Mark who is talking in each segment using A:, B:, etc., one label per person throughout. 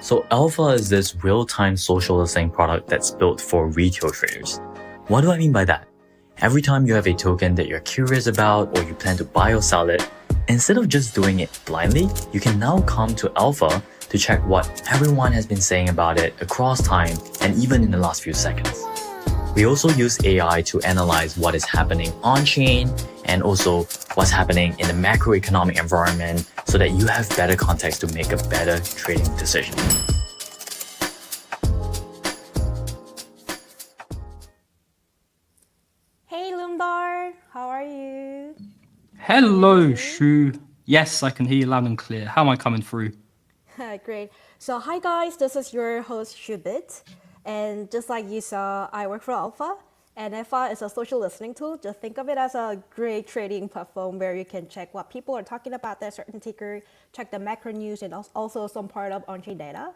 A: So Alpha is this real-time social listening product that's built for retail traders. What do I mean by that? Every time you have a token that you're curious about or you plan to buy or sell it, instead of just doing it blindly, you can now come to Alpha to check what everyone has been saying about it across time and even in the last few seconds. We also use AI to analyze what is happening on-chain and also what's happening in the macroeconomic environment so that you have better context to make a better trading decision.
B: Hey loomdart, how are you?
C: Hello, Shu. Yes, I can hear you loud and clear. How am I coming through?
B: Great. So hi guys, this is your host Shubit. And just like you saw, I work for Alpha. And Alpha is a social listening tool. Just think of it as a great trading platform where you can check what people are talking about that certain ticker, check the macro news, and also some part of on-chain data.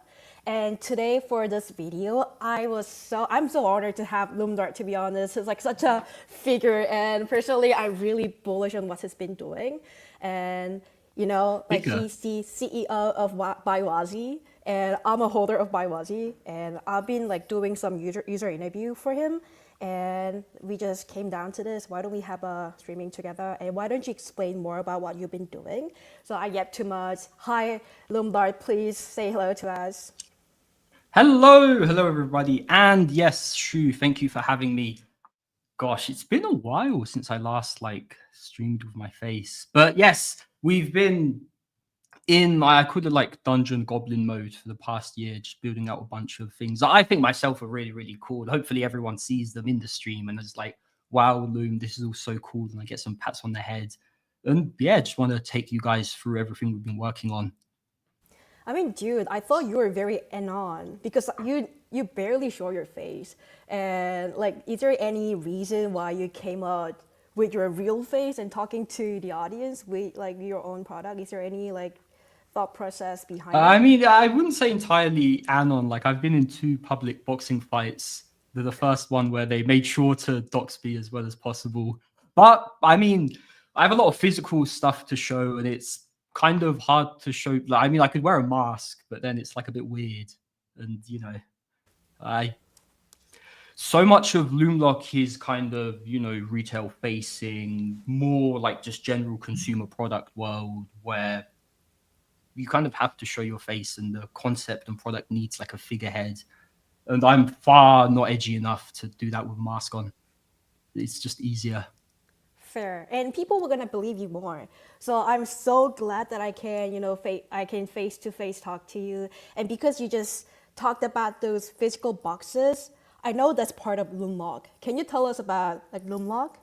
B: And today for this video, I'm so honored to have loomdart, to be honest. He's like such a figure, and personally, I'm really bullish on what he's been doing. And you know, like he's the CEO of BuyWazi, and I'm a holder of BuyWazi, and I've been like doing some user interview for him, and we just came down to this. Why don't we have a streaming together? And why don't you explain more about what you've been doing? So I get too much. Hi, loomdart, please say hello to us.
C: Hello everybody. And yes, Shu, thank you for having me. Gosh, it's been a while since I last streamed with my face. But yes, we've been in, I call it dungeon goblin mode for the past year, just building out a bunch of things that I think myself are really, really cool. Hopefully everyone sees them in the stream and is like, wow, Loom, this is all so cool. And I get some pats on the head. And yeah, just want to take you guys through everything we've been working on.
B: I mean, dude, I thought you were very anon because you barely show your face. And like, is there any reason why you came out with your real face and talking to the audience with like your own product? Is there any like thought process behind it?
C: I mean, I wouldn't say entirely anon. Like, I've been in 2 public boxing fights. The first one where they made sure to dox me as well as possible. But I mean, I have a lot of physical stuff to show, and it's kind of hard to show. Like, I mean, I could wear a mask, but then it's like a bit weird. And you know, so much of loomlock is kind of, you know, retail facing, more like just general consumer product world where you kind of have to show your face, and the concept and product needs like a figurehead. And I'm far not edgy enough to do that with a mask on. It's just easier.
B: Fair, and people were gonna believe you more. So I'm so glad that I can, you know, I can face to face talk to you. And because you just talked about those physical boxes, I know that's part of loomlock. Can you tell us about like loomlock?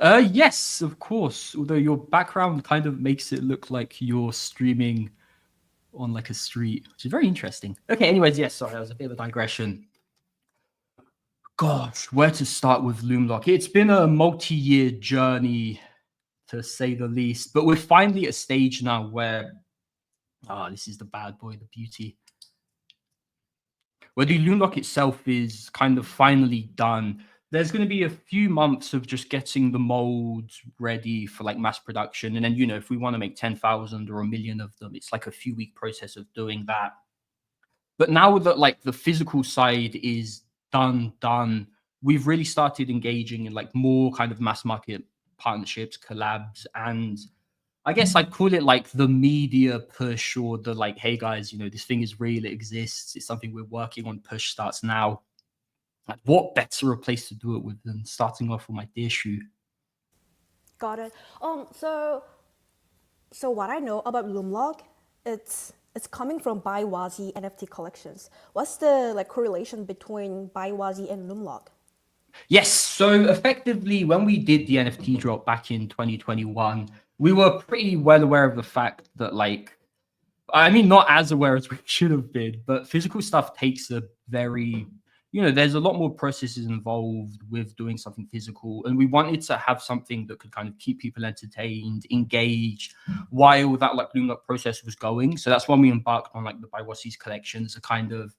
C: Yes, of course. Although your background kind of makes it look like you're streaming on like a street, which is very interesting. Okay, anyways, yes, sorry, that was a bit of a digression. Gosh, where to start with loomlock? It's been a multi-year journey, to say the least. But we're finally at a stage now where, this is the bad boy, the beauty. Where the loomlock itself is kind of finally done. There's going to be a few months of just getting the molds ready for like mass production. And then, you know, if we want to make 10,000 or 1 million of them, it's like a few week process of doing that. But now that like the physical side is done, we've really started engaging in like more kind of mass market partnerships, collabs, and I guess I'd call it like the media push, or the like, hey guys, you know, this thing is real, it exists, it's something we're working on, push starts now. Like, what better a place to do it with than starting off with my dear Shu?
B: Got it. So what I know about loomlock, it's coming from BuyWazi NFT collections. What's the like correlation between BuyWazi and loomlock?
C: Yes, so effectively, when we did the NFT drop back in 2021, we were pretty well aware of the fact that, like, I mean, not as aware as we should have been, but physical stuff takes a very, you know, there's a lot more processes involved with doing something physical. And we wanted to have something that could kind of keep people entertained, engaged while that like Loomlock process was going. So that's when we embarked on like the BuyWazi's collection as a kind of,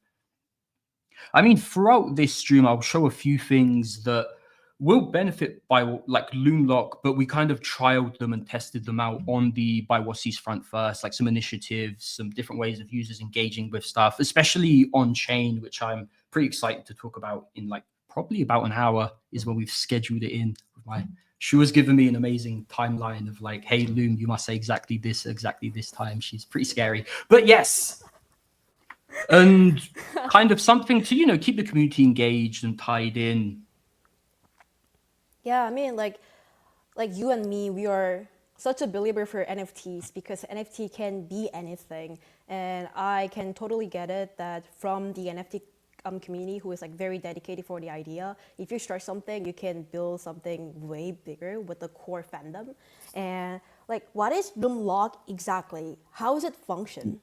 C: I mean, throughout this stream, I'll show a few things that will benefit by like Loomlock, but we kind of trialed them and tested them out on the Biwasi's front first, like some initiatives, some different ways of users engaging with stuff, especially on chain, which I'm pretty excited to talk about in like probably about an hour is when we've scheduled it in. She was giving me an amazing timeline of like, hey, Loom, you must say exactly this time. She's pretty scary. But yes. And kind of something to, keep the community engaged and tied in.
B: Yeah, I mean, like you and me, we are such a believer for NFTs because NFT can be anything, and I can totally get it that from the NFT community who is like very dedicated for the idea. If you start something, you can build something way bigger with the core fandom. And like, what is loomlock exactly? How does it function?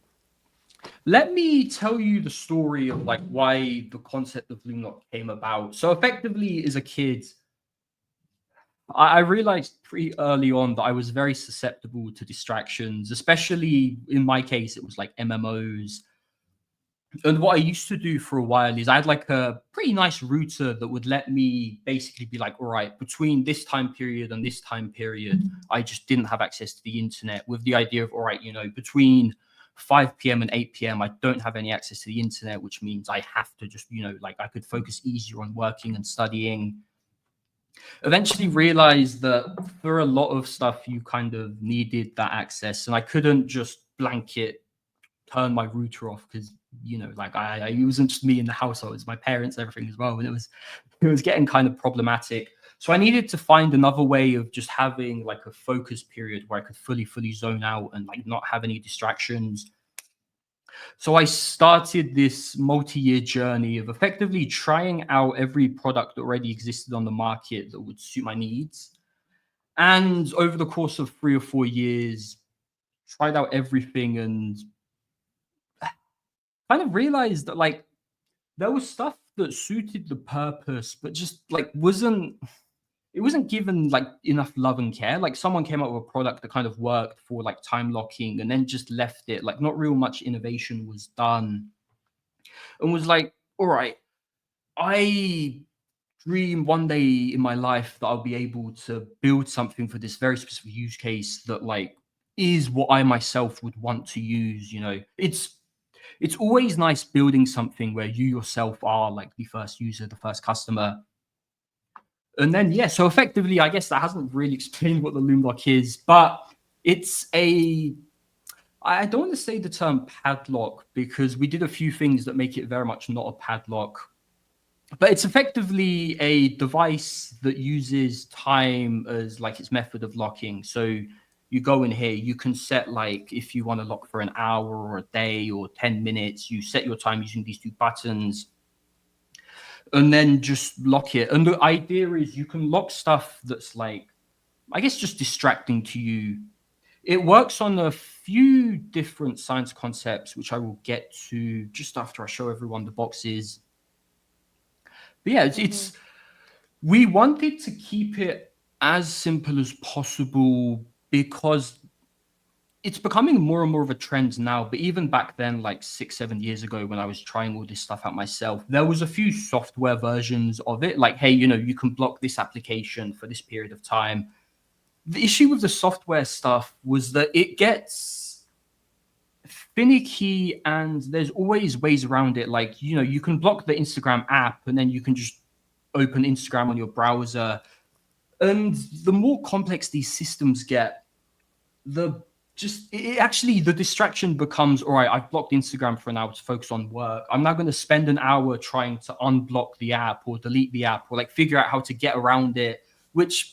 C: Let me tell you the story of like why the concept of loomlock came about. So effectively, as a kid, I realized pretty early on that I was very susceptible to distractions, especially in my case, it was like MMOs. And what I used to do for a while is I had like a pretty nice router that would let me basically be like, all right, between this time period and this time period, I just didn't have access to the internet with the idea of, all right, between 5 p.m. and 8 p.m., I don't have any access to the internet, which means I have to just, like I could focus easier on working and studying. Eventually realized that for a lot of stuff, you kind of needed that access. And I couldn't just blanket turn my router off because like I it wasn't just me in the household, it's my parents, everything as well, and it was getting kind of problematic. So I needed to find another way of just having like a focus period where I could fully zone out and like not have any distractions. So I started this multi-year journey of effectively trying out every product that already existed on the market that would suit my needs. And over the course of 3 or 4 years, tried out everything and kind of realized that like there was stuff that suited the purpose, but just like wasn't given like enough love and care. Like someone came up with a product that kind of worked for like time locking and then just left it. Like not real much innovation was done. And was like, all right, I dream one day in my life that I'll be able to build something for this very specific use case that like is what I myself would want to use. It's always nice building something where you yourself are like the first user, the first customer. And then, yeah, so effectively, I guess that hasn't really explained what the loomlock is, but it's I don't want to say the term padlock because we did a few things that make it very much not a padlock, but it's effectively a device that uses time as like its method of locking. So you go in here, you can set like if you want to lock for an hour or a day or 10 minutes, you set your time using these two buttons and then just lock it. And the idea is you can lock stuff that's like, I guess, just distracting to you. It works on a few different science concepts, which I will get to just after I show everyone the boxes. But yeah, it's we wanted to keep it as simple as possible because it's becoming more and more of a trend now. But even back then, like 6, 7 years ago, when I was trying all this stuff out myself, there was a few software versions of it. Like, hey, you can block this application for this period of time. The issue with the software stuff was that it gets finicky and there's always ways around it. Like, you can block the Instagram app and then you can just open Instagram on your browser. And the more complex these systems get, the distraction becomes, all right, I've blocked Instagram for an hour to focus on work. I'm now going to spend an hour trying to unblock the app or delete the app or like figure out how to get around it.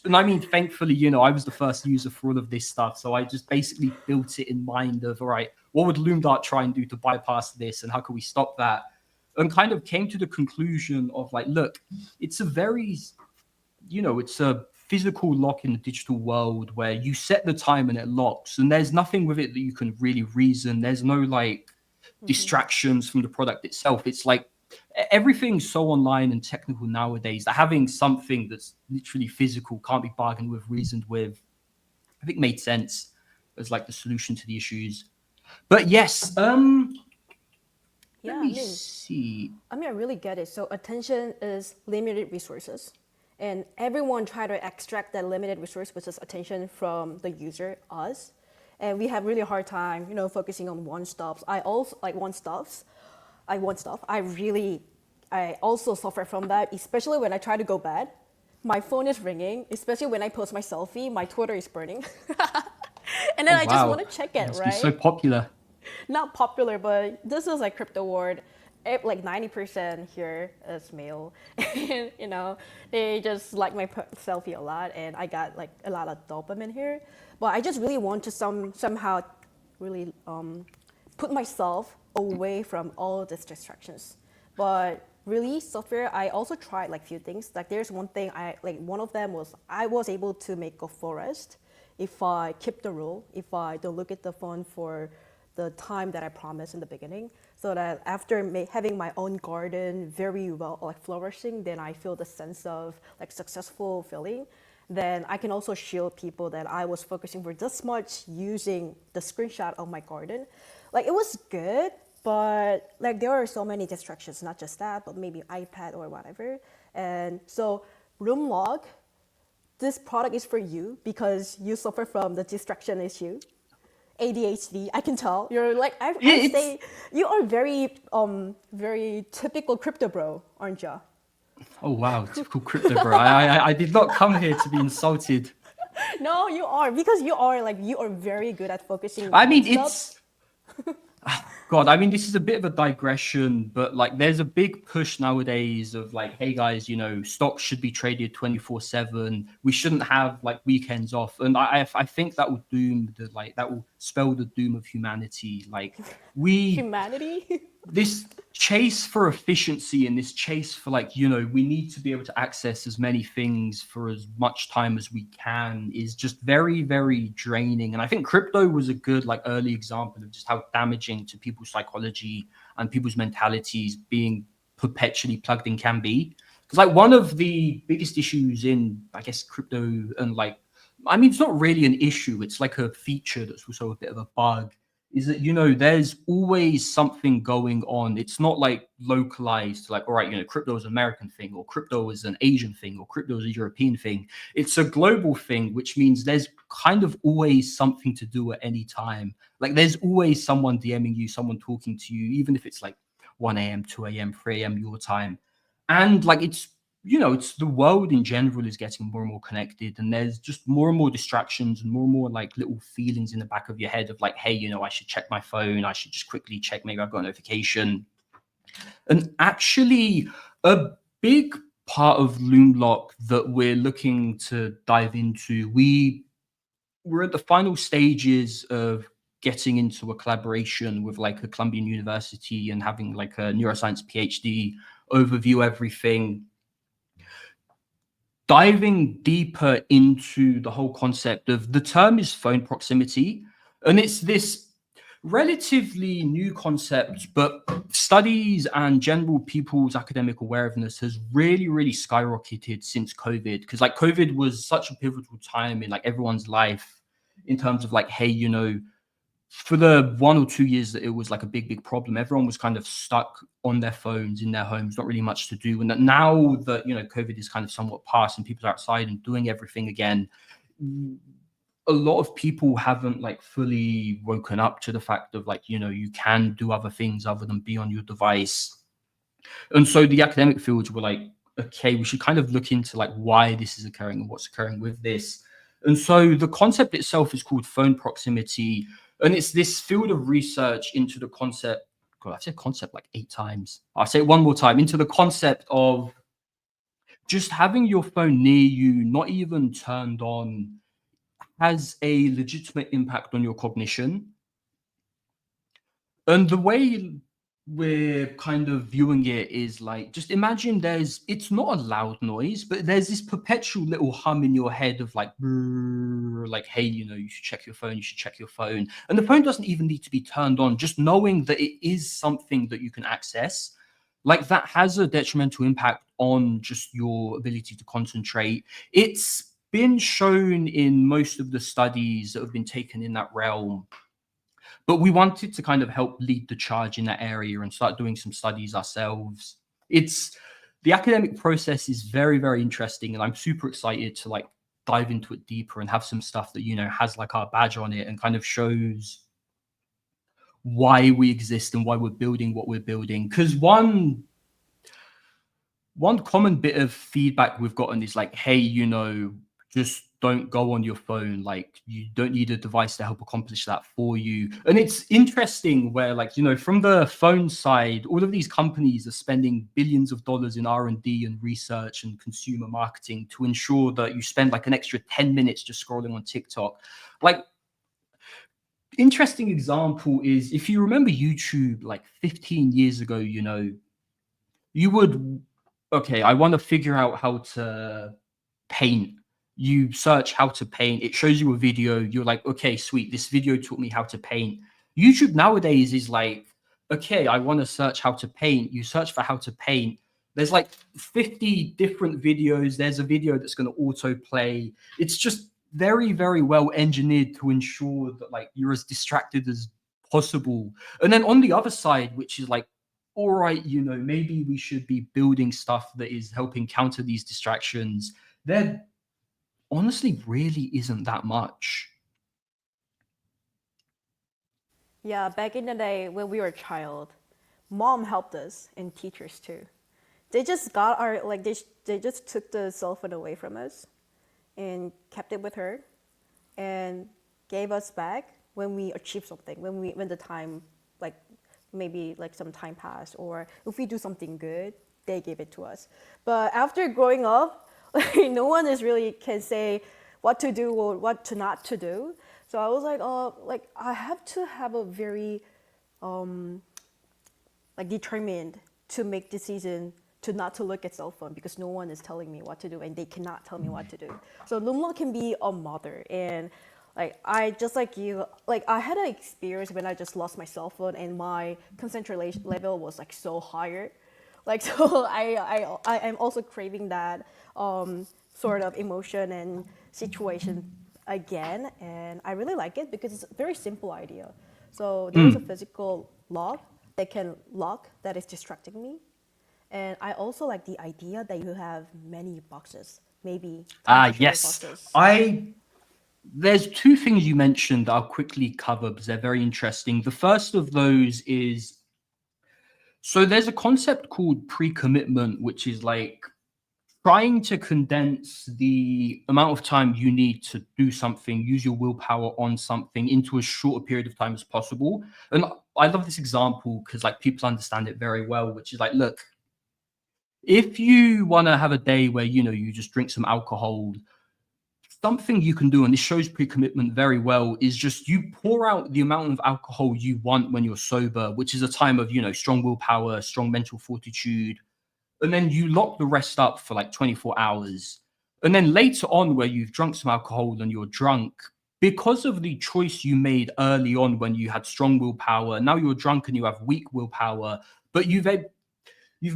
C: And I mean, thankfully, I was the first user for all of this stuff. So I just basically built it in mind of, all right, what would loomdart try and do to bypass this and how can we stop that? And kind of came to the conclusion of like, look, it's a very, it's a physical lock in the digital world where you set the time and it locks and there's nothing with it that you can really reason. There's no like distractions from the product itself. It's like everything's so online and technical nowadays that having something that's literally physical, can't be bargained with, reasoned with, I think made sense as like the solution to the issues. But yes,
B: Yeah,
C: let me see.
B: I mean, I really get it. So attention is limited resources. And everyone try to extract that limited resource, which is attention, from the user, us. And we have really hard time, focusing on one stops. I also like one stops. I also suffer from that, especially when I try to go bed. My phone is ringing, especially when I post my selfie. My Twitter is burning, and then
C: Oh
B: I just
C: wow,
B: want to check
C: it
B: it,
C: must be so
B: right?
C: popular.
B: Not popular, but this is like crypto world. Like 90% here is male, and they just like my selfie a lot, and I got like a lot of dopamine here. But I just really want to somehow really put myself away from all these distractions. But really, software, I also tried like few things. Like there's one thing I like. One of them was I was able to make a forest if I keep the rule, if I don't look at the phone for the time that I promised in the beginning, so that after having my own garden very well, like flourishing, then I feel the sense of like successful feeling. Then I can also show people that I was focusing for this much using the screenshot of my garden. Like it was good, but like there are so many distractions, not just that, but maybe iPad or whatever. And so Loomlock, this product is for you because you suffer from the distraction issue. ADHD, I can tell. You're like I
C: It's
B: say you are very typical crypto bro, aren't you?
C: Oh wow, typical crypto bro. I did not come here to be insulted.
B: No, you are, because you are very good at focusing
C: I
B: one
C: mean,
B: stop.
C: God, I mean, this is a bit of a digression, but like, there's a big push nowadays of like, hey guys, stocks should be traded 24/7. We shouldn't have like weekends off, and I think that will that will spell the doom of humanity. Like, we
B: Humanity.
C: this chase for efficiency and this chase for like we need to be able to access as many things for as much time as we can is just very, very draining. And I think crypto was a good like early example of just how damaging to people's psychology and people's mentalities being perpetually plugged in can be. Because like one of the biggest issues in, I guess, crypto, and like, I mean, it's not really an issue, it's like a feature that's also a bit of a bug, is that there's always something going on. It's not like localized, like, all right, crypto is an American thing, or crypto is an Asian thing, or crypto is a European thing. It's a global thing, which means there's kind of always something to do at any time. Like there's always someone DMing you, someone talking to you, even if it's like 1 a.m., 2 a.m., 3 a.m. your time. And like it's the world in general is getting more and more connected, and there's just more and more distractions and more like little feelings in the back of your head of like, hey, I should check my phone, I should just quickly check, maybe I've got a notification. And actually, a big part of Loomlock that we're looking to dive into, we're at the final stages of getting into a collaboration with like a Columbian University and having like a neuroscience PhD overview everything, diving deeper into the whole concept of, the term is phone proximity, and it's this relatively new concept, but studies and general people's academic awareness has really, really skyrocketed since COVID, because like COVID was such a pivotal time in like everyone's life in terms of like, hey, for the 1 or 2 years that it was like a big, big problem, everyone was kind of stuck on their phones in their homes, not really much to do. And that now that, COVID is kind of somewhat past and people are outside and doing everything again, a lot of people haven't like fully woken up to the fact of like, you can do other things other than be on your device. And so the academic fields were like, okay, we should kind of look into like why this is occurring and what's occurring with this. And so the concept itself is called phone proximity. And it's this field of research into the concept. God, I've said concept like 8 times. I'll say it one more time, into the concept of just having your phone near you, not even turned on, has a legitimate impact on your cognition. And the way we're kind of viewing it is like, just imagine it's not a loud noise, but there's this perpetual little hum in your head of like, brrr, like, hey, you should check your phone, you should check your phone. And the phone doesn't even need to be turned on, just knowing that it is something that you can access. Like that has a detrimental impact on just your ability to concentrate. It's been shown in most of the studies that have been taken in that realm, but we wanted to kind of help lead the charge in that area and start doing some studies ourselves. It's the academic process is very, very interesting, and I'm super excited to like dive into it deeper and have some stuff that, you know, has like our badge on it and kind of shows why we exist and why we're building what we're building. Because one common bit of feedback we've gotten is like, hey, you know, just don't go on your phone. Like, you don't need a device to help accomplish that for you. And it's interesting where, like, you know, from the phone side, all of these companies are spending billions of dollars in R&D and research and consumer marketing to ensure that you spend like an extra 10 minutes just scrolling on TikTok. Like, interesting example is, if you remember YouTube like 15 years ago, you know, you would, okay, I want to figure out how to paint. You search how to paint, it shows you a video, you're like, okay, sweet, this video taught me how to paint. YouTube nowadays is like, okay, I want to search how to paint. You search for how to paint. There's like 50 different videos. There's a video that's going to autoplay. It's just very, very well engineered to ensure that like you're as distracted as possible. And then on the other side, which is like, all right, you know, maybe we should be building stuff that is helping counter these distractions. There honestly really isn't that much.
B: Yeah, back in the day when we were a child, mom helped us and teachers too. They just got our like they just took the cell phone away from us and kept it with her and gave us back when we achieved something, when the time, like maybe like some time passed, or if we do something good, they gave it to us. But after growing up, like, no one is really can say what to do or what to not to do. So I was like, oh, like I have to have a very like determined to make decision to not to look at cell phone, because no one is telling me what to do and they cannot tell me what to do. So loomlock can be a mother. And like I just like you, like I had an experience when I just lost my cell phone and my concentration level was like so higher. Like, so I am also craving that sort of emotion and situation again, and I really like it because it's a very simple idea. So there's a physical lock that can lock that is distracting me, and I also like the idea that you have many boxes, maybe.
C: Yes,
B: boxes.
C: there's two things you mentioned that I'll quickly cover because they're very interesting. The first of those is, so there's a concept called pre-commitment, which is like trying to condense the amount of time you need to do something, use your willpower on something into as short a period of time as possible. And I love this example because like people understand it very well, which is like, look, if you want to have a day where, you know, you just drink some alcohol, something you can do, and this shows pre-commitment very well, is just you pour out the amount of alcohol you want when you're sober, which is a time of, you know, strong willpower, strong mental fortitude, and then you lock the rest up for like 24 hours. And then later on, where you've drunk some alcohol and you're drunk, because of the choice you made early on when you had strong willpower, now you're drunk and you have weak willpower, but you've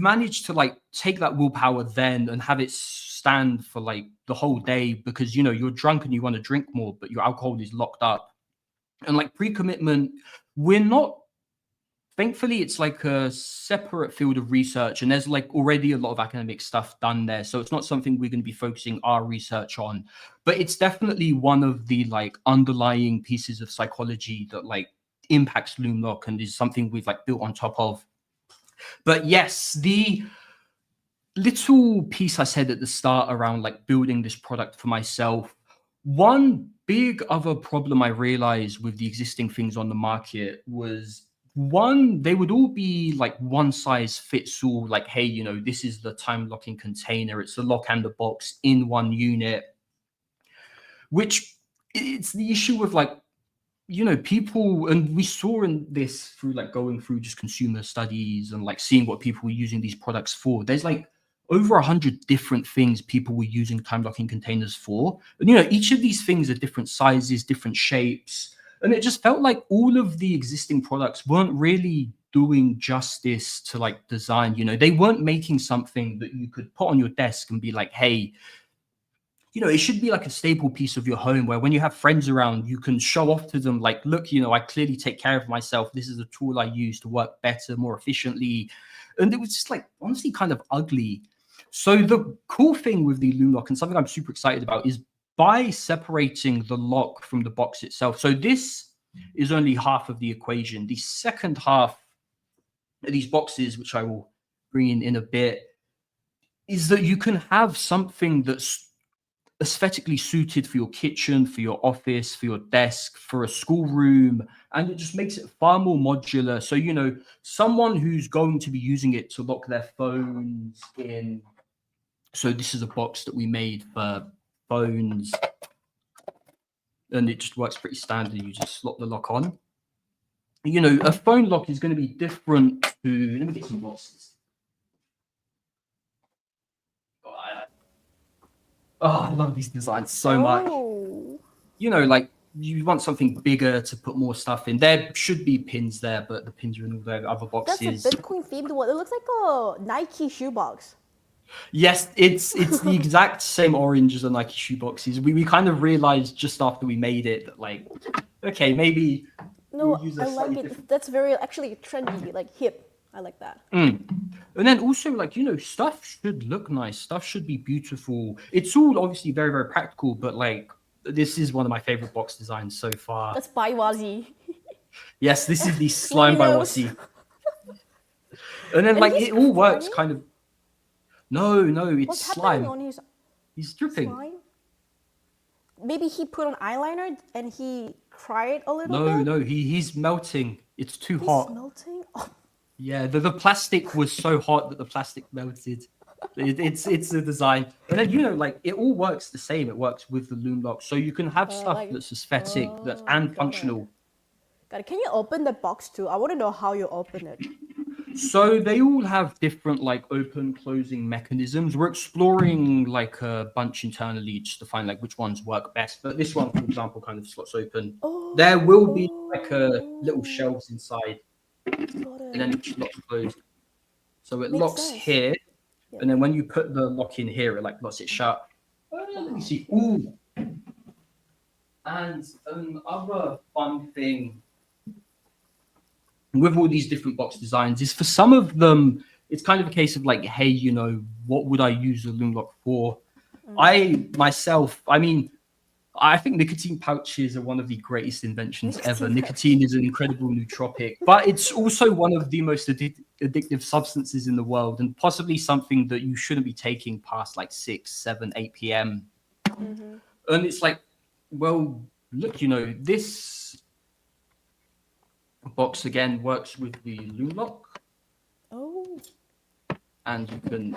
C: managed to like take that willpower then and have it stand for like the whole day because, you know, you're drunk and you want to drink more, but your alcohol is locked up. And like pre-commitment, we're not, thankfully, it's like a separate field of research, and there's like already a lot of academic stuff done there. So it's not something we're going to be focusing our research on, but it's definitely one of the like underlying pieces of psychology that like impacts Loomlock and is something we've like built on top of. But yes, the little piece I said at the start around like building this product for myself, one big other problem I realized with the existing things on the market was, one, they would all be like one size fits all, like, hey, you know, this is the time locking container, it's the lock and the box in one unit, which it's the issue with like, you know, people, and we saw in this through like going through just consumer studies and like seeing what people were using these products for. There's like over 100 different things people were using time locking containers for. And, you know, each of these things are different sizes, different shapes. And it just felt like all of the existing products weren't really doing justice to like design. You know, they weren't making something that you could put on your desk and be like, hey, you know, it should be like a staple piece of your home where when you have friends around, you can show off to them like, look, you know, I clearly take care of myself. This is a tool I use to work better, more efficiently. And it was just like honestly kind of ugly. So the cool thing with the loom lock, and something I'm super excited about, is by separating the lock from the box itself. So this is only half of the equation. The second half of these boxes, which I will bring in a bit, is that you can have something that's aesthetically suited for your kitchen, for your office, for your desk, for a schoolroom, and it just makes it far more modular. So, someone who's going to be using it to lock their phones in. So this is a box that we made for phones, and it just works pretty standard. You just lock the lock on. A phone lock is going to be different to. Let me get some boxes. I love these designs so much. Like you want something bigger to put more stuff in. There should be pins there, but the pins are in all the other boxes.
B: That's a Bitcoin themed one. It looks like a Nike shoebox.
C: Yes, it's the exact same orange as the Nike shoe boxes. We kind of realized just after we made it that, like, okay, maybe we'll use a
B: I like
C: slightly
B: it.
C: different.
B: That's very actually trendy, like hip. I like that.
C: And then also, like, stuff should look nice. Stuff should be beautiful. It's all obviously very, very practical, but like, this is one of my favorite box designs so far.
B: That's by Wazi.
C: Yes, this is the slime by Wazi. And then, like, it all works kind of. No, it's
B: What's
C: slime.
B: happening on his
C: He's dripping.
B: slime? Maybe he put on eyeliner and he cried a little bit.
C: No, he's melting. It's too
B: He's
C: hot.
B: melting. Oh.
C: Yeah, the plastic was so hot that the plastic melted. It's the design, and then like it all works the same. It works with the loom lock, so you can have stuff that's aesthetic, that's and functional.
B: Got it. Can you open the box too? I want to know how you open it.
C: So they all have different like open closing mechanisms. We're exploring like a bunch internally just to find like which ones work best. But this one, for example, kind of slots open. There will be like a little shelves inside, and then it locks closed. So it locks here, and then when you put the lock in here, it like locks it shut. Let me see. Ooh. And another fun thing with all these different box designs is for some of them, it's kind of a case of like, hey, what would I use a loom lock for? I think nicotine pouches are one of the greatest inventions ever. Nicotine is an incredible nootropic, but it's also one of the most addictive substances in the world, and possibly something that you shouldn't be taking past like 6, 7, 8 p.m. And it's like, well, look, this box again works with the loom lock. And you can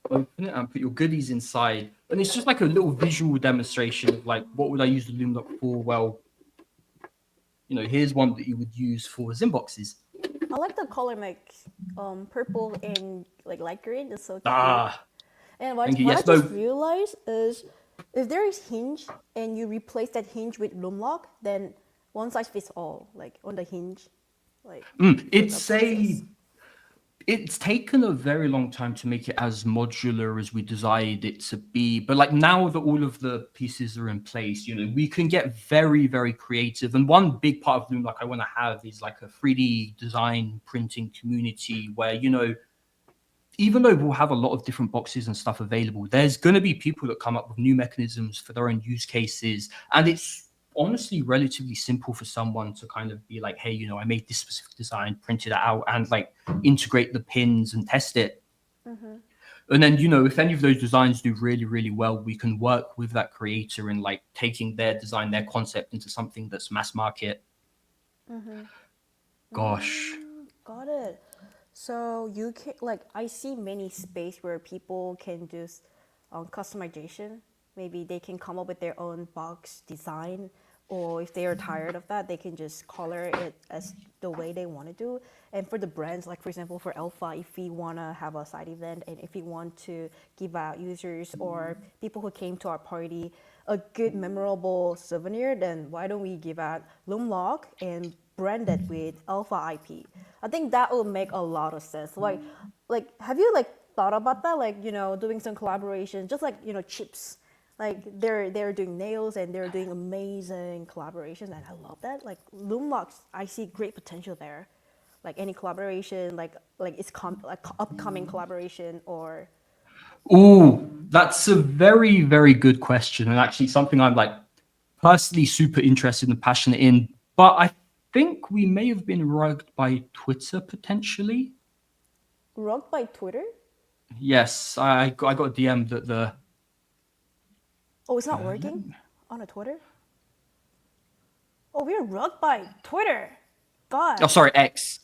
C: open it and put your goodies inside, and it's just like a little visual demonstration of like, what would I use the loom lock for? Well, here's one that you would use for Zim boxes.
B: I like the color, like purple and like light green. It's so cute. And what I just realized is, if there is hinge and you replace that hinge with loom lock, then one size fits all, like on the hinge. Like
C: it's taken a very long time to make it as modular as we desired it to be. But like now that all of the pieces are in place, we can get very, very creative. And one big part of Loom Lock I want to have is like a 3D design printing community where, even though we'll have a lot of different boxes and stuff available, there's going to be people that come up with new mechanisms for their own use cases. And it's honestly relatively simple for someone to kind of be like, hey, I made this specific design, printed it out, and like integrate the pins and test it. And then, if any of those designs do really, really well, we can work with that creator in like taking their design, their concept into something that's mass market. Gosh.
B: Got it. So you can, like, I see many space where people can do customization. Maybe they can come up with their own box design, or if they are tired of that, they can just color it as the way they want to do. And for the brands, like for example, for Alpha, if we want to have a side event and if we want to give out users or people who came to our party a good memorable souvenir, then why don't we give out loomlock and brand it with Alpha IP? I think that will make a lot of sense. Like have you like thought about that? Like, doing some collaboration, just like, chips. Like they're doing nails and they're doing amazing collaborations, and I love that. Like loomlocks, I see great potential there. like any collaboration, like like upcoming collaboration or?
C: Oh, that's a very, very good question, and actually something I'm like personally super interested and passionate in. But I think we may have been rugged by Twitter potentially.
B: Rugged by Twitter?
C: Yes, I got a DM that the
B: Oh, it's not working on a Twitter. Oh, we're rugged by Twitter.
C: oh
B: God,
C: sorry X.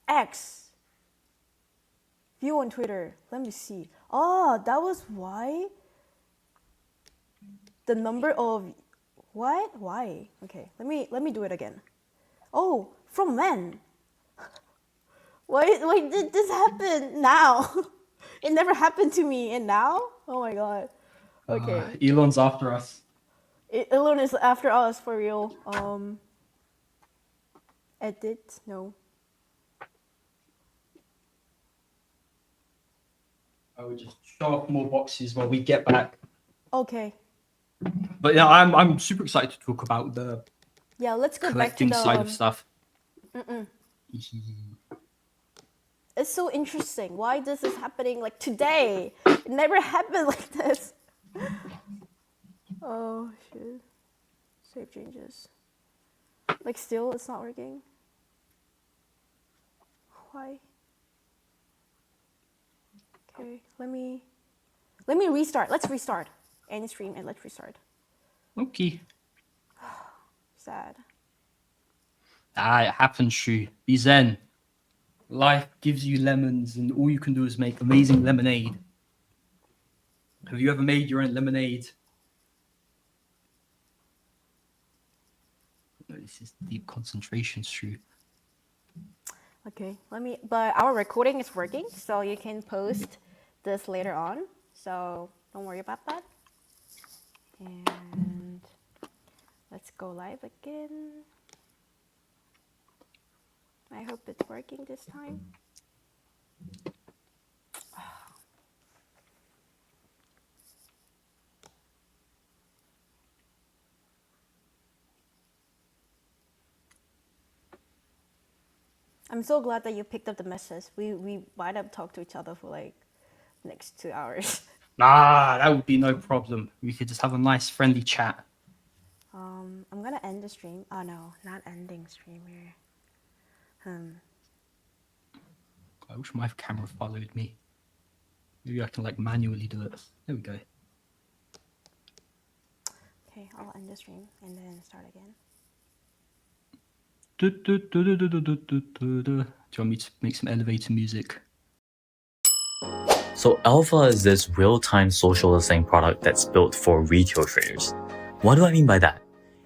B: X. View on Twitter. Let me see. Oh, that was why. The number of what? Why? Okay, let me do it again. Oh, from when? Why did this happen now? It never happened to me, and now? Oh my god. Okay,
C: Elon's after us.
B: Elon is after us for real. Edit no.
C: I would just show off more boxes while we get back.
B: Okay,
C: But yeah, I'm super excited to talk about the
B: yeah. Let's go back to
C: collecting
B: the.
C: side of stuff.
B: It's so interesting. Why this is happening like today? It never happened like this. Oh shit. Save changes. Like still, it's not working. Why? Okay, let me restart. Let's restart. End stream and let's restart.
C: Okay.
B: Sad.
C: It happens, Shu. Be zen. Life gives you lemons, and all you can do is make amazing lemonade. Have you ever made your own lemonade? No, this is deep concentration, Shu.
B: Okay, but our recording is working, so you can post this later on. So don't worry about that. And let's go live again. I hope it's working this time. I'm so glad that you picked up the message. We might have talked to each other for like next 2 hours.
C: That would be no problem. We could just have a nice friendly chat.
B: I'm gonna end the stream. Oh no, not ending stream here.
C: I wish my camera followed me. Maybe I can like manually do it. There we go.
B: Okay, I'll end the stream and then start again.
C: Do you want me to make some elevator music?
A: So Alpha is this real-time social listening product that's built for retail traders. What do I mean by that?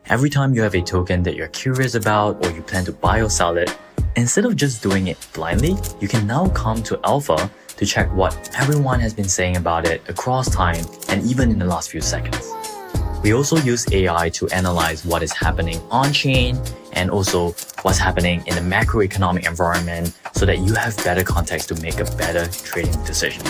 A: Every time you have a token that you're curious about or you plan to buy or sell it, instead of just doing it blindly, you can now come to Alpha to check what everyone has been saying about it across time and even in the last few seconds. We also use AI to analyze what is happening on-chain and also what's happening in the macroeconomic environment so that you have better context to make a better trading decision.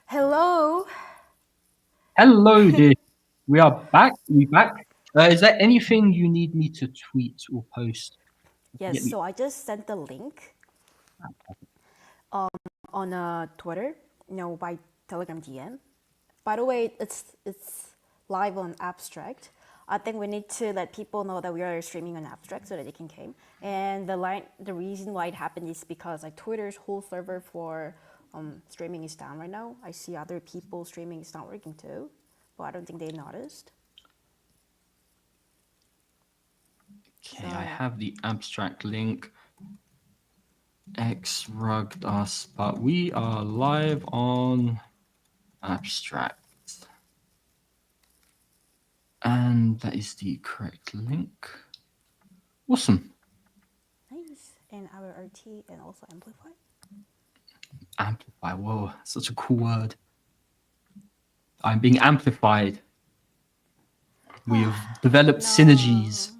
B: Hello.
C: Hello, dear. We are back. We back. Is there anything you need me to tweet or post?
B: Yes,
C: Get me.
B: so I just sent the link on Twitter, by Telegram DM. By the way, it's live on Abstract. I think we need to let people know that we are streaming on Abstract so that they can come. And the reason why it happened is because like Twitter's whole server for streaming is down right now. I see other people streaming is not working too, but I don't think they noticed.
C: Okay, I have the abstract link. X rugged us, but we are live on abstract. And that is the correct link. Awesome.
B: Nice. And our RT and also amplify.
C: Amplify. Whoa, such a cool word. I'm being amplified. We have developed synergies.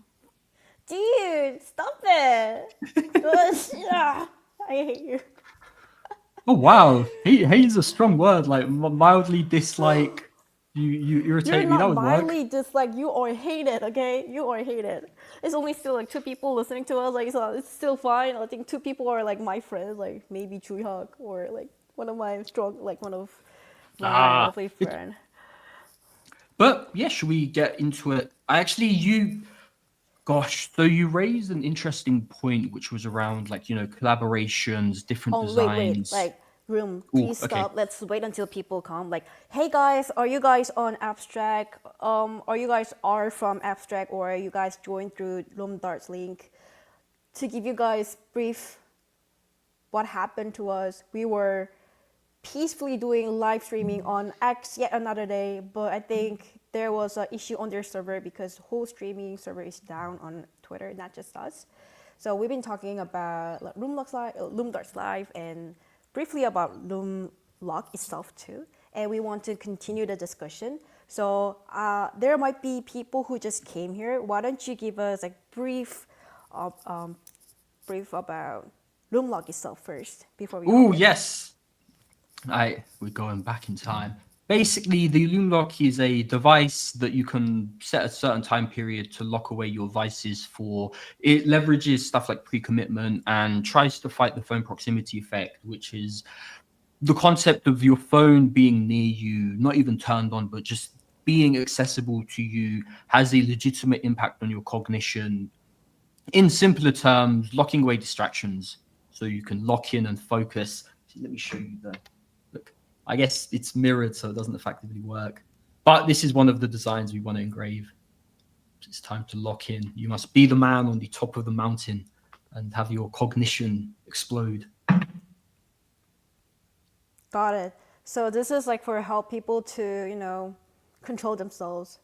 B: Dude, stop it. I hate you.
C: Oh wow, hate is a strong word. Like mildly dislike. You irritate
B: You're
C: me. That
B: not
C: would work.
B: mildly dislike, you are hated, okay? You are hated. It's only still like 2 people listening to us, like, so it's still fine. I think 2 people are like my friends, like maybe Chui Hawk or like one of my lovely friend.
C: But yeah, should we get into it? So you raised an interesting point, which was around like, collaborations, different
B: Oh, wait,
C: designs.
B: like, room,
C: Ooh,
B: please
C: okay.
B: stop. Let's wait until people come. Like, hey guys, are you guys on Abstract? Are you guys from Abstract, or are you guys joined through loomdart's link? To give you guys brief what happened to us, we were peacefully doing live streaming on X yet another day, but I think there was an issue on their server because the whole streaming server is down on Twitter, not just us. So we've been talking about like, loomdart's live, and briefly about loomlock itself too. And we want to continue the discussion. So there might be people who just came here. Why don't you give us a brief about loomlock itself first before we hop
C: Ooh,
B: in?
C: yes. We're going back in time. Basically, the loomlock is a device that you can set a certain time period to lock away your devices for. It leverages stuff like pre-commitment and tries to fight the phone proximity effect, which is the concept of your phone being near you, not even turned on, but just being accessible to you, has a legitimate impact on your cognition. In simpler terms, locking away distractions so you can lock in and focus. Let me show you the look. I guess it's mirrored, so it doesn't effectively work. But this is one of the designs we want to engrave. It's time to lock in. You must be the man on the top of the mountain and have your cognition explode.
B: Got it. So this is like for help people to, control themselves,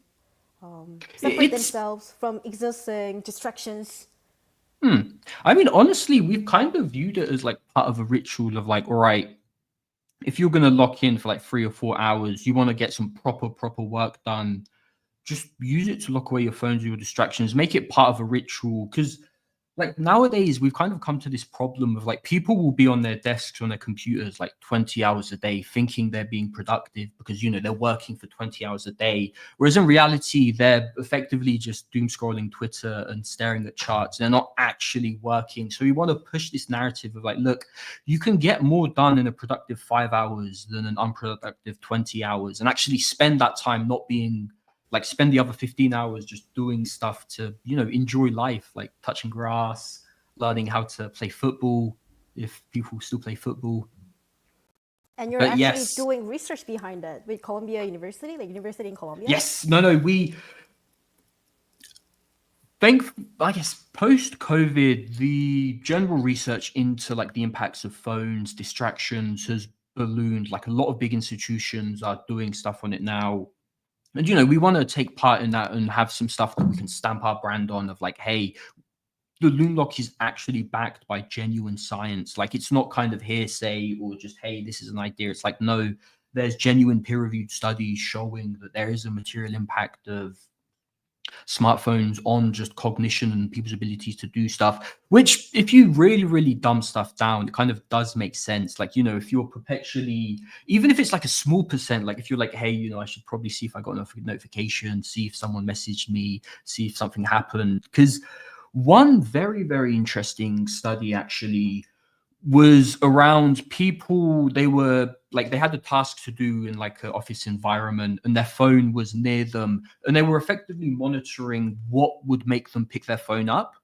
B: separate themselves from existing distractions.
C: I mean, honestly, we've kind of viewed it as like part of a ritual of like, all right, if you're going to lock in for like 3 or 4 hours, you want to get some proper work done, just use it to lock away your phones, your distractions, make it part of a ritual. Because like nowadays we've kind of come to this problem of like people will be on their desks on their computers like 20 hours a day thinking they're being productive because they're working for 20 hours a day, whereas in reality they're effectively just doom scrolling Twitter and staring at charts. They're not actually working. So we want to push this narrative of like, look, you can get more done in a productive 5 hours than an unproductive 20 hours, and actually spend that time not being like, spend the other 15 hours just doing stuff to enjoy life, like touching grass, learning how to play football if people still play football.
B: And you're
C: But
B: actually
C: yes,
B: doing research behind it with Columbia University, like University in Columbia.
C: yes, no, we think, I guess, post-COVID, the general research into like the impacts of phones, distractions has ballooned. Like a lot of big institutions are doing stuff on it now. And we want to take part in that and have some stuff that we can stamp our brand on of like, hey, the loomlock is actually backed by genuine science. Like, it's not kind of hearsay or just, hey, this is an idea. It's like, no, there's genuine peer-reviewed studies showing that there is a material impact of smartphones on just cognition and people's abilities to do stuff, which if you really dumb stuff down, it kind of does make sense. Like, if you're perpetually, even if it's like a small percent, like if you're like, hey, I should probably see if I got a notification, see if someone messaged me, see if something happened. Because one very interesting study actually was around people. They were like, they had a task to do in like an office environment, and their phone was near them, and they were effectively monitoring what would make them pick their phone up.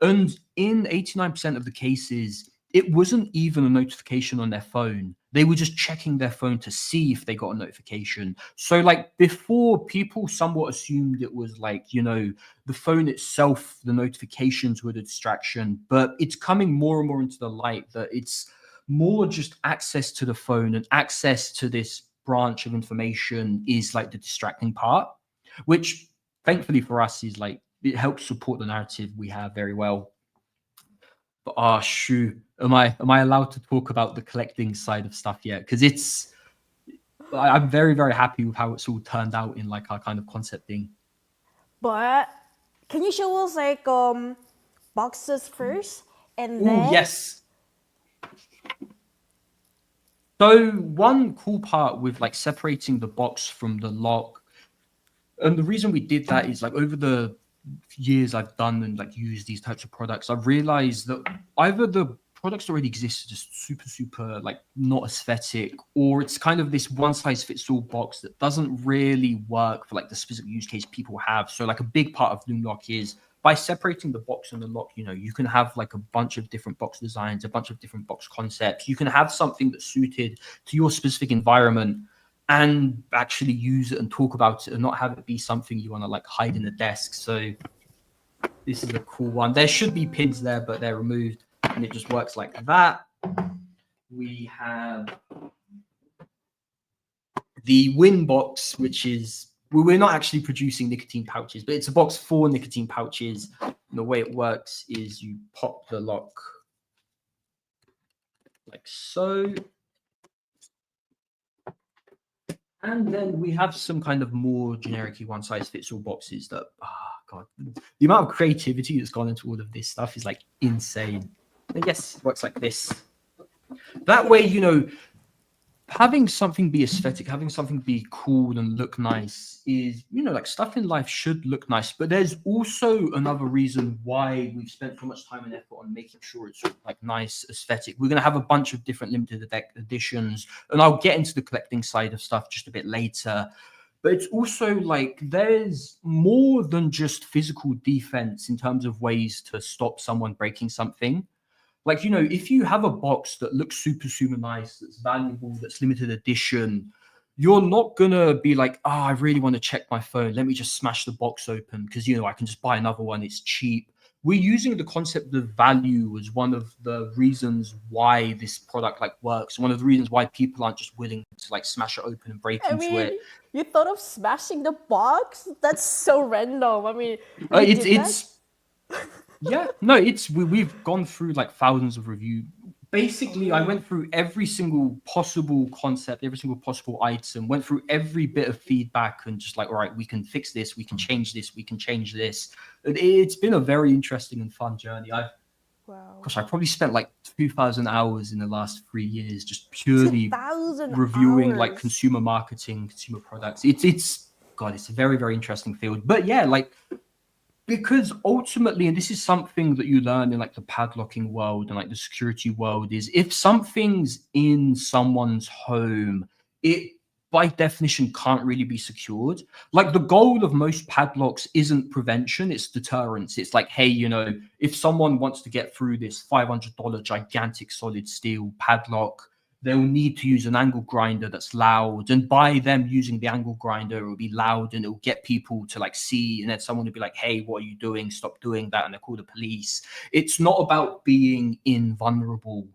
C: And in 89% of the cases, it wasn't even a notification on their phone. They were just checking their phone to see if they got a notification. So like before, people somewhat assumed it was like, the phone itself, the notifications were the distraction, but it's coming more and more into the light that it's more just access to the phone, and access to this branch of information is like the distracting part, which thankfully for us, is like it helps support the narrative we have very well. But shoot, am I allowed to talk about the collecting side of stuff yet? Because I'm very, very happy with how it's all turned out in like our kind of concept thing.
B: But can you show us like boxes first, and
C: Oh
B: then
C: yes. So one cool part with like separating the box from the lock, and the reason we did that is like over the years I've done and like used these types of products, I've realized that either the products that already exist are just super, super like not aesthetic, or it's kind of this one size fits all box that doesn't really work for like the specific use case people have. So like a big part of Loomlock is by separating the box and the lock, you know, you can have like a bunch of different box designs, a bunch of different box concepts. You can have something that's suited to your specific environment and actually use it and talk about it and not have it be something you want to like hide in the desk. So this is a cool one. There should be pins there, but they're removed and it just works like that. We have the Win box, which is, we're not actually producing nicotine pouches, but it's a box for nicotine pouches. And the way it works is you pop the lock like so. And then we have some kind of more generic one size fits all boxes that, God, the amount of creativity that's gone into all of this stuff is like insane. And yes, it works like this. That way, you know, having something be aesthetic, having something be cool and look nice is, you know, like stuff in life should look nice. But there's also another reason why we've spent so much time and effort on making sure it's like nice aesthetic. We're going to have a bunch of different limited editions, and I'll get into the collecting side of stuff just a bit later. But it's also like there's more than just physical defense in terms of ways to stop someone breaking something. Like, you know, if you have a box that looks super, super nice, that's valuable, that's limited edition, you're not going to be like, I really want to check my phone. Let me just smash the box open because, you know, I can just buy another one. It's cheap. We're using the concept of value as one of the reasons why this product like works. One of the reasons why people aren't just willing to like smash it open and break
B: I
C: into
B: mean,
C: it.
B: you thought of smashing the box? That's so random. I mean, you did that?
C: Yeah, no, we've gone through like thousands of reviews. Basically, I went through every single possible concept, every single possible item, went through every bit of feedback and just like, all right, we can fix this, we can change this, we can change this. It's been a very interesting and fun journey.
B: Wow.
C: Gosh, I probably spent like 2,000 hours in the last 3 years just purely
B: 2,000
C: reviewing like
B: hours.
C: consumer marketing, consumer products. It's God, it's a very, very interesting field. But yeah, like, because ultimately, and this is something that you learn in like the padlocking world and like the security world, is if something's in someone's home, it by definition can't really be secured. Like the goal of most padlocks isn't prevention, it's deterrence. It's like, hey, you know, if someone wants to get through this $500 gigantic solid steel padlock, they'll need to use an angle grinder that's loud. And by them using the angle grinder, it will be loud and it will get people to like see. And then someone will be like, hey, what are you doing? Stop doing that. And they call the police. It's not about being invulnerable.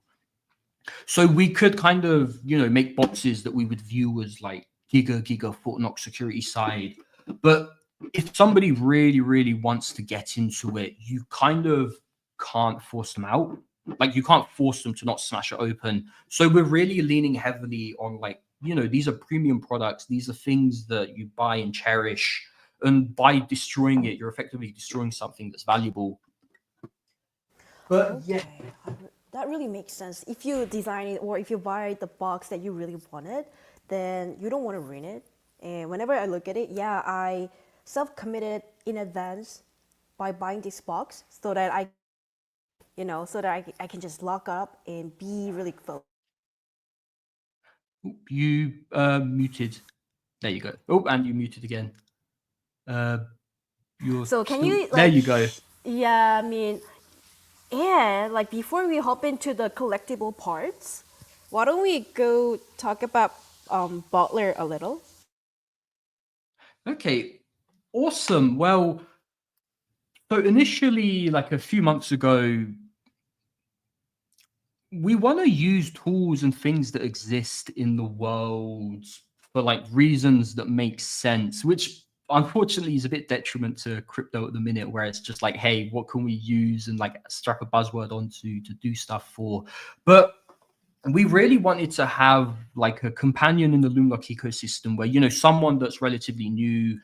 C: So we could kind of, you know, make boxes that we would view as like giga Fort Knox security side. But if somebody really, really wants to get into it, you kind of can't force them out. Like you can't force them to not smash it open. So we're really leaning heavily on like, you know, these are premium products. These are things that you buy and cherish. And by destroying it, you're effectively destroying something that's valuable. But yeah.
B: That really makes sense. If you design it or if you buy the box that you really wanted, then you don't want to ruin it. And whenever I look at it, yeah, I self-committed in advance by buying this box so that I can just lock up and be really focused.
C: You muted. There you go. Oh, and you muted again. You're
B: So can
C: still...
B: you
C: There
B: like?
C: you go.
B: Yeah, I mean, and like before we hop into the collectible parts, why don't we go talk about Butler a little?
C: Okay, awesome. Well, so initially, like a few months ago, we want to use tools and things that exist in the world for like reasons that make sense, which unfortunately is a bit detriment to crypto at the minute, where it's just like, hey, what can we use and like strap a buzzword onto to do stuff for. But we really wanted to have like a companion in the Loomlock ecosystem where, you know, someone that's relatively new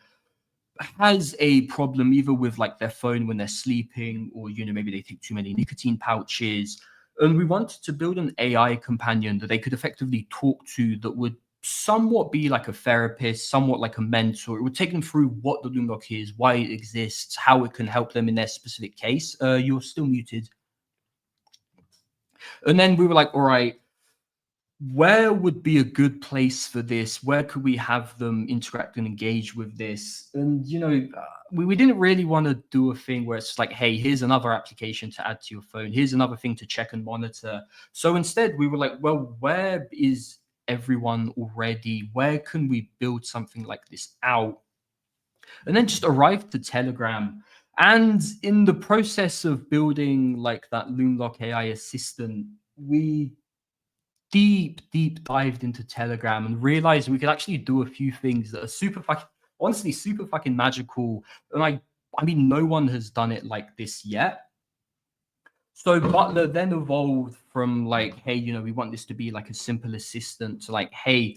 C: has a problem either with like their phone when they're sleeping, or, you know, maybe they take too many nicotine pouches. And we wanted to build an AI companion that they could effectively talk to, that would somewhat be like a therapist, somewhat like a mentor. It would take them through what the Loomlock is, why it exists, how it can help them in their specific case. You're still muted. And then we were like, all right, where would be a good place for this? Where could we have them interact and engage with this? And, you know, we didn't really want to do a thing where it's like, hey, here's another application to add to your phone. Here's another thing to check and monitor. So instead, we were like, well, where is everyone already? Where can we build something like this out? And then just arrived to Telegram. And in the process of building like that Loomlock AI assistant, we deep dived into Telegram and realized we could actually do a few things that are super fucking, honestly, super fucking magical. And I mean, no one has done it like this yet. So Butler then evolved from like, hey, you know, we want this to be like a simple assistant, to like, hey,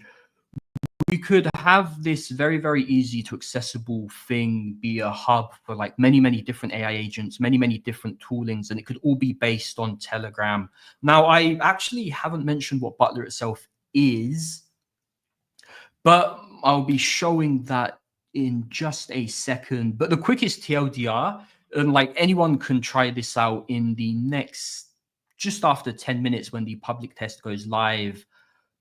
C: we could have this very, very easy to accessible thing be a hub for like many different AI agents, many different toolings, and it could all be based on Telegram. Now, I actually haven't mentioned what Butler itself is, but I'll be showing that in just a second. But the quickest TLDR, and like anyone can try this out in the next, just after 10 minutes when the public test goes live.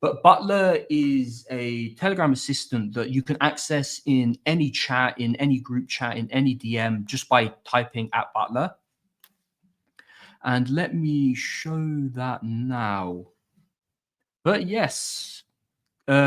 C: But Butler is a Telegram assistant that you can access in any chat, in any group chat, in any DM, just by typing @Butler. And let me show that now. But yes,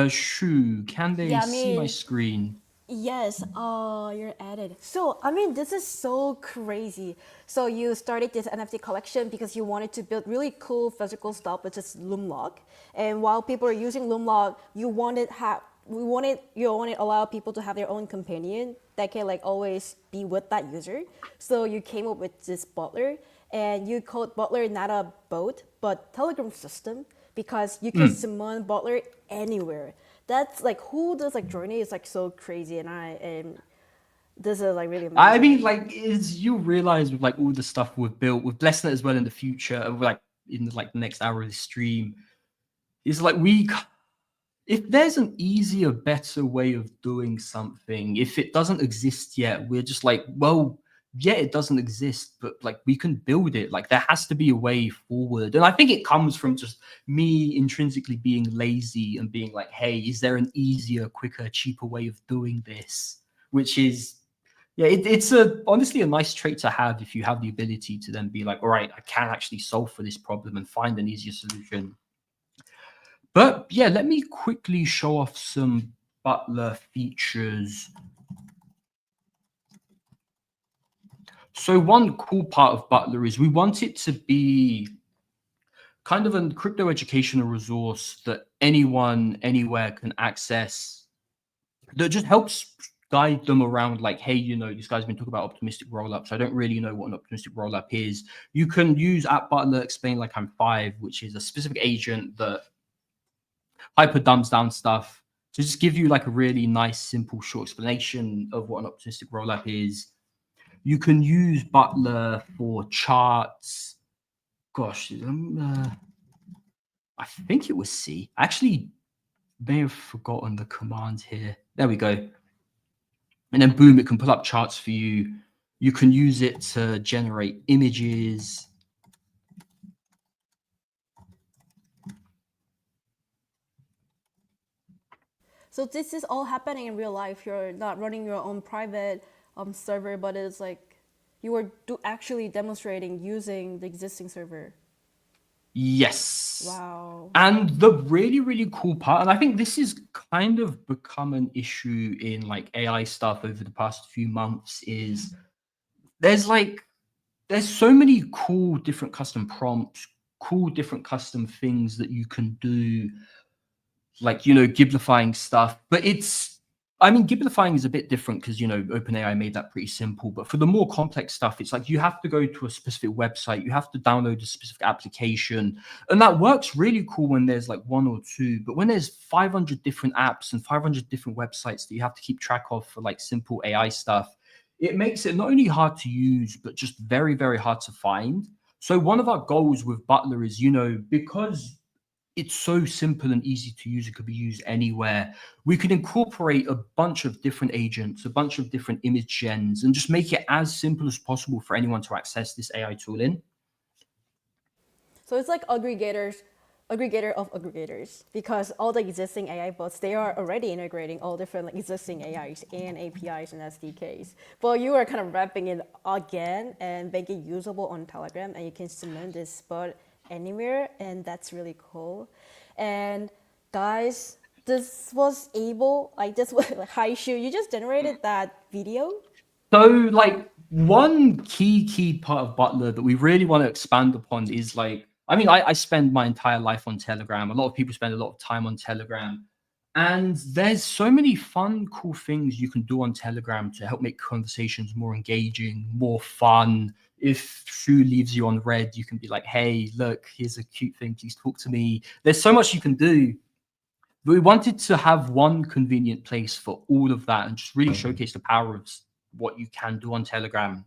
C: Shu, can they
B: Yeah, I
C: see my
B: mean,
C: screen?
B: yes, you're added. So, I mean, this is so crazy. So you started this NFT collection because you wanted to build really cool physical stuff, which is Loomlock. And while people are using Loomlock, you wanted to allow people to have their own companion that can like always be with that user. So you came up with this Butler, and you called Butler not a bot, but Telegram system, because you can summon Butler anywhere. That's like who does like journey is like so crazy, and this is like really amazing.
C: I mean, like, is you realize with like all the stuff we've built with blessnet as well in the future, and like in like the next hour of the stream, is like if there's an easier, better way of doing something, if it doesn't exist yet, we're just like, well, yeah, it doesn't exist, but like we can build it. Like there has to be a way forward. And I think it comes from just me intrinsically being lazy and being like, hey, is there an easier, quicker, cheaper way of doing this? Which is, yeah, it's honestly a nice trait to have if you have the ability to then be like, all right, I can actually solve for this problem and find an easier solution. But yeah, let me quickly show off some Butler features. So one cool part of Butler is we want it to be kind of a crypto educational resource that anyone, anywhere can access, that just helps guide them around like, hey, you know, this guy's been talking about optimistic rollups. I don't really know what an optimistic rollup is. You can use @Butler explain like I'm 5, which is a specific agent that hyper dumbs down stuff to just give you like a really nice, simple, short explanation of what an optimistic rollup is. You can use Butler for charts. Gosh, I think it was C. I actually may have forgotten the command here. There we go. And then boom, it can pull up charts for you. You can use it to generate images.
B: So this is all happening in real life. You're not running your own private server, but it's like you were actually demonstrating using the existing server.
C: Yes.
B: Wow.
C: And the really cool part, and I think this has kind of become an issue in like AI stuff over the past few months, is there's so many cool different custom prompts, cool different custom things that you can do, like, you know, giblifying stuff, but it's I mean, giblifying is a bit different because, OpenAI made that pretty simple. But for the more complex stuff, it's like you have to go to a specific website, you have to download a specific application. And that works really cool when there's like one or two. But when there's 500 different apps and 500 different websites that you have to keep track of for like simple AI stuff, it makes it not only hard to use, but just very, very hard to find. So one of our goals with Butler is, because it's so simple and easy to use, it could be used anywhere. We could incorporate a bunch of different agents, a bunch of different image gens, and just make it as simple as possible for anyone to access this AI tool in.
B: So it's like aggregator of aggregators, because all the existing AI bots, they are already integrating all different like existing AIs and APIs and SDKs. But you are kind of wrapping it again and make it usable on Telegram, and you can submit this bot anywhere, and that's really cool. And guys, this was like hi Shu, you just generated that video.
C: So like one key part of Butler that we really want to expand upon is like, I spend my entire life on Telegram. A lot of people spend a lot of time on Telegram. And there's so many fun, cool things you can do on Telegram to help make conversations more engaging, more fun. If Shu leaves you on red, you can be like, hey, look, here's a cute thing. Please talk to me. There's so much you can do. But we wanted to have one convenient place for all of that and just really showcase the power of what you can do on Telegram.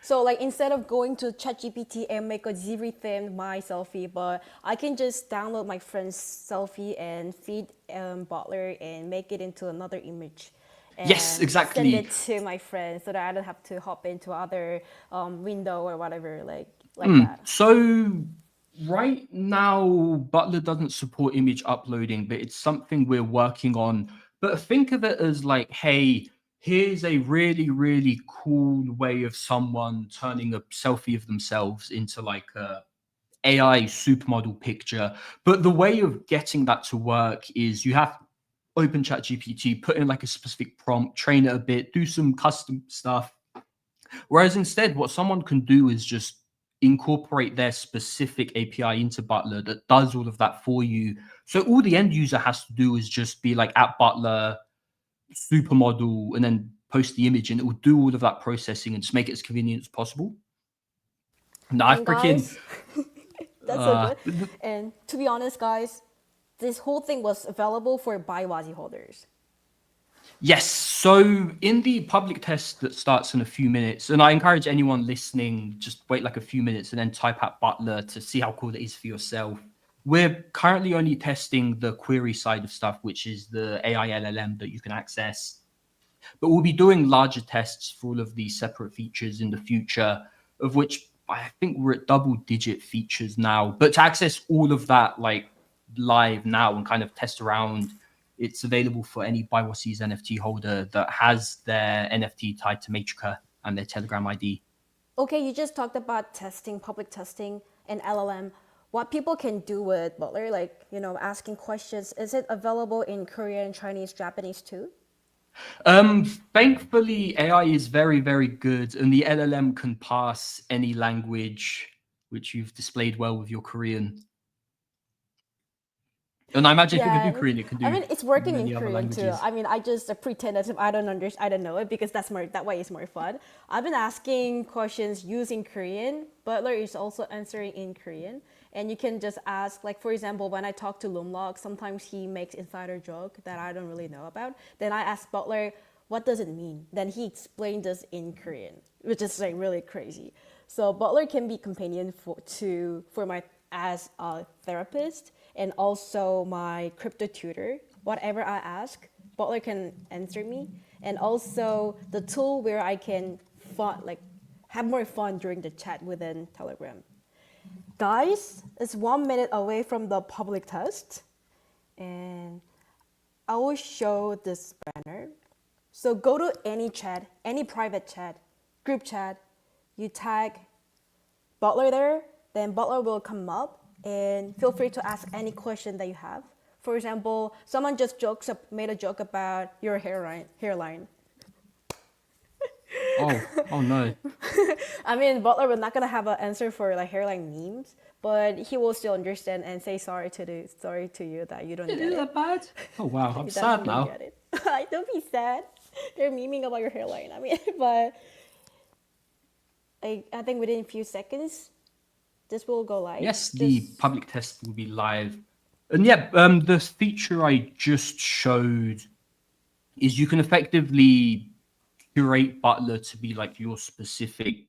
B: So like instead of going to ChatGPT and make a everything my selfie, but I can just download my friend's selfie and feed Butler and make it into another image. And
C: yes, exactly.
B: Send it to my friend so that I don't have to hop into other window or whatever like that.
C: So right now, Butler doesn't support image uploading, but it's something we're working on. But think of it as like, hey, here's a really, really cool way of someone turning a selfie of themselves into like a AI supermodel picture. But the way of getting that to work is you have to open ChatGPT, put in like a specific prompt, train it a bit, do some custom stuff. Whereas instead, what someone can do is just incorporate their specific API into Butler that does all of that for you. So all the end user has to do is just be like at Butler, supermodel, and then post the image, and it will do all of that processing and just make it as convenient as possible. And I freaking
B: that's so good. And to be honest, guys, this whole thing was available for BuyWazi holders.
C: Yes. So in the public test that starts in a few minutes, and I encourage anyone listening, just wait like a few minutes and then type out Butler to see how cool it is for yourself. We're currently only testing the query side of stuff, which is the AI LLM that you can access. But we'll be doing larger tests for all of these separate features in the future, of which I think we're at double-digit features now. But to access all of that like live now and kind of test around, it's available for any BuyWazi's NFT holder that has their NFT tied to Matrika and their Telegram ID.
B: Okay, you just talked about testing, public testing, and LLM. What people can do with Butler, like, asking questions, is it available in Korean, Chinese, Japanese too?
C: Thankfully, AI is very, very good, and the LLM can pass any language, which you've displayed well with your Korean. And I imagine if it can do Korean, it can do.
B: It's working in Korean too. I just pretend as if I don't know it because that way it's more fun. I've been asking questions using Korean. Butler is also answering in Korean, and you can just ask, like for example, when I talk to Loomlock, sometimes he makes insider joke that I don't really know about. Then I ask Butler, what does it mean? Then he explained this in Korean, which is like really crazy. So Butler can be companion for my as a therapist and also my crypto tutor. Whatever I ask, Butler can answer me, and also the tool where I can have more fun during the chat within Telegram. Guys, it's 1 minute away from the public test, and I will show this banner. So go to any chat, any private chat, group chat, you tag Butler there, then Butler will come up, and feel free to ask any question that you have. For example, someone just made a joke about your hairline.
C: Oh no.
B: Butler was not gonna have an answer for like hairline memes, but he will still understand and say sorry to you that you don't get it.
C: Is that bad? Oh wow, I'm sad now.
B: Don't be sad. They're memeing about your hairline. I mean, but I think within a few seconds, this will go live.
C: Yes, the public test will be live. And yeah, the feature I just showed is you can effectively curate Butler to be like your specific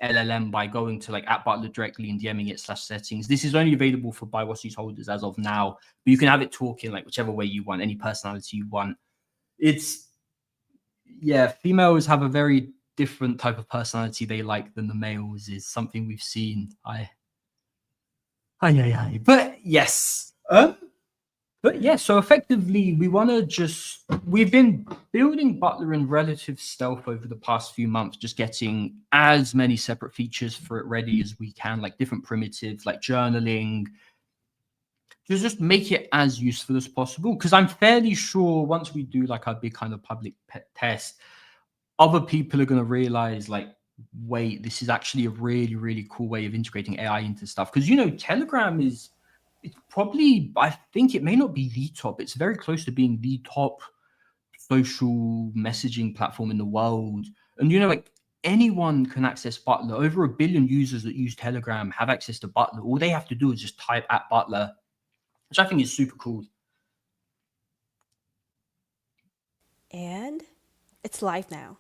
C: LLM by going to like at Butler directly and DMing it /settings. This is only available for BioSys holders as of now, but you can have it talking like whichever way you want, any personality you want. It's yeah, females have a very different type of personality they like than the males is something we've seen. But yes. But yeah, so effectively, we've been building Butler in relative stealth over the past few months, just getting as many separate features for it ready as we can, like different primitives, like journaling, to just make it as useful as possible. Because I'm fairly sure once we do like our big kind of public test, other people are going to realize like, wait, this is actually a really, really cool way of integrating AI into stuff. Because, Telegram it's probably, I think it may not be the top. It's very close to being the top social messaging platform in the world. And, like anyone can access Butler. Over 1 billion users that use Telegram have access to Butler. All they have to do is just type at Butler, which I think is super cool.
B: And it's live now.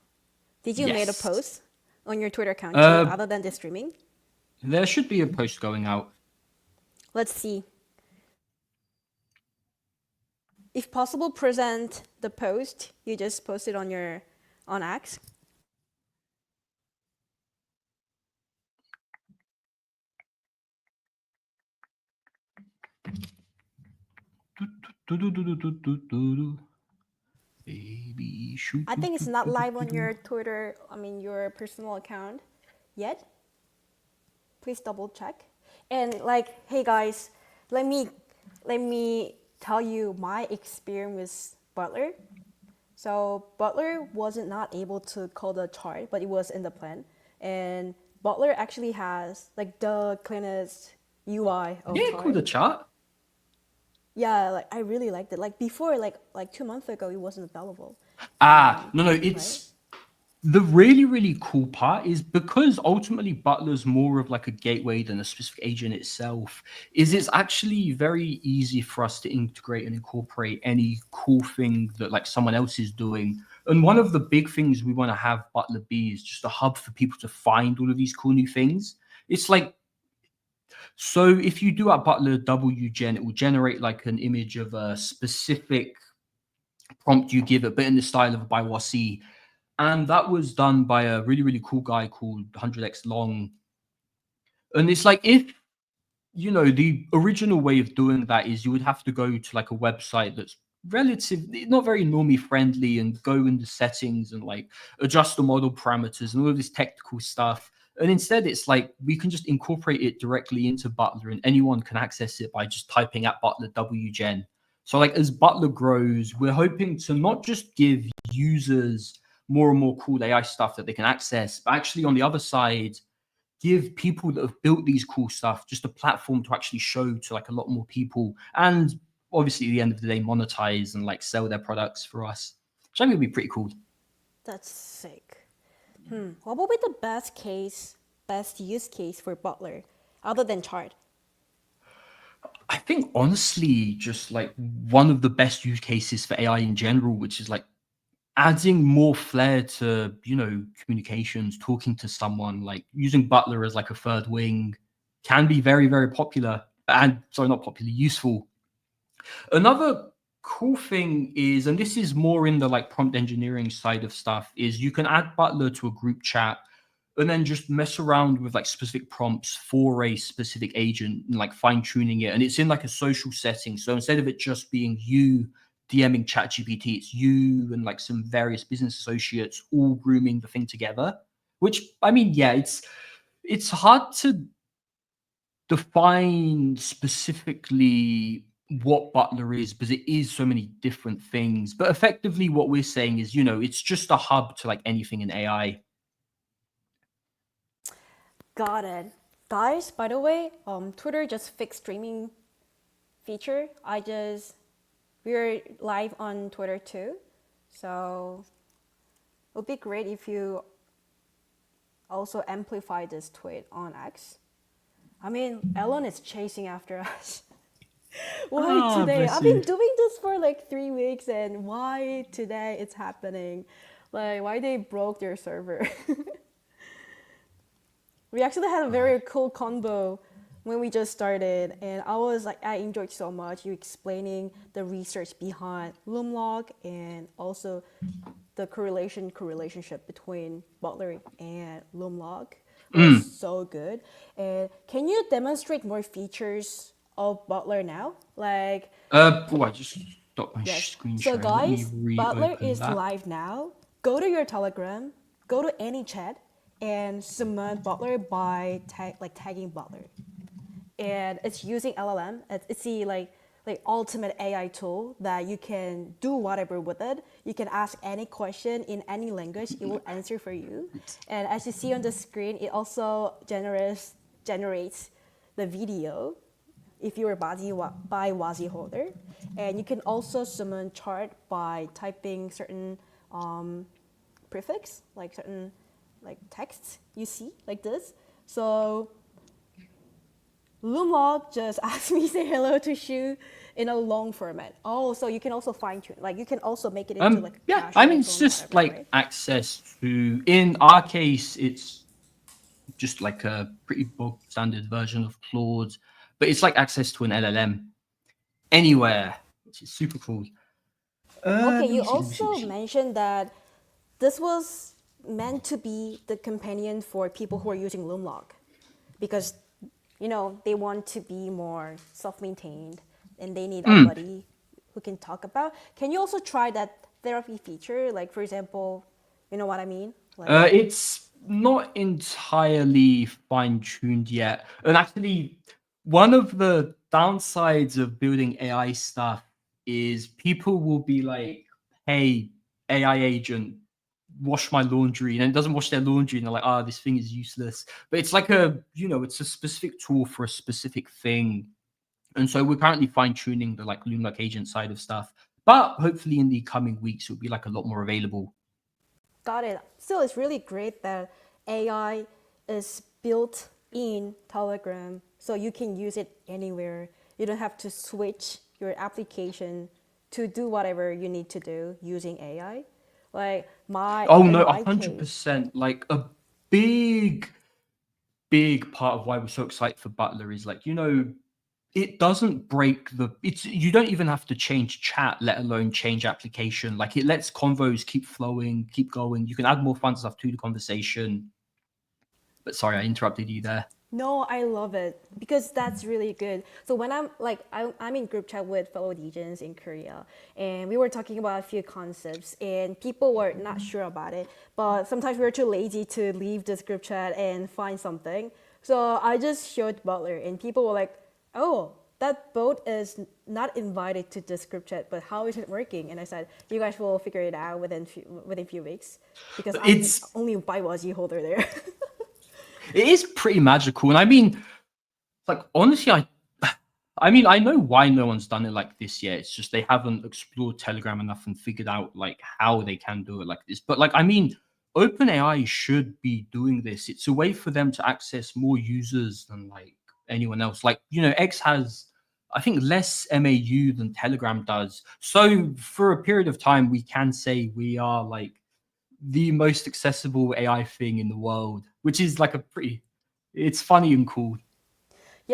B: Did you
C: Yes.
B: make a post on your Twitter account too, other than the streaming?
C: There should be a post going out.
B: Let's see. If possible, present the post you just posted on X.
C: Baby, shoot.
B: I think it's not live on your Twitter, your personal account yet. Please double check. And like, hey guys, let me tell you my experience with Butler. So Butler wasn't not able to code the chart, but it was in the plan. And Butler actually has like the cleanest UI of
C: Yeah,
B: chart.
C: cool, the chart.
B: Yeah, like I really liked it. Like before, like 2 months ago, it wasn't available.
C: No, it's the really, really cool part is because ultimately Butler's more of like a gateway than a specific agent itself, is it's actually very easy for us to integrate and incorporate any cool thing that like someone else is doing. And one of the big things we want to have Butler be is just a hub for people to find all of these cool new things. It's like, so if you do at Butler WGen, it will generate like an image of a specific prompt you give it, but in the style of a BioSys. And that was done by a really, really cool guy called 100x Long. And it's like, if, the original way of doing that is you would have to go to like a website that's relatively not very normie friendly and go into settings and like adjust the model parameters and all of this technical stuff. And instead, it's like we can just incorporate it directly into Butler and anyone can access it by just typing at Butler WGen. So like as Butler grows, we're hoping to not just give users more and more cool AI stuff that they can access, but actually on the other side, give people that have built these cool stuff just a platform to actually show to like a lot more people. And obviously at the end of the day, monetize and like sell their products for us, which I think would be pretty cool.
B: That's sick. What would be the best use case for Butler, other than chart?
C: I think honestly, just like one of the best use cases for AI in general, which is like adding more flair to, communications, talking to someone, like using Butler as like a third wing can be very, very popular and sorry, not popular, useful. Another cool thing is, and this is more in the like prompt engineering side of stuff, is you can add Butler to a group chat and then just mess around with like specific prompts for a specific agent and like fine tuning it. And it's in like a social setting. So instead of it just being you DMing ChatGPT, it's you and like some various business associates all grooming the thing together. Which I mean, yeah, it's hard to define specifically what Butler is because it is so many different things. But effectively, what we're saying is, it's just a hub to like anything in AI.
B: Got it. Guys, by the way, Twitter just fixed streaming feature. I just we're live on Twitter too. So it would be great if you also amplify this tweet on X. I mean, Elon is chasing after us. Why
C: Ah,
B: today?
C: bless
B: I've
C: you.
B: been doing this for like 3 weeks, and why today it's happening? Like, why they broke their server? We actually had a very cool convo when we just started, and I enjoyed so much you explaining the research behind loomlock and also the correlationship between butler and loomlock was so good. And can you demonstrate more features of butler now? Like,
C: Oh, I just stopped my
B: yes.
C: screen
B: So
C: sharing. Let me
B: guys, Butler
C: reopen
B: is
C: that.
B: live now. Go to your Telegram, go to any chat, and summon Butler by tagging Butler. And it's using LLM. It's the like ultimate AI tool that you can do whatever with it. You can ask any question in any language, it will answer for you. And as you see on the screen, it also generates the video if you're a by Wazi holder. And you can also summon chart by typing certain prefix, like certain like texts you see like this. So Loomlock just asked me to say hello to Shu in a long format. Oh, so you can also fine tune, like you can also make it into like a
C: Yeah, I
B: casual
C: mean, it's
B: tone,
C: just
B: whatever,
C: like
B: right?
C: access to, in our case, it's just like a pretty bog standard version of Claude, but it's like access to an LLM anywhere, which is super cool.
B: Okay,
C: Let
B: you
C: me see, let me see, let me
B: also
C: see.
B: mentioned that this was meant to be the companion for people who are using Loomlock because they want to be more self-maintained and they need a buddy who can talk about. Can you also try that therapy feature? Like for example, you know what I mean? Like
C: It's not entirely fine tuned yet. And actually, one of the downsides of building AI stuff is people will be like, hey, AI agent, wash my laundry. And it doesn't wash their laundry. And they're like, ah, this thing is useless. But it's like it's a specific tool for a specific thing. And so we're currently fine tuning the like Loomlock agent side of stuff. But hopefully in the coming weeks, it'll be like a lot more available.
B: got it. Still, it's really great that AI is built in Telegram, so you can use it anywhere. You don't have to switch your application to do whatever you need to do using AI. Like
C: Oh
B: in
C: no,
B: my case,
C: 100%. Like a big, big part of why we're so excited for Butler is like, it doesn't break you don't even have to change chat, let alone change application. Like it lets convos keep flowing, keep going. You can add more fun stuff to the conversation. But sorry, I interrupted you there.
B: no, I love it because that's really good. So when I'm in group chat with fellow DJs in Korea, and we were talking about a few concepts, and people were not sure about it, but sometimes we were too lazy to leave this group chat and find something. So I just showed Butler, and people were like, "Oh, that boat is not invited to this group chat, but how is it working?" And I said, "You guys will figure it out within few weeks, because I'm the
C: It's
B: only YYZ holder there."
C: it is pretty magical. And I mean, like honestly, I mean, I know why no one's done it like this yet. It's just they haven't explored Telegram enough and figured out like how they can do it like this. But like, I mean, OpenAI should be doing this. It's a way for them to access more users than like anyone else. Like, X has, I think, less MAU than Telegram does. So for a period of time, we can say we are like the most accessible AI thing in the world, which is like it's funny and cool.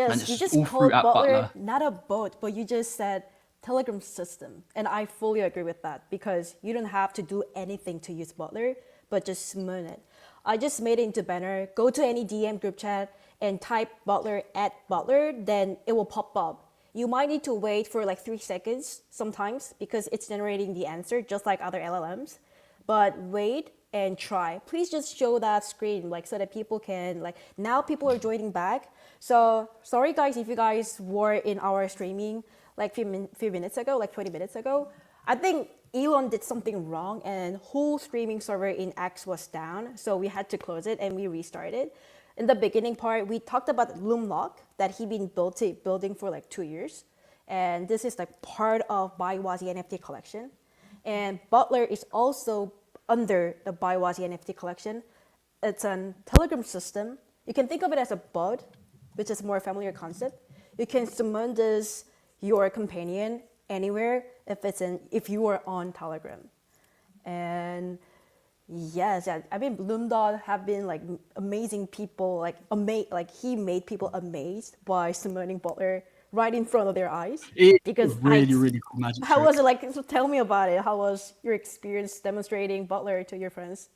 C: And
B: Yes,
C: it's
B: you
C: just
B: just
C: all through
B: called
C: at
B: Butler
C: Butler.
B: not a bot, but you just said Telegram system. And I fully agree with that because you don't have to do anything to use Butler, but just summon it. I just made it into banner, go to any DM group chat and type Butler at Butler, then it will pop up. You might need to wait for like 3 seconds sometimes because it's generating the answer just like other LLMs. But wait and try. Please just show that screen like so that people can like now people are joining back. So sorry guys if you guys were in our streaming like few minutes ago, like 20 minutes ago. I think Elon did something wrong and whole streaming server in X was down, so we had to close it and we restarted. In the beginning part, we talked about Loomlock that he been building for like 2 years, and this is like part of Baiwazi NFT collection. And Butler is also under the Baiwazi NFT collection. It's a Telegram system. You can think of it as a bot, which is a more familiar concept. You can summon this your companion anywhere if you are on Telegram. And yes, I mean loomdart have been like amazing people, like he made people amazed by summoning Butler right in front of their eyes.
C: It's
B: Because
C: really, really cool magic
B: how
C: trick.
B: was it like? So tell me about it. How was your experience demonstrating Butler to your friends?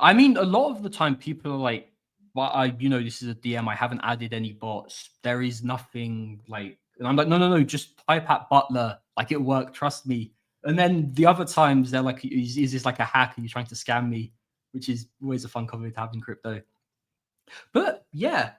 C: I mean, a lot of the time people are like, well, this is a DM. I haven't added any bots. There is nothing like, and I'm like, no, just type at Butler. Like it'll work. Trust me. And then the other times they're like, is this like a hack? Are you trying to scam me? Which is always a fun convo to have in crypto. But yeah,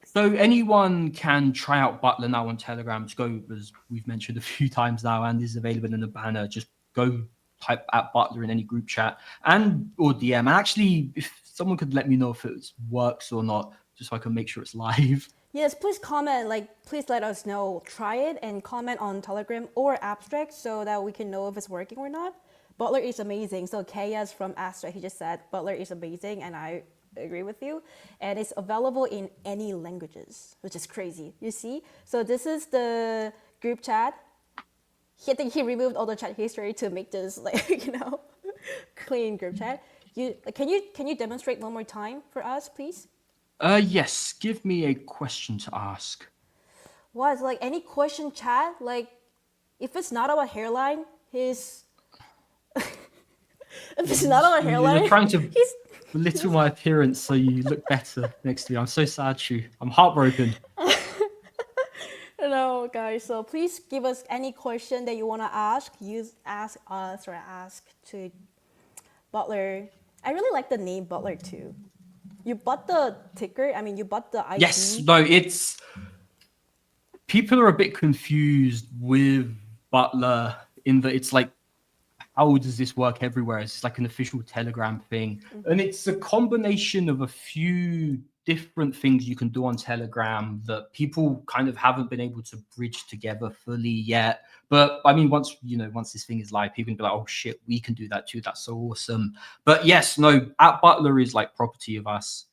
C: so anyone can try out Butler now on Telegram. Just go, as we've mentioned a few times now, and is available in the banner. Just go type at Butler in any group chat or DM. And actually, if someone could let me know if it works or not, just so I can make sure it's live.
B: Yes, please comment. Please let us know. Try it and comment on Telegram or Abstract so that we can know if it's working or not. Butler is amazing. So Kayas from Abstract, he just said Butler is amazing, and I agree with you. And it's available in any languages, which is crazy. You see? So this is the group chat. I think he removed all the chat history to make this clean group chat. Can you demonstrate one more time for us, please?
C: Yes. Give me a question to ask.
B: What, like any question chat? Like, if it's not about hairline, if it's not about hairline,
C: You're trying to belittle my appearance so you look better next to me. I'm so sad, Shu. I'm heartbroken.
B: No, guys. So please give us any question that you want to ask. Ask us or ask to Butler. I really like the name Butler too. You bought the ticker. I mean, you bought the ID.
C: Yes. No. People are a bit confused with Butler in that it's like, how does this work everywhere? It's like an official Telegram thing. Mm-hmm. And it's a combination of a few different things you can do on Telegram that people kind of haven't been able to bridge together fully yet. But I mean, once this thing is live, people can be like, oh shit, we can do that too. That's so awesome. But yes, no, at Butler is like property of us.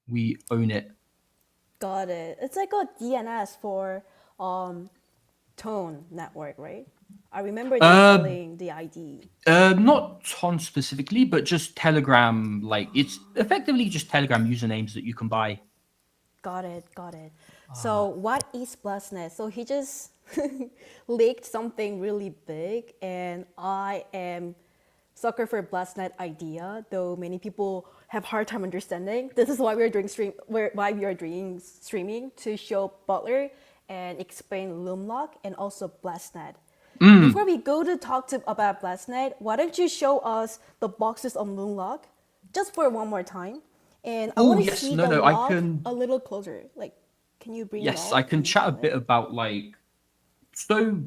C: We own it.
B: Got it. It's like a DNS for Tone network, right? I remember you selling the ID.
C: Not Ton specifically, but just Telegram. Like it's effectively just Telegram usernames that you can buy.
B: Got it. So what is blessnet? So he just leaked something really big, and I am sucker for blessnet idea. Though many people have hard time understanding. This is why we are doing streaming to show Butler and explain loomlock and also blessnet. Before we go to talk about blessnet, why don't you show us the boxes on loomlock just for one more time? And I want to see the lock a little closer. Like, can you bring it
C: Yes, I can chat a bit about so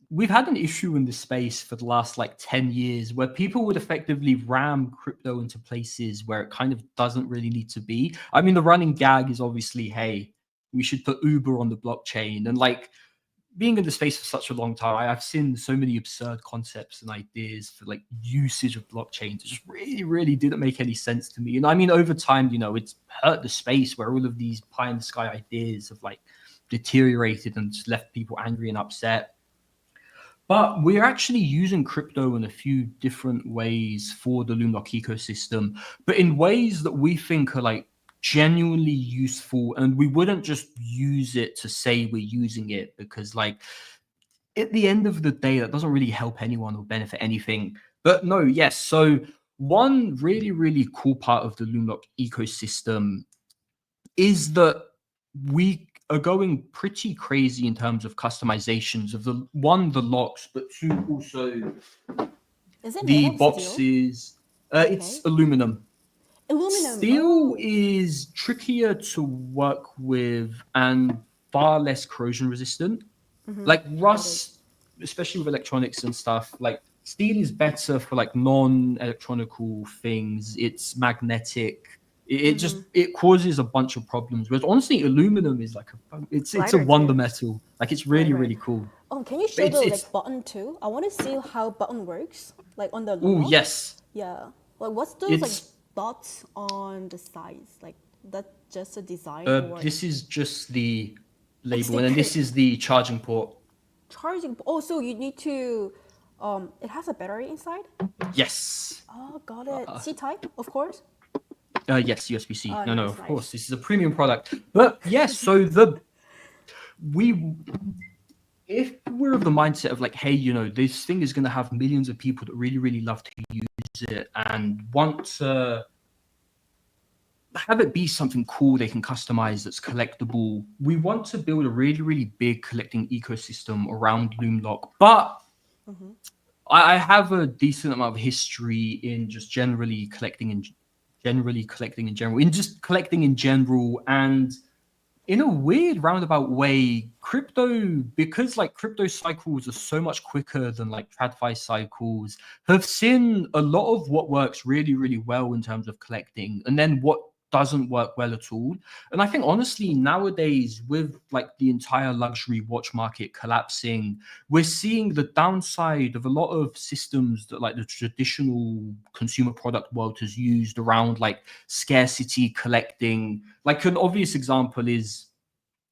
C: we've had an issue in this space for the last 10 years where people would effectively ram crypto into places where it kind of doesn't really need to be. I mean, the running gag is obviously, hey, we should put Uber on the blockchain. And being in the space for such a long time, I've seen so many absurd concepts and ideas for usage of blockchains. It just really, really didn't make any sense to me. And I mean, over time, it's hurt the space where all of these pie in the sky ideas have deteriorated and just left people angry and upset. But we're actually using crypto in a few different ways for the Loomlock ecosystem, but in ways that we think are genuinely useful, and we wouldn't just use it to say we're using it because at the end of the day that doesn't really help anyone or benefit anything. But no, yes, so one really, really cool part of the Loomlock ecosystem is that we are going pretty crazy in terms of customizations of the locks, but two, also the boxes. It's aluminum. Steel is trickier to work with and far less corrosion resistant. Rust, especially with electronics and stuff, steel is better for non-electronical things. It's magnetic. It causes a bunch of problems. Whereas honestly, aluminum is like it's a
B: Lighter
C: wonder
B: too.
C: metal. Like it's
B: Right,
C: really
B: right.
C: really cool.
B: Can you
C: But
B: show the
C: it's
B: like button too? I want to see how button works, like on the
C: oh
B: loomlock.
C: yes,
B: Yeah. Like what's those like
C: it's
B: dots on the sides? Like that just a design or
C: this is just the
B: a
C: label, and then
B: sticker?
C: this is the charging port.
B: Charging. Oh, so you need to. It has a battery inside.
C: Yes.
B: Oh, got it. C type, of course.
C: Yes, USB-C.
B: Oh,
C: No,
B: nice,
C: of course,
B: nice.
C: this is a premium product. But yes, so we if we're of the mindset of like, hey, this thing is going to have millions of people that really, really love to use it and want to have it be something cool they can customize that's collectible. We want to build a really, really big collecting ecosystem around Loomlock, but I have a decent amount of history in just generally collecting and in just collecting in general, and in a weird roundabout way, crypto, because like crypto cycles are so much quicker than like TradFi cycles, have seen a lot of what works really, really well in terms of collecting, and then what doesn't work well at all. And I think honestly, nowadays, with like the entire luxury watch market collapsing, we're seeing the downside of a lot of systems that like the traditional consumer product world has used around like scarcity collecting. Like an obvious example is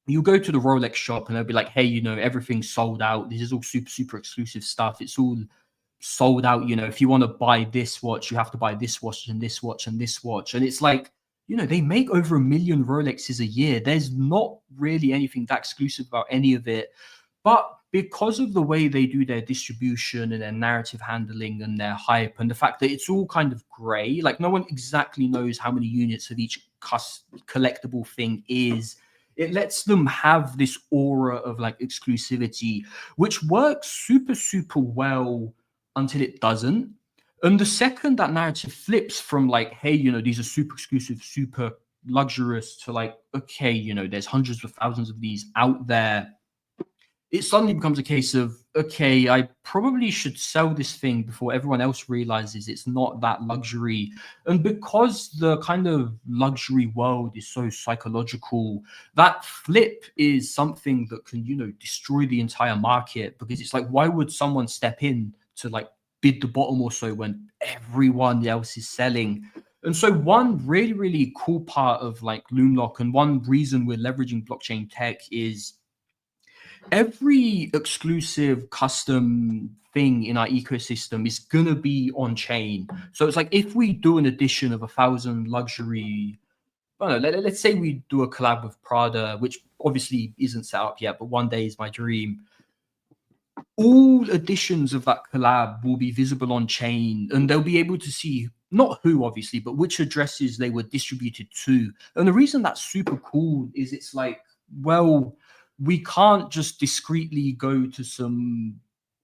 C: you go to the Rolex shop and they'll be like, hey, everything's sold out. This is all super, super exclusive stuff. It's all sold out. If you want to buy this watch, you have to buy this watch and this watch and this watch. And it's like, they make over 1 million Rolexes a year. There's not really anything that exclusive about any of it. But because of the way they do their distribution and their narrative handling and their hype and the fact that it's all kind of gray, like no one exactly knows how many units of each collectible thing is, it lets them have this aura of like exclusivity, which works super, super well until it doesn't. And the second that narrative flips from like, hey, these are super exclusive, super luxurious to like, okay, there's hundreds of thousands of these out there, it suddenly becomes a case of, okay, I probably should sell this thing before everyone else realizes it's not that luxury. And because the kind of luxury world is so psychological, that flip is something that can, destroy the entire market, because it's like, why would someone step in to like bid the bottom or so when everyone else is selling? And so one really, really cool part of like Loomlock, and one reason we're leveraging blockchain tech, is every exclusive custom thing in our ecosystem is gonna be on chain. So it's like if we do an edition of 1,000 luxury, I don't know, let's say we do a collab with Prada, which obviously isn't set up yet, but one day is my dream. All editions of that collab will be visible on chain, and they'll be able to see not who obviously, but which addresses they were distributed to. And the reason that's super cool is it's like, well, we can't just discreetly go to some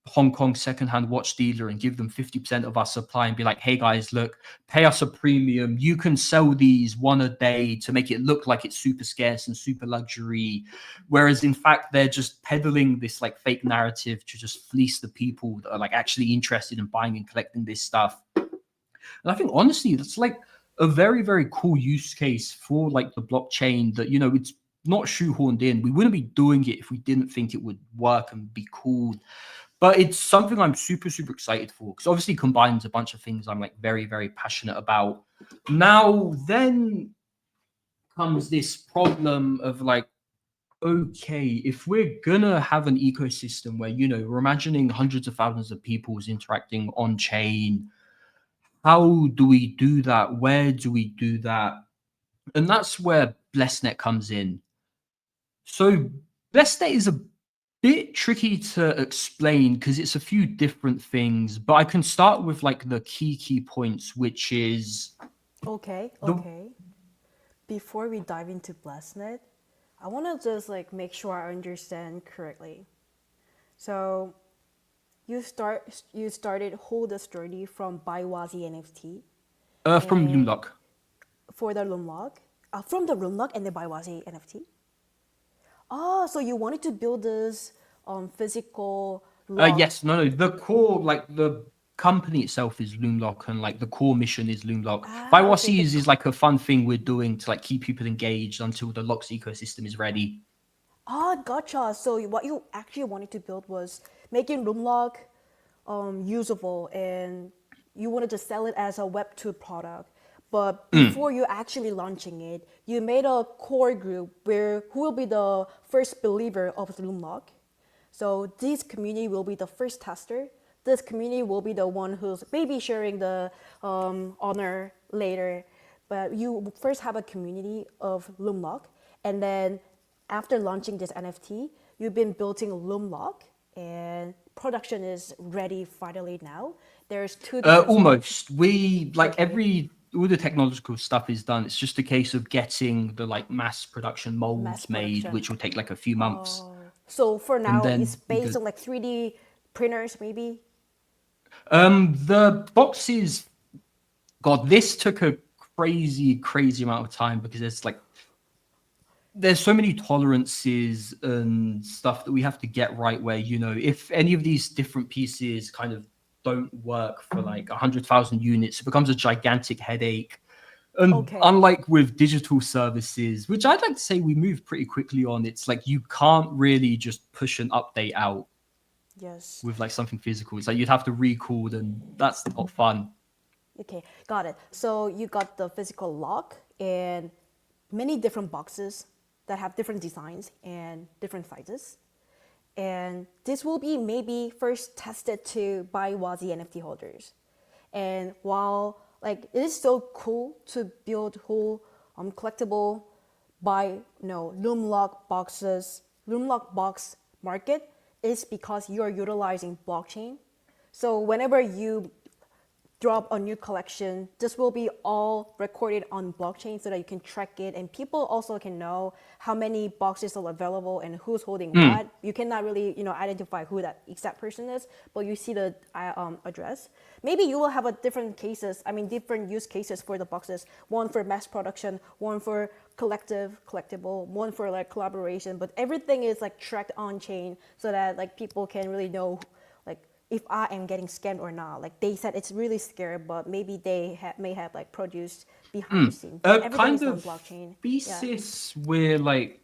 C: Hong Kong secondhand watch dealer and give them 50% of our supply and be like, hey guys, look, pay us a premium. You can sell these one a day to make it look like it's super scarce and super luxury. Whereas in fact, they're just peddling this like fake narrative to just fleece the people that are like actually interested in buying and collecting this stuff. And I think honestly, that's like a very, very cool use case for like the blockchain that, it's not shoehorned in. We wouldn't be doing it if we didn't think it would work and be cool. But it's something I'm super, super excited for, because obviously combines a bunch of things I'm like very, very passionate about. Now, then comes this problem of like, okay, if we're gonna have an ecosystem where, we're imagining hundreds of thousands of people interacting on chain, how do we do that? Where do we do that? And that's where blessnet comes in. So blessnet is a bit tricky to explain because it's a few different things, but I can start with like the key points, which is
B: Okay,
C: the
B: okay. Before we dive into blessnet, I want to just like make sure I understand correctly. So you started Hold the Sturdy from Baiwazi NFT
C: from
B: and
C: Loomlock.
B: for the Loomlock, from the Loomlock and the Baiwazi NFT. Oh, so you wanted to build this physical lock.
C: Yes, no, the core, like company itself is Loomlock, and like the core mission is Loomlock.
B: Ah, okay.
C: Viwasis is like a fun thing we're doing to like keep people engaged until the locks ecosystem is ready.
B: Ah, gotcha. So what you actually wanted to build was making Loomlock usable, and you wanted to sell it as a Web2 product. But before you actually launching it, you made a core group where who will be the first believer of Loomlock. So this community will be the first tester. This community will be the one who's maybe sharing the honor later. But you first have a community of Loomlock, and then after launching this NFT, you've been building Loomlock, and production is ready finally now. There's two different
C: Almost. We like
B: Okay.
C: all the technological stuff is done. It's just a case of getting the like mass production
B: Mass
C: molds made,
B: production.
C: which will take like a few months,
B: Oh, so for
C: and
B: now, it's
C: then we're
B: based
C: good.
B: on like 3D printers, maybe.
C: The boxes, God, this took a crazy amount of time because there's so many tolerances and stuff that we have to get right where, you know, if any of these different pieces kind of don't work for like 100,000 units, it becomes a gigantic headache. And
B: Okay.
C: unlike with digital services, which I'd like to say we move pretty quickly on, it's like you can't really just push an update out
B: Yes.
C: with like something physical. It's like you'd have to record, and that's not fun.
B: Okay, got it. So you got the physical lock and many different boxes that have different designs and different sizes. And this will be maybe first tested to by Wazi NFT holders. And while like it is so cool to build whole collectible by Loomlock boxes, Loomlock box market is because you are utilizing blockchain. So whenever you drop a new collection, this will be all recorded on blockchain so that you can track it, and people also can know how many boxes are available and who's holding what. You cannot really identify who that exact person is, but you see the address. Maybe you will have a different cases, different use cases for the boxes, one for mass production, one for collectible, one for like collaboration, but everything is like tracked on chain so that like people can really know like if I am getting scammed or not. Like they said it's really scary, but maybe they may have like produced behind the scene. But
C: A
B: everything
C: kind
B: is on
C: of
B: blockchain. Yeah.
C: thesis we're like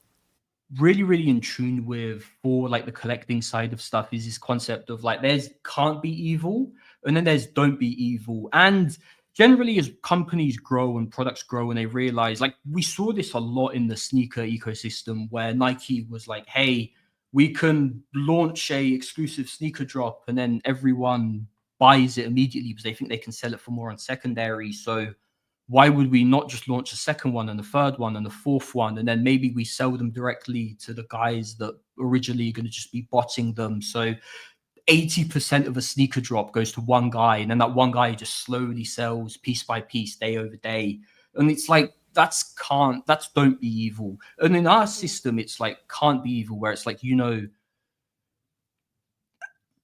C: really in tune with for like the collecting side of stuff is this concept of like there's can't be evil, and then there's don't be evil. And generally as companies grow and products grow and they realize, like we saw this a lot in the sneaker ecosystem where Nike was like, hey, we can launch a exclusive sneaker drop, and then everyone buys it immediately because they think they can sell it for more on secondary. So why would we not just launch a second one and a third one and a fourth one, and then maybe we sell them directly to the guys that originally are going to just be botting them? So 80% of a sneaker drop goes to one guy, and then that one guy just slowly sells piece by piece, day over day. And it's like that's don't be evil. And in our system, it's like can't be evil, where it's like, you know,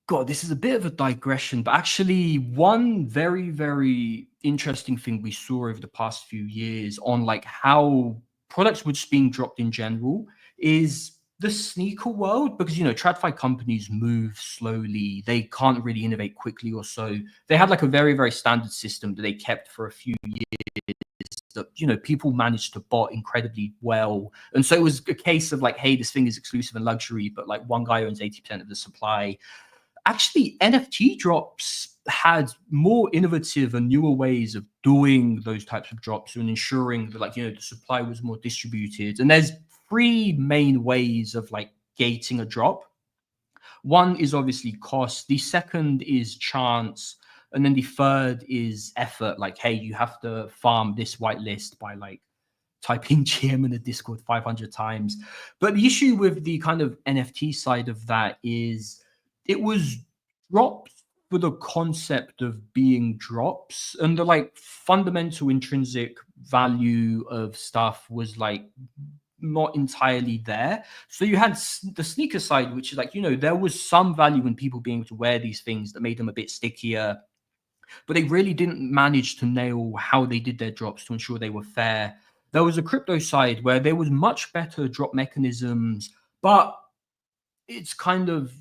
C: God, this is a bit of a digression, but actually, one very interesting thing we saw over the past few years on like how products were just being dropped in general is the sneaker world, because you know TradFi companies move slowly, they can't really innovate quickly, or so they had like a very standard system that they kept for a few years that, you know, people managed to bot incredibly well. And so it was a case of like, hey, this thing is exclusive and luxury, but like one guy owns 80% of the supply. Actually, NFT drops had more innovative and newer ways of doing those types of drops and ensuring that, like, you know, the supply was more distributed. And there's three main ways of like gating a drop. One is obviously cost, the second is chance, and then the third is effort. Like, hey, you have to farm this whitelist by like typing GM in the Discord 500 times. But the issue with the kind of NFT side of that is it was drops for the concept of being drops, and the like fundamental intrinsic value of stuff was like not entirely there. So you had the sneaker side, which is like, you know, there was some value in people being able to wear these things that made them a bit stickier, but they really didn't manage to nail how they did their drops to ensure they were fair. There was a crypto side where there was much better drop mechanisms, but it's kind of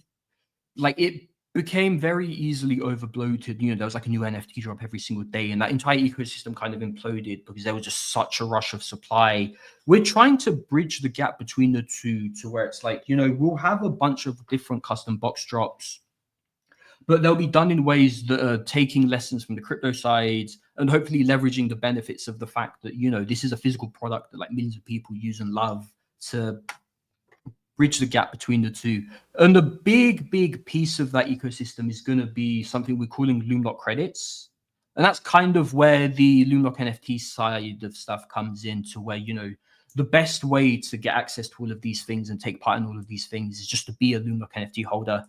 C: like it became very easily overbloated. There was like a new NFT drop every single day, and that entire ecosystem kind of imploded because there was just such a rush of supply. We're trying to bridge the gap between the two to where it's like, we'll have a bunch of different custom box drops, but they'll be done in ways that are taking lessons from the crypto side and hopefully leveraging the benefits of the fact that, this is a physical product that like millions of people use and love, to bridge the gap between the two. And a big piece of that ecosystem is going to be something we're calling loomlock credits. And that's kind of where the loomlock NFT side of stuff comes in, to where, the best way to get access to all of these things and take part in all of these things is just to be a loomlock NFT holder.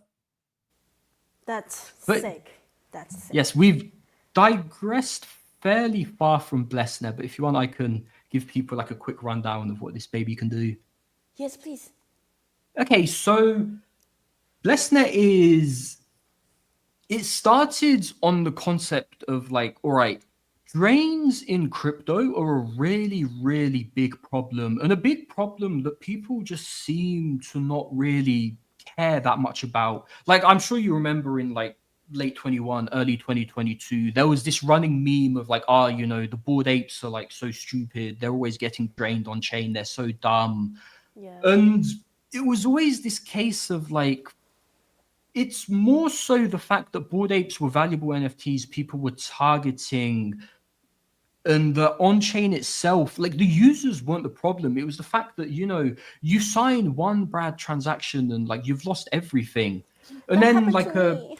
B: That's sick. That's sick.
C: Yes, we've digressed fairly far from blessnet, but if you want, I can give people like a quick rundown of what this baby can do.
B: Yes, please.
C: Okay, so blessnet it started on the concept of like, all right, drains in crypto are a really big problem, and a big problem that people just seem to not really care that much about. Like, I'm sure you remember in like late 21, early 2022, there was this running meme of like, the Bored Apes are like so stupid, they're always getting drained on chain, they're so dumb.
B: Yeah.
C: And it was always this case of like, it's more so the fact that Bored Apes were valuable NFTs people were targeting, and the on-chain itself, like the users weren't the problem. It was the fact that, you sign one bad transaction and like you've lost everything. And
B: That
C: then
B: happened
C: like
B: to me.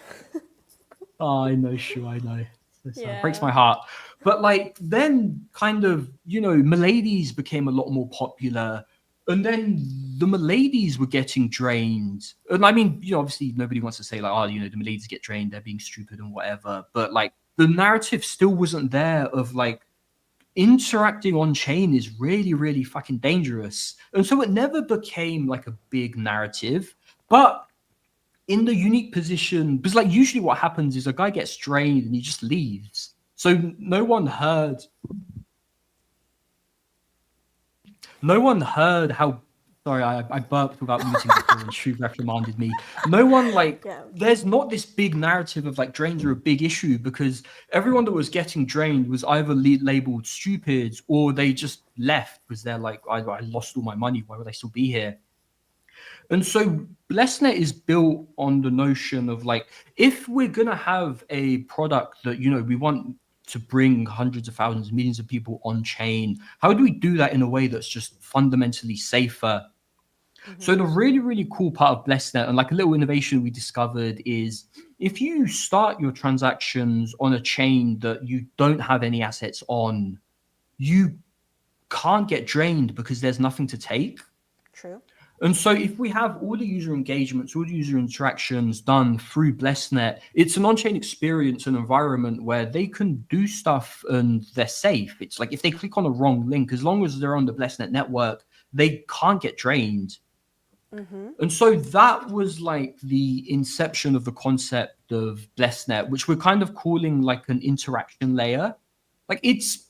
C: Oh, I know, Shu, I know. So
B: Yeah.
C: It breaks my heart. But like then kind of, Miladies became a lot more popular. And then the Miladies were getting drained. And I mean, obviously nobody wants to say like, the Miladies get drained, they're being stupid and whatever. But like the narrative still wasn't there of like interacting on chain is really fucking dangerous. And so it never became like a big narrative. But in the unique position, because like usually what happens is a guy gets drained and he just leaves. So no one heard how. Sorry, I burped without muting before, and Shu reprimanded me. No one There's not this big narrative of like drains are a big issue, because everyone that was getting drained was either labeled stupid or they just left because they're like, I lost all my money. Why would I still be here? And so blessnet is built on the notion of like, if we're going to have a product that, we want to bring hundreds of thousands, millions of people on chain, how do we do that in a way that's just fundamentally safer? Mm-hmm. So the really cool part of blessnet, and like a little innovation we discovered, is if you start your transactions on a chain that you don't have any assets on, you can't get drained because there's nothing to take.
B: True.
C: And so if we have all the user engagements, all the user interactions done through blessnet, it's an on-chain experience, an environment where they can do stuff and they're safe. It's like if they click on a wrong link, as long as they're on the blessnet network, they can't get drained. Mm-hmm. And so that was like the inception of the concept of blessnet, which we're kind of calling like an interaction layer. Like it's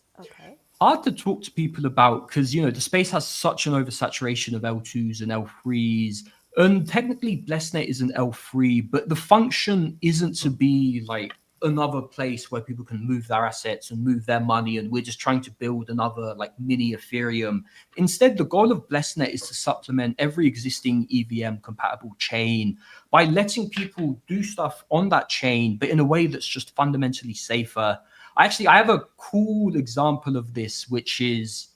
C: hard to talk to people about because, the space has such an oversaturation of L2s and L3s. And technically, blessnet is an L3, but the function isn't to be like another place where people can move their assets and move their money, and we're just trying to build another like mini Ethereum. Instead, the goal of blessnet is to supplement every existing EVM compatible chain by letting people do stuff on that chain, but in a way that's just fundamentally safer. I have a cool example of this, which is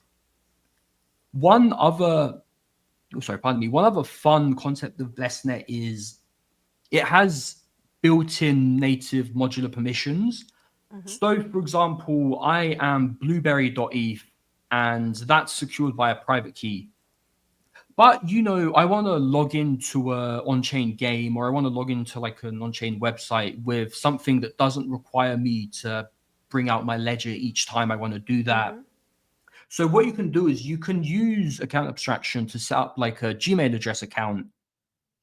C: one other fun concept of blessnet is it has built-in native modular permissions. Mm-hmm. So, for example, I am blueberry.eth, and that's secured by a private key. But, I want to log into a on-chain game, or I want to log into like an on-chain website with something that doesn't require me to bring out my ledger each time I want to do that. Mm-hmm. So what you can do is you can use account abstraction to set up like a Gmail address account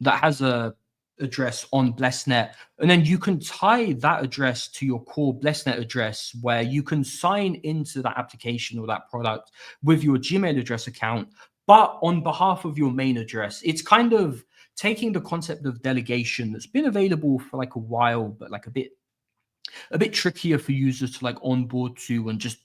C: that has a address on blessnet, and then you can tie that address to your core blessnet address, where you can sign into that application or that product with your Gmail address account, but on behalf of your main address. It's kind of taking the concept of delegation that's been available for like a while, but like a bit trickier for users to like onboard to, and just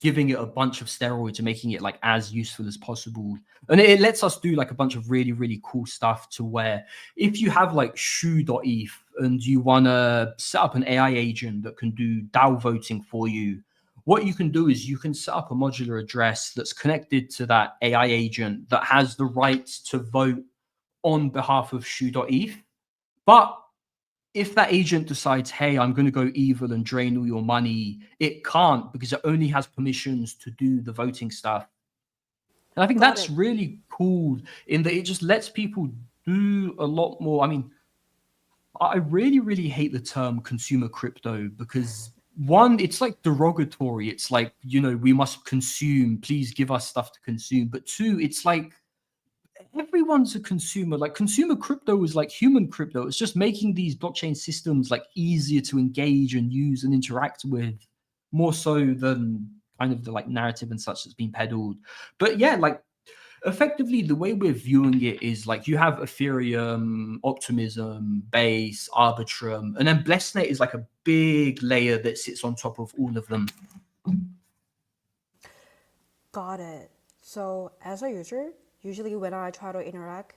C: giving it a bunch of steroids and making it like as useful as possible. And it lets us do like a bunch of really, really cool stuff to where if you have like shoe.eth and you want to set up an AI agent that can do DAO voting for you, what you can do is you can set up a modular address that's connected to that AI agent that has the right to vote on behalf of shoe.eth. But if that agent decides, hey, I'm going to go evil and drain all your money, it can't, because it only has permissions to do the voting stuff. And I think
B: Got
C: that's
B: it.
C: really cool in that it just lets people do a lot more. I mean, I really, really hate the term consumer crypto because one, it's like derogatory. It's like, we must consume, please give us stuff to consume. But two, it's like everyone's a consumer. Like consumer crypto is like human crypto. It's just making these blockchain systems like easier to engage and use and interact with, more so than kind of the like narrative and such that's been peddled. But yeah, like effectively the way we're viewing it is like you have Ethereum, Optimism, Base, Arbitrum, and then blessnet is like a big layer that sits on top of all of them.
B: Got it. So as a user, usually when I try to interact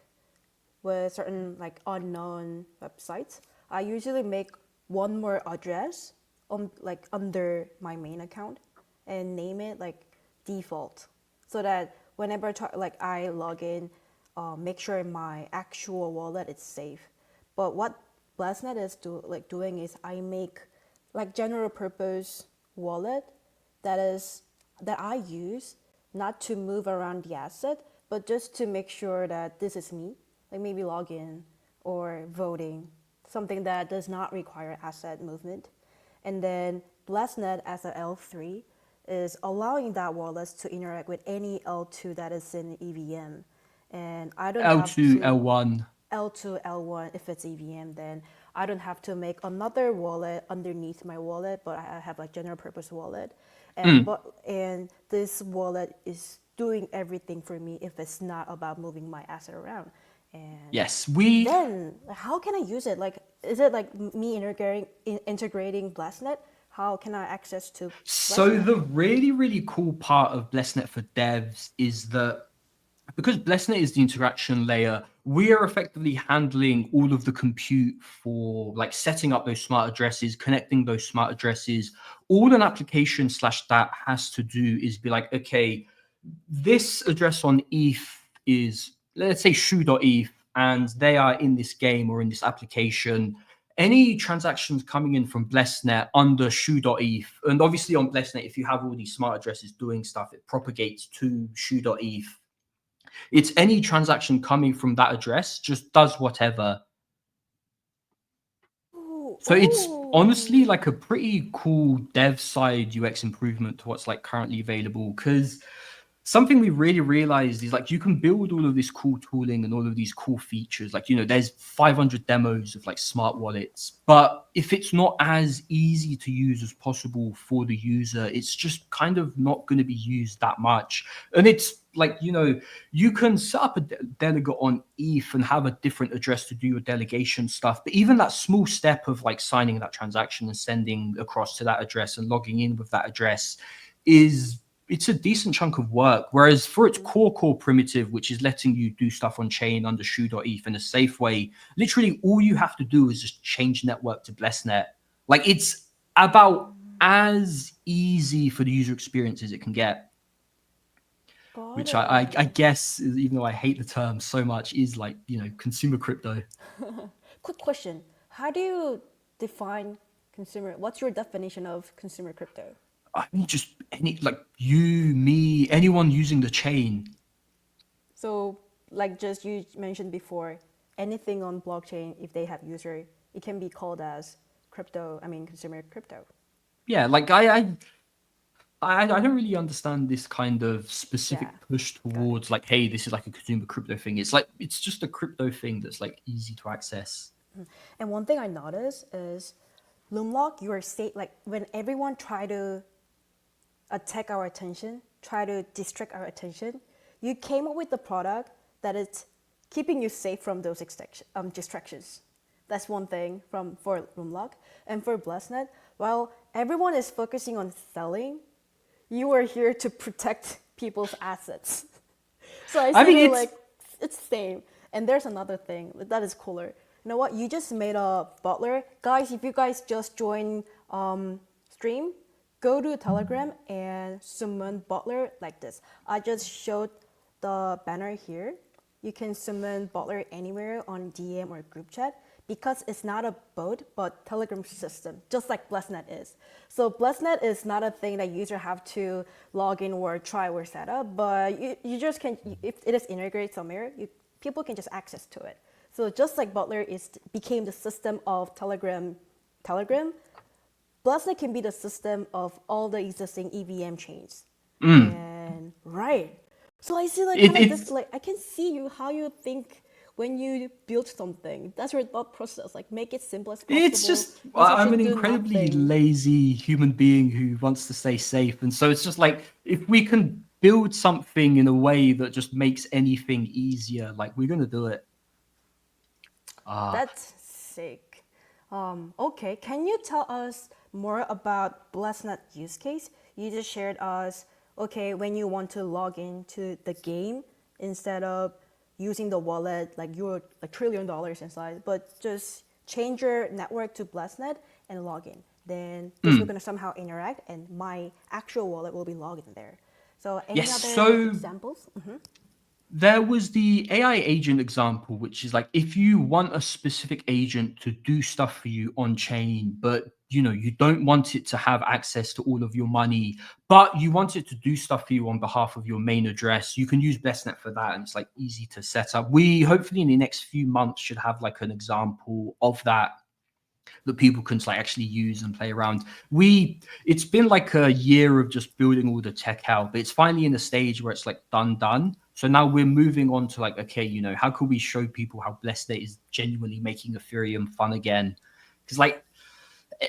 B: with certain like unknown websites, I usually make one more address on like under my main account and name it like default, so that whenever like I log in, make sure my actual wallet is safe. But what blessnet is doing is I make like general purpose wallet that I use not to move around the asset, but just to make sure that this is me, like maybe login or voting, something that does not require asset movement. And then blessnet as a L3 is allowing that wallet to interact with any L2 that is in EVM. And I don't have
C: L2,
B: to
C: L1.
B: L2, L1, if it's EVM, then I don't have to make another wallet underneath my wallet, but I have like general purpose wallet. And this wallet is doing everything for me if it's not about moving my asset around. And
C: Yes,
B: then how can I use it? Like, is it like me integrating blessnet? How can I access to
C: So
B: blessnet?
C: the really, really cool part of blessnet for devs is that because blessnet is the interaction layer, we are effectively handling all of the compute for like setting up those smart addresses, connecting those smart addresses. All an application slash that has to do is be like, okay, this address on ETH is, let's say, shoe.eth, and they are in this game or in this application. Any transactions coming in from blessnet under shoe.eth, and obviously on blessnet, if you have all these smart addresses doing stuff, it propagates to shoe.eth. It's any transaction coming from that address just does whatever.
B: Ooh,
C: So it's honestly
B: ooh.
C: like a pretty cool dev side UX improvement to what's like currently available, because something we really realized is like you can build all of this cool tooling and all of these cool features. Like, there's 500 demos of like smart wallets, but if it's not as easy to use as possible for the user, it's just kind of not going to be used that much. And it's like, you can set up a delegate on ETH and have a different address to do your delegation stuff. But even that small step of like signing that transaction and sending across to that address and logging in with that address it's a decent chunk of work. Whereas for its core primitive, which is letting you do stuff on chain under shoe.eth in a safe way, literally all you have to do is just change network to blessnet. Like it's about as easy for the user experience as it can get,
B: Got
C: which I
B: it.
C: guess, even though I hate the term so much, is like, consumer crypto.
B: Quick question. How do you define consumer? What's your definition of consumer crypto?
C: I mean, just like you, me, anyone using the chain.
B: So, like just you mentioned before, anything on blockchain, if they have user, it can be called as crypto, I mean, consumer crypto.
C: Yeah, like I don't really understand this kind of
B: Yeah,
C: specific push
B: got it.
C: towards like, hey, this is like a consumer crypto thing. It's like it's just a crypto thing that's like easy to access.
B: And one thing I noticed is loomlock, your state, like when everyone try to attack our attention, try to distract our attention, you came up with the product that is keeping you safe from those distractions. That's one thing for loomlock. And for blessnet, while everyone is focusing on selling, you are here to protect people's assets. So I
C: I
B: say
C: mean,
B: that
C: it's
B: like it's the same. And there's another thing that is cooler. You know what? You just made a butler, guys. If you guys just join stream, go to Telegram and summon butler like this. I just showed the banner here. You can summon butler anywhere on DM or group chat because it's not a bot but Telegram system, just like blessnet is. So blessnet is not a thing that user have to log in or try or set up, but you just can, if it is integrated somewhere, people can just access to it. So just like butler became the system of Telegram, blessnet can be the system of all the existing EVM chains. And right. So I see like
C: it,
B: kind of this
C: it's
B: like I can see you how you think when you build something. That's your thought process. Like make it simple as
C: it's
B: possible.
C: just
B: User
C: I'm an
B: should do
C: incredibly
B: nothing.
C: lazy human being who wants to stay safe, and so it's just like if we can build something in a way that just makes anything easier, like we're gonna do it. Ah,
B: That's sick. Okay, can you tell us more about blessnet use case? You just shared us, okay, when you want to log into the game instead of using the wallet, like you're like $1 trillion inside, but just change your network to blessnet and log in. Then this will gonna somehow interact and my actual wallet will be logged in there. So any
C: yes.
B: other
C: So
B: examples?
C: there was the AI agent example, which is like if you want a specific agent to do stuff for you on chain, but you don't want it to have access to all of your money, but you want it to do stuff for you on behalf of your main address, you can use blessnet for that, and it's like easy to set up. We hopefully in the next few months should have like an example of that people can like actually use and play around. It's been like a year of just building all the tech out, but it's finally in a stage where it's like done. So now we're moving on to like, okay, how can we show people how blessnet is genuinely making Ethereum fun again? Because like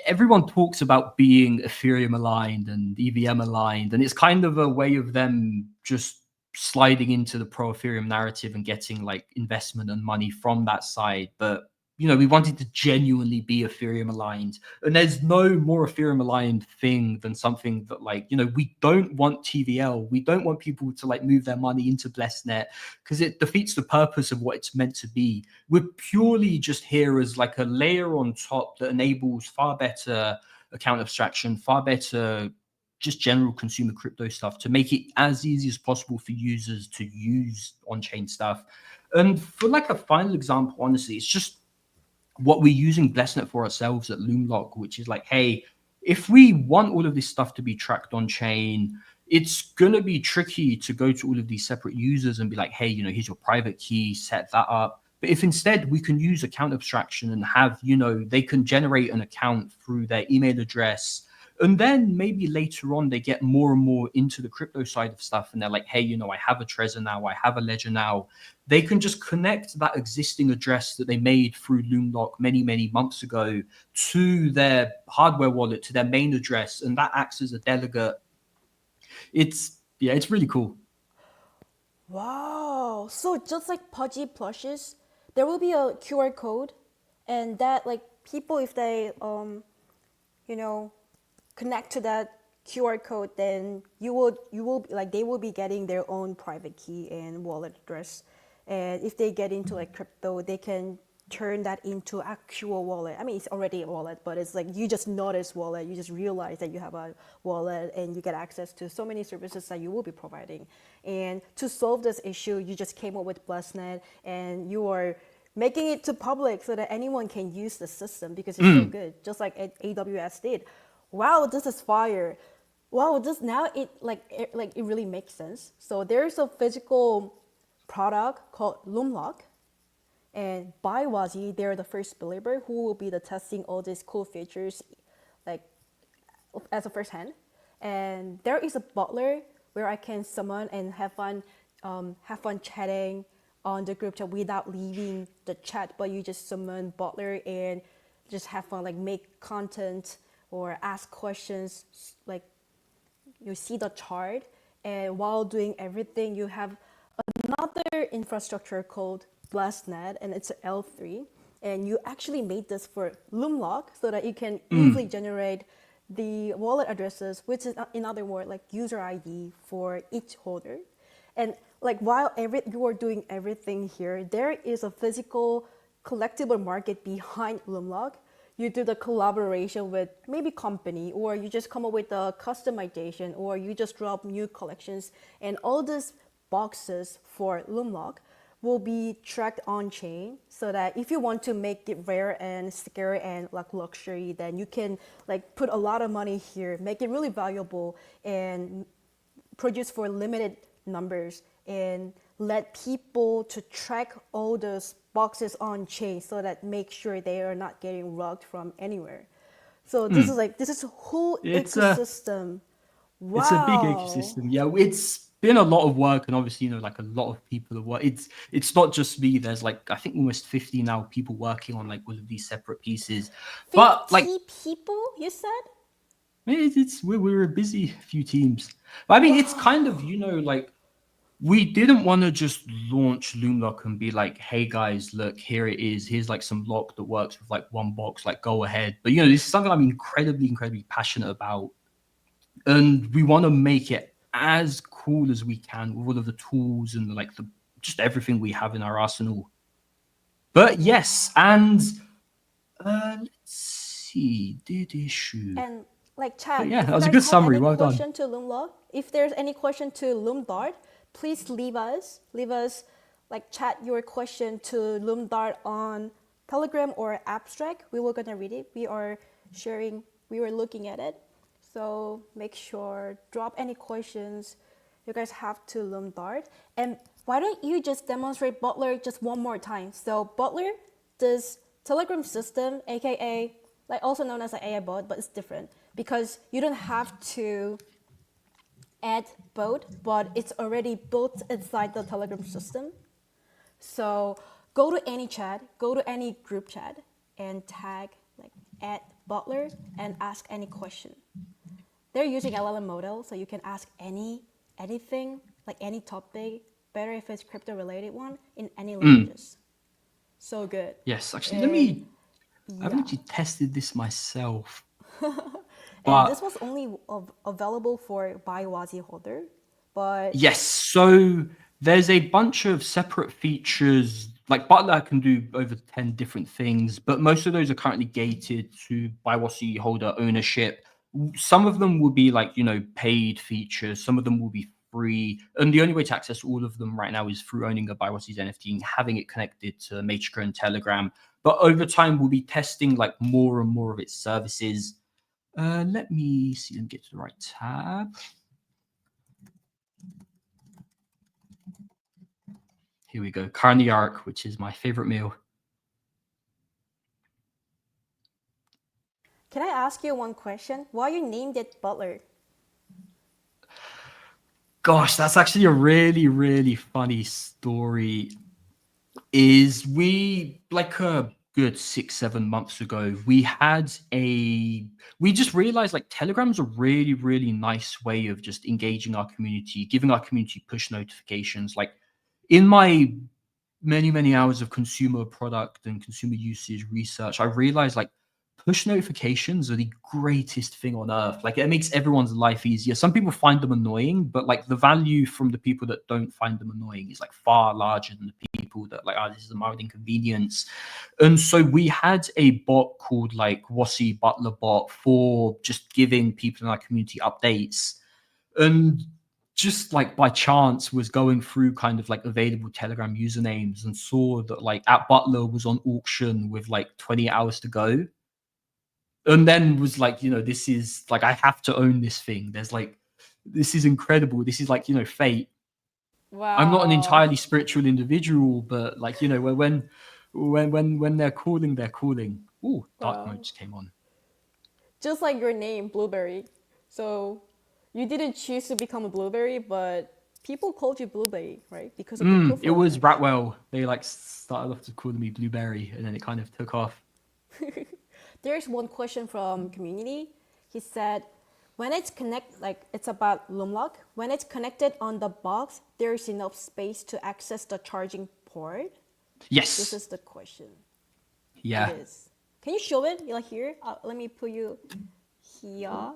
C: everyone talks about being Ethereum aligned and EVM aligned, and it's kind of a way of them just sliding into the pro Ethereum narrative and getting like investment and money from that side. But we wanted to genuinely be Ethereum aligned, and there's no more Ethereum aligned thing than something that like we don't want TVL, we don't want people to like move their money into blessnet because it defeats the purpose of what it's meant to be. We're purely just here as like a layer on top that enables far better account abstraction, far better just general consumer crypto stuff to make it as easy as possible for users to use on-chain stuff. And for like a final example, honestly, it's just what we're using blessnet for ourselves at loomlock, which is like, hey, if we want all of this stuff to be tracked on chain, it's going to be tricky to go to all of these separate users and be like, hey, here's your private key, set that up. But if instead we can use account abstraction and have, they can generate an account through their email address, and then maybe later on they get more and more into the crypto side of stuff and they're like, hey, I have a Trezor now, I have a Ledger now. They can just connect that existing address that they made through Loomlock many, many months ago to their hardware wallet, to their main address, and that acts as a delegate. It's really cool.
B: Wow. So just like Pudgy plushes, there will be a QR code and that like people if they you know connect to that QR code, then you will like they will be getting their own private key and wallet address. And if they get into like crypto, they can turn that into actual wallet. I mean, it's already a wallet, but it's like you just notice wallet, you just realize that you have a wallet and you get access to so many services that you will be providing. And to solve this issue, you just came up with blessnet and you are making it to public so that anyone can use the system because it's so good, just like AWS did. Wow, this is fire. Wow, this now it really makes sense. So there's a physical product called Loomlock, and by Wazi, they're the first believer who will be the testing all these cool features, like as a first hand. And there is a butler where I can summon and have fun chatting on the group chat without leaving the chat. But you just summon butler and just have fun, like make content or ask questions. Like you see the chart, and while doing everything, you have another infrastructure called blessnet, and it's L3. And you actually made this for loomlock so that you can easily generate the wallet addresses, which is in other words like user ID for each holder. And like while you are doing everything here, there is a physical collectible market behind loomlock. You do the collaboration with maybe company, or you just come up with the customization, or you just drop new collections, and all these boxes for loomlock will be tracked on chain, so that if you want to make it rare and scary and like luxury, then you can like put a lot of money here, make it really valuable, and produce for limited numbers, and let people to track all those boxes on chain, so that make sure they are not getting robbed from anywhere. So this is a whole
C: It's a
B: ecosystem.
C: it's a big
B: Wow.
C: ecosystem. Yeah, it's been a lot of work, and obviously, like a lot of people are work. It's not just me. There's like I think almost 50 now people working on like all of these separate pieces. But like
B: 50 people, you said?
C: it's we're a busy few teams. But I mean, it's kind of like we didn't want to just launch Loomlock and be like, hey guys, look, here it is. Here's like some lock that works with like one box, like go ahead. But this is something I'm incredibly passionate about. And we want to make it as cool as we can with all of the tools and like the just everything we have in our arsenal. But yes, and let's see, did issue.
B: And like
C: But
B: chat,
C: yeah,
B: if
C: that
B: you
C: was a
B: guys
C: good
B: have
C: summary.
B: any
C: Well done.
B: question to Loomlock, if there's any question to Loomdart, please leave us like chat your question to Loomdart on Telegram or Abstract. We were gonna read it. We were looking at it. So make sure, drop any questions you guys have to Loomdart. And why don't you just demonstrate Butler just one more time? So Butler, this Telegram system, aka like also known as an AI bot, but it's different because you don't have to add bot, but it's already built inside the Telegram system. So go to any chat, go to any group chat, and tag like add butler and ask any question. They're using LLM model, so you can ask anything, like any topic, better if it's crypto related one, in any languages. So good.
C: Yes, actually,
B: And
C: I haven't
B: yeah,
C: actually tested this myself,
B: and this
C: but
B: was only available for BioWazi holder, but
C: yes. So there's a bunch of separate features. Like Butler can do over 10 different things, but most of those are currently gated to BioWazi holder ownership. Some of them will be like, paid features. Some of them will be free. And the only way to access all of them right now is through owning a BioWazi's NFT and having it connected to Matrix and Telegram. But over time, we'll be testing like more and more of its services. Let me see. Let me get to the right tab. Here we go. Carniarch, which is my favorite meal.
B: can I ask you one question? Why you named it Butler?
C: Gosh, that's actually a really funny story. Is we like a good 6-7 months ago, we just realized like Telegram's a really nice way of just engaging our community, giving our community push notifications. Like in my many hours of consumer product and consumer usage research, I realized like push notifications are the greatest thing on earth. Like it makes everyone's life easier. Some people find them annoying, but like the value from the people that don't find them annoying is like far larger than the people that like, oh, this is a mild inconvenience. And so we had a bot called like Wasi Butler bot for just giving people in our community updates. And just like by chance was going through kind of like available Telegram usernames and saw that like at Butler was on auction with like 20 hours to go. And then was like, this is like, I have to own this thing. There's like, this is incredible. This is like, fate. I'm not an
B: Wow.
C: entirely spiritual individual, but like, when they're calling, they're calling. Oh, dark mode
B: Wow.
C: just came on.
B: Just like your name, Blueberry. So you didn't choose to become a blueberry, but people called you Blueberry, right? Because of the
C: It was
B: performance.
C: Ratwell. They like started off to calling me Blueberry, and then it kind of took off.
B: There's one question from community. He said, when it's like it's about Loomlock, when it's connected on the box, there's enough space to access the charging port.
C: Yes.
B: This is the question.
C: Yeah.
B: It is. Can you show it? Like here? Let me put you here.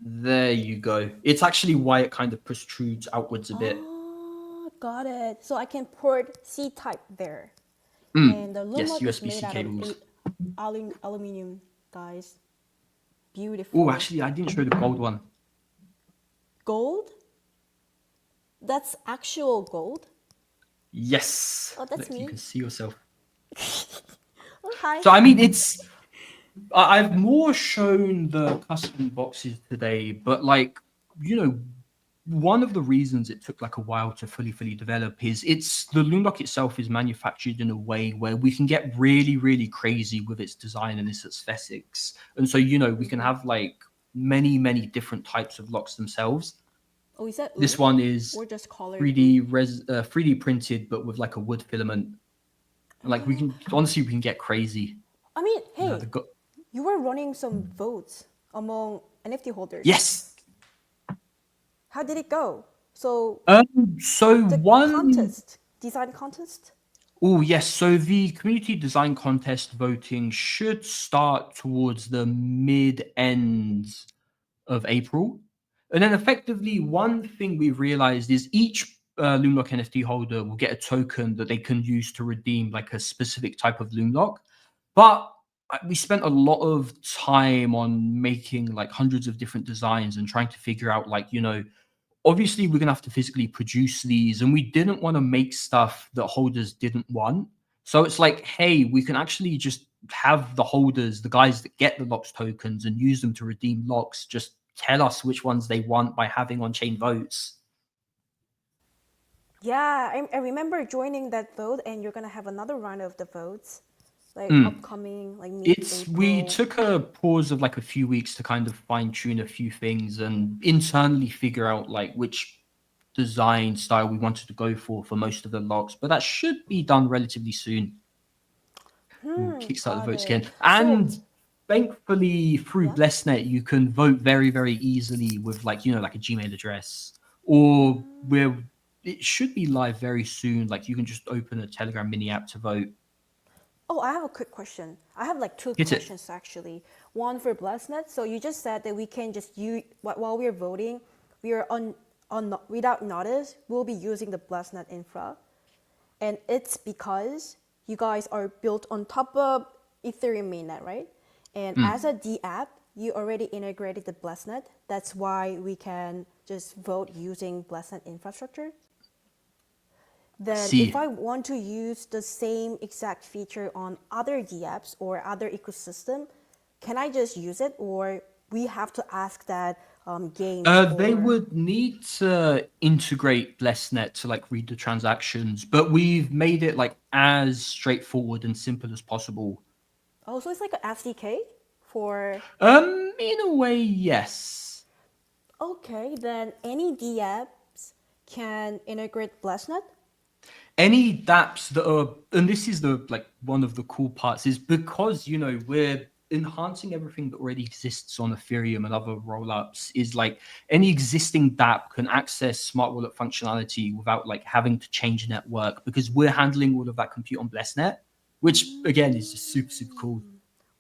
C: There you go. It's actually why it kind of protrudes outwards a bit.
B: Oh, got it. So I can port C-type there. And the
C: Yes,
B: loomlock is made
C: USB-C
B: out of
C: cables.
B: aluminium, guys.
C: Oh,
B: Beautiful.
C: actually, I didn't show the gold one.
B: Gold? That's actual gold?
C: Yes.
B: Oh, that's
C: Look, you
B: me.
C: can see yourself.
B: Oh, hi.
C: So, I mean, I've more shown the custom boxes today, but like, one of the reasons it took like a while to fully develop is the loomlock itself is manufactured in a way where we can get really crazy with its design and its aesthetics. And so, we can have like many different types of locks themselves.
B: Oh, is that
C: This
B: wood?
C: one is
B: Or just colored wood?
C: 3D printed, but with like a wood filament. And like we can get crazy.
B: I mean,
C: You know,
B: hey,
C: the go-
B: you were running some votes among NFT holders.
C: yes.
B: How did it go? So
C: So
B: the
C: one
B: contest, design contest?
C: Oh, yes. So the community design contest voting should start towards the mid end of April. And then effectively, one thing we've realized is each Loomlock NFT holder will get a token that they can use to redeem like a specific type of Loomlock. But we spent a lot of time on making like hundreds of different designs and trying to figure out like, obviously we're going to have to physically produce these, and we didn't want to make stuff that holders didn't want. So it's like, hey, we can actually just have the holders, the guys that get the locks tokens and use them to redeem locks, just tell us which ones they want by having on-chain votes.
B: Yeah, I remember joining that vote, and you're gonna have another round of the votes, like upcoming, like
C: We
B: mid-April.
C: took a pause of like a few weeks to kind of fine tune a few things and internally figure out like which design style we wanted to go for most of the locks, but that should be done relatively soon. We'll kickstart the
B: Got
C: votes
B: it.
C: again.
B: So,
C: And thankfully, through
B: yeah.
C: blessnet, you can vote very easily with like, like a Gmail address, or where it should be live very soon. Like you can just open a Telegram mini app to vote.
B: Oh, I have a quick question. I have like two
C: Hit it.
B: questions actually. One for blessnet. So you just said that we can just use while we're voting, we are on without notice, we'll be using the blessnet infra, and it's because you guys are built on top of Ethereum mainnet, right? And as a D app, you already integrated the blessnet. That's why we can just vote using blessnet infrastructure. Then if
C: See.
B: I want to use the same exact feature on other DApps or other ecosystem, can I just use it, or we have to ask that games
C: They
B: or
C: would need to integrate blessnet to like read the transactions, but we've made it like as straightforward and simple as possible.
B: oh, so it's like an SDK for
C: In a way, yes.
B: okay, then any DApps can integrate blessnet.
C: Any dApps that are, and this is the like one of the cool parts, is because we're enhancing everything that already exists on Ethereum and other rollups. Is like any existing dApp can access smart wallet functionality without like having to change network, because we're handling all of that compute on blessnet, which again is just super cool.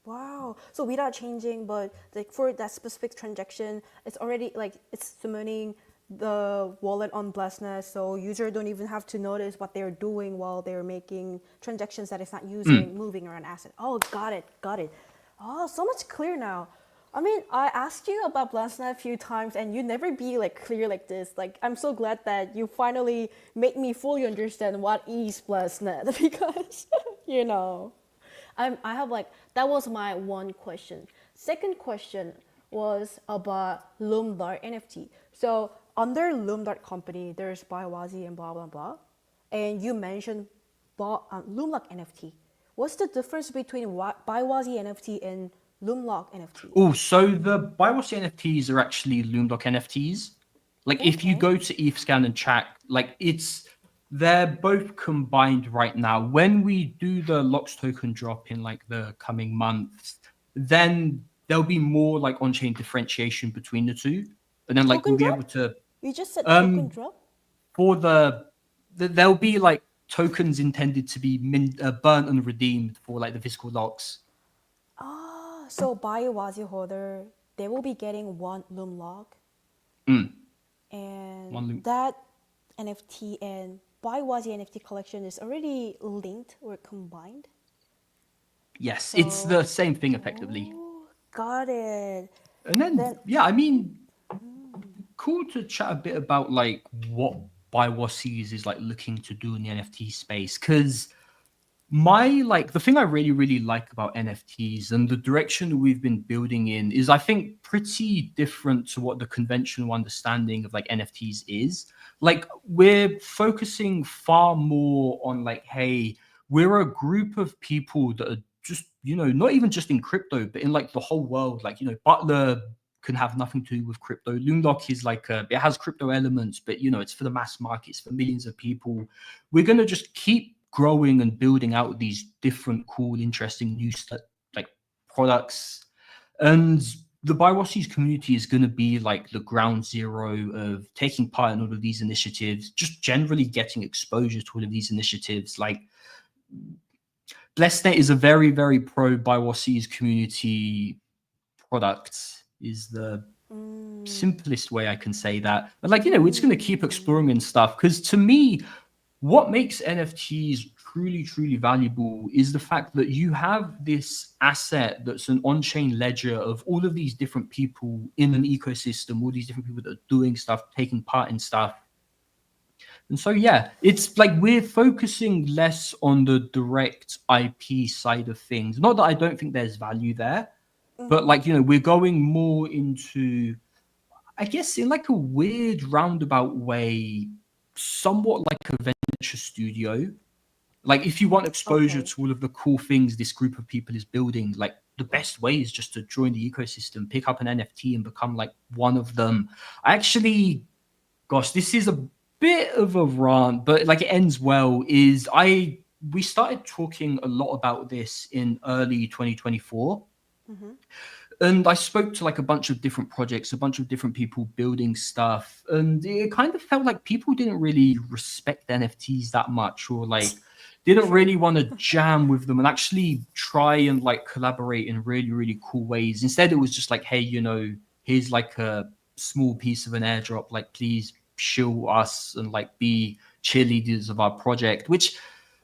B: Wow. So without changing, but like for that specific transaction, it's already like it's summoning the wallet on blessnet, so user don't even have to notice what they're doing while they're making transactions that it's not using moving around asset. Oh, got it. Oh, so much clear now. I mean, I asked you about blessnet a few times, and you never be like clear like this. Like, I'm so glad that you finally made me fully understand what is blessnet because you know. I have like that was my one question. Second question was about loomdart NFT. So under loomdart company, there's Biowazi and blah blah blah, and you mentioned loomlock NFT. What's the difference between Biowazi NFT and loomlock NFT?
C: Oh, so the BioWatch NFTs are actually Loomlock NFTs. Like if you
B: Okay.
C: go to ETHScan and check, like they're both combined right now. When we do the locks token drop in like the coming months, then there'll be more like on-chain differentiation between the two. And then like
B: Token
C: we'll be able
B: drop?
C: to
B: You just said token
C: um
B: drop?
C: for there'll be like tokens intended to be burnt and redeemed for like the physical locks.
B: Ah, so BioWazi holder, they will be getting one loomlock,
C: Mm.
B: and
C: One loom.
B: that NFT and BioWazi NFT collection is already linked or combined.
C: Yes, it's
B: So,
C: the same thing effectively.
B: oh, got it.
C: And then
B: Then,
C: yeah, I mean, cool to chat a bit about like what BioWazi is like looking to do in the NFT space, because my like the thing I really really like about NFTs and the direction we've been building in is I think pretty different to what the conventional understanding of like NFTs is. Like we're focusing far more on like, hey, we're a group of people that are just, not even just in crypto but in like the whole world. Like, Butler can have nothing to do with crypto. Loomlock is like it has crypto elements, but it's for the mass markets, for millions of people. We're going to just keep growing and building out these different cool interesting new like products, and the BioWasis community is going to be like the ground zero of taking part in all of these initiatives, just generally getting exposure to all of these initiatives. Like blessnet is a very very pro BioWasis community product is the simplest way I can say that. But like, it's going to keep exploring and stuff, because to me, what makes NFTs truly, truly valuable is the fact that you have this asset that's an on-chain ledger of all of these different people in an ecosystem, all these different people that are doing stuff, taking part in stuff. And so, yeah, it's like we're focusing less on the direct IP side of things. Not that I don't think there's value there, but like, we're going more into, I guess, in like a weird roundabout way, somewhat like a venture studio. Like if you want exposure
B: okay.
C: to all of the cool things this group of people is building, like the best way is just to join the ecosystem, pick up an NFT and become like one of them. I actually, gosh, this is a bit of a rant, but like it ends well, we started talking a lot about this in early 2024. And I spoke to like a bunch of different projects, a bunch of different people building stuff, and it kind of felt like people didn't really respect NFTs that much, or like didn't
B: True.
C: really want to jam with them and actually try and like collaborate in really really cool ways. Instead, it was just like, hey, here's like a small piece of an airdrop, like please shill us and like be cheerleaders of our project. Which,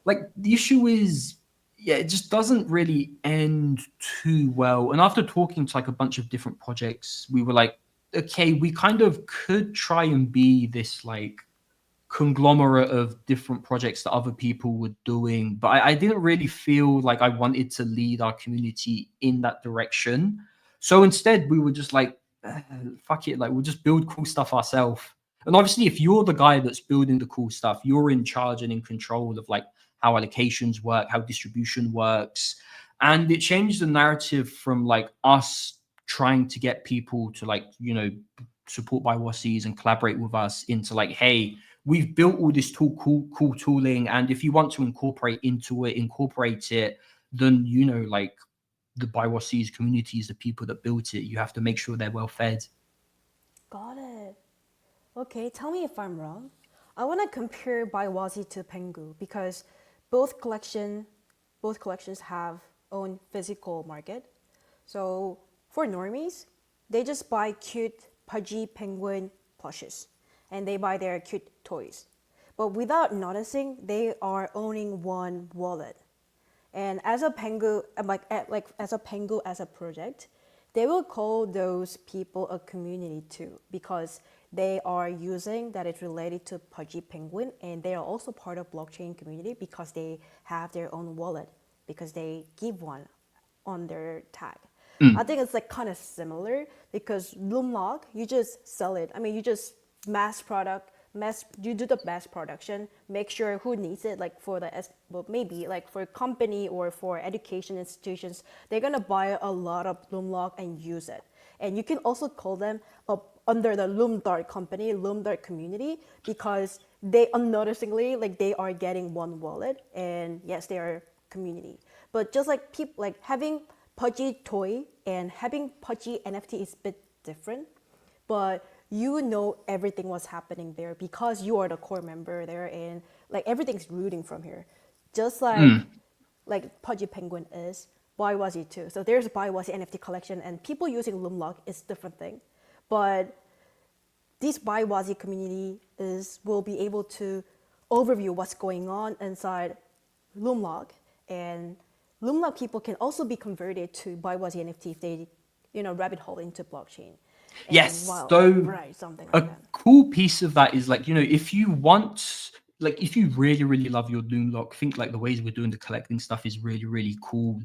C: like, the issue is, yeah, it just doesn't really end too well. And after talking to like a bunch of different projects, we were like, okay, we kind of could try and be this like conglomerate of different projects that other people were doing, but I didn't really feel like I wanted to lead our community in that direction. So instead, we were just like, fuck it, like we'll just build cool stuff ourselves. And obviously, if you're the guy that's building the cool stuff, you're in charge and in control of like how allocations work, how distribution works. And it changed the narrative from like us trying to get people to like, support BioWasis and collaborate with us into like, hey, we've built all this cool tooling, and if you want to incorporate it, then like the BioWasis community is the people that built it. You have to make sure they're well fed.
B: Got it. Okay, tell me if I'm wrong. I want to compare BioWazi to Pengu because both collection, both collections have own physical market. So for normies, they just buy cute pudgy penguin plushes and they buy their cute toys. But without noticing, they are owning one wallet. And as a Pengu, as a Pengu as a project, they will call those people a community too because they are using that is related to Pudgy Penguin, and they are also part of blockchain community because they have their own wallet because they give one on their tag. I think it's like kind of similar because Loomlock, you just sell it. I mean, you just you do the mass production, make sure who needs it, like for well, maybe like for a company or for education institutions, they're gonna buy a lot of Loomlock and use it. And you can also call them under the loomdart company, loomdart community, because they unnoticingly like they are getting one wallet, and yes, they are community. But just like people like having pudgy toy and having pudgy NFT is a bit different. But you know everything was happening there because you are the core member there, and like everything's rooting from here, just like Pudgy Penguin is. Baiwazi too. So there's Baiwazi NFT collection, and people using Loomlock is different thing, but this Baiwazi community will be able to overview what's going on inside Loomlock, and Loomlock people can also be converted to Baiwazi NFT if they, rabbit hole into blockchain. And
C: Yes.
B: wow,
C: So
B: right, something
C: a
B: like that.
C: cool piece of that is like, if you want, like, if you really, really love your Loomlock, think like the ways we're doing the collecting stuff is really, really cool.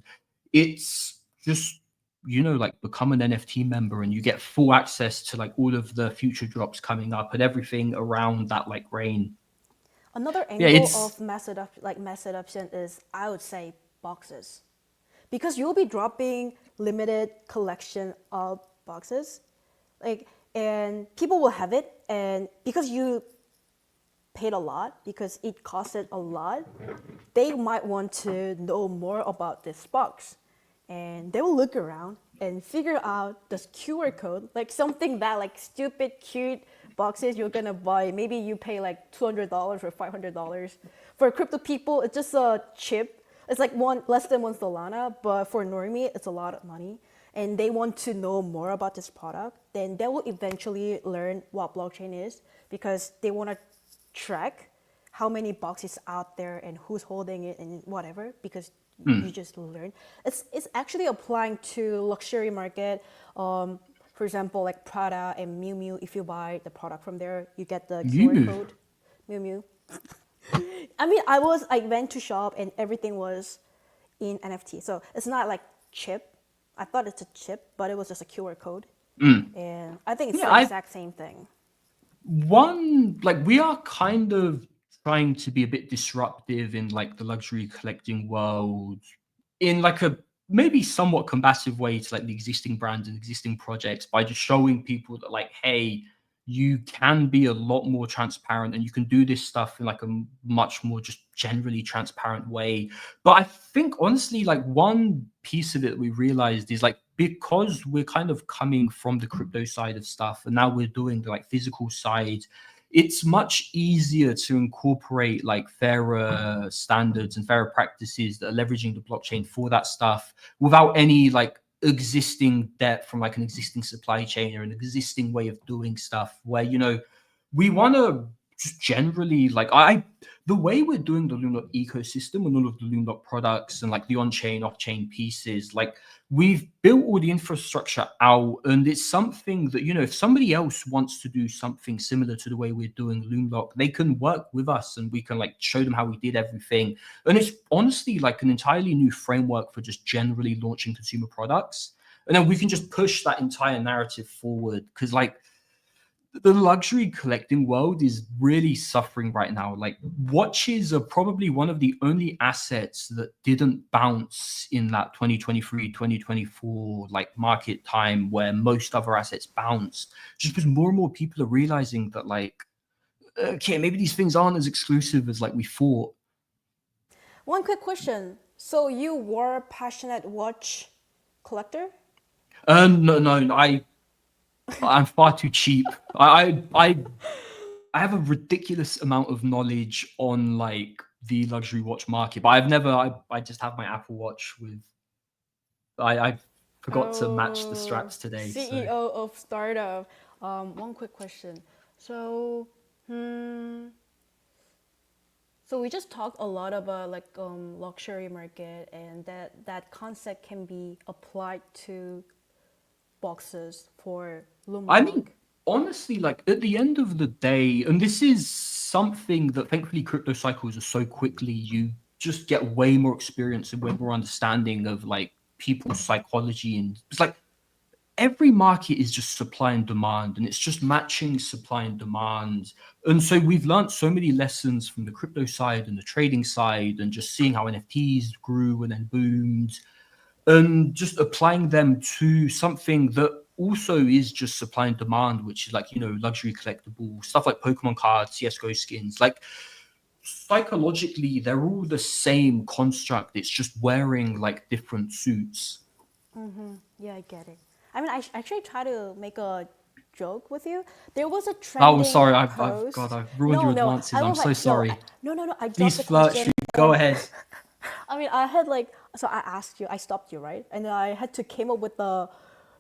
C: It's just, like become an NFT member and you get full access to like all of the future drops coming up and everything around that like reign.
B: Another
C: Yeah,
B: angle
C: it's
B: of mass adoption is, I would say, boxes, because you'll be dropping limited collection of boxes, like, and people will have it, and because you paid a lot, because it costed a lot, they might want to know more about this box, and they will look around and figure out this QR code, like something that like stupid cute boxes you're gonna buy. Maybe you pay like $200 or $500. For crypto people, it's just a chip. It's like less than one Solana, but for normie, it's a lot of money. And they want to know more about this product, then they will eventually learn what blockchain is, because they want to track how many boxes out there and who's holding it and whatever, because you just learn. It's actually applying to luxury market. For example, like Prada and Miu Miu. If you buy the product from there, you get the QR
C: you.
B: code. Miu Miu. I went to shop and everything was in NFT. So it's not like chip. I thought it's a chip, but it was just a QR code. And I think it's
C: Yeah,
B: the exact same thing.
C: we are kind of trying to be a bit disruptive in like the luxury collecting world in like a maybe somewhat combative way to like the existing brands and existing projects by just showing people that like, hey, you can be a lot more transparent and you can do this stuff in like a much more just generally transparent way. But I think honestly, like one piece of it we realized is like because we're kind of coming from the crypto side of stuff and now we're doing the like physical side, it's much easier to incorporate like fairer standards and fairer practices that are leveraging the blockchain for that stuff without any like existing debt from like an existing supply chain or an existing way of doing stuff where we want to just generally like the way we're doing the Loomlock ecosystem and all of the Loomlock products and like the on-chain off-chain pieces, like we've built all the infrastructure out, and it's something that if somebody else wants to do something similar to the way we're doing Loomlock, they can work with us and we can like show them how we did everything. And it's honestly like an entirely new framework for just generally launching consumer products, and then we can just push that entire narrative forward because like the luxury collecting world is really suffering right now. Like watches are probably one of the only assets that didn't bounce in that 2023, 2024 like market time where most other assets bounced. Just because more and more people are realizing that like, okay, maybe these things aren't as exclusive as like we thought.
B: One quick question. So you were a passionate watch collector?
C: No, I'm far too cheap. I have a ridiculous amount of knowledge on like the luxury watch market, but I just have my Apple Watch with I forgot to match the
B: Oh,
C: straps today. So
B: CEO of startup. One quick question. So, hmm, so we just talked a lot about like luxury market, and that concept can be applied to boxes for
C: I mean,
B: Loomlock.
C: honestly, like at the end of the day, and this is something that thankfully crypto cycles are so quickly, you just get way more experience and way more understanding of like people's psychology. And it's like every market is just supply and demand, and it's just matching supply and demand. And so we've learned so many lessons from the crypto side and the trading side, and just seeing how NFTs grew and then boomed, and just applying them to something that also is just supply and demand, which is like luxury collectible stuff like Pokemon cards, CS:GO skins. Like psychologically, they're all the same construct. It's just wearing like different suits.
B: Yeah, I get it. I mean, I actually try to make a joke with you. There was a
C: Oh,
B: trending
C: sorry,
B: post.
C: I've ruined your advances.
B: I
C: I'm
B: was
C: so
B: like, no,
C: sorry.
B: no. I dropped
C: Please
B: the
C: flirt,
B: question.
C: shoot. Go ahead.
B: I mean, I had like, so I asked you, I stopped you, right? And then I had to came up with the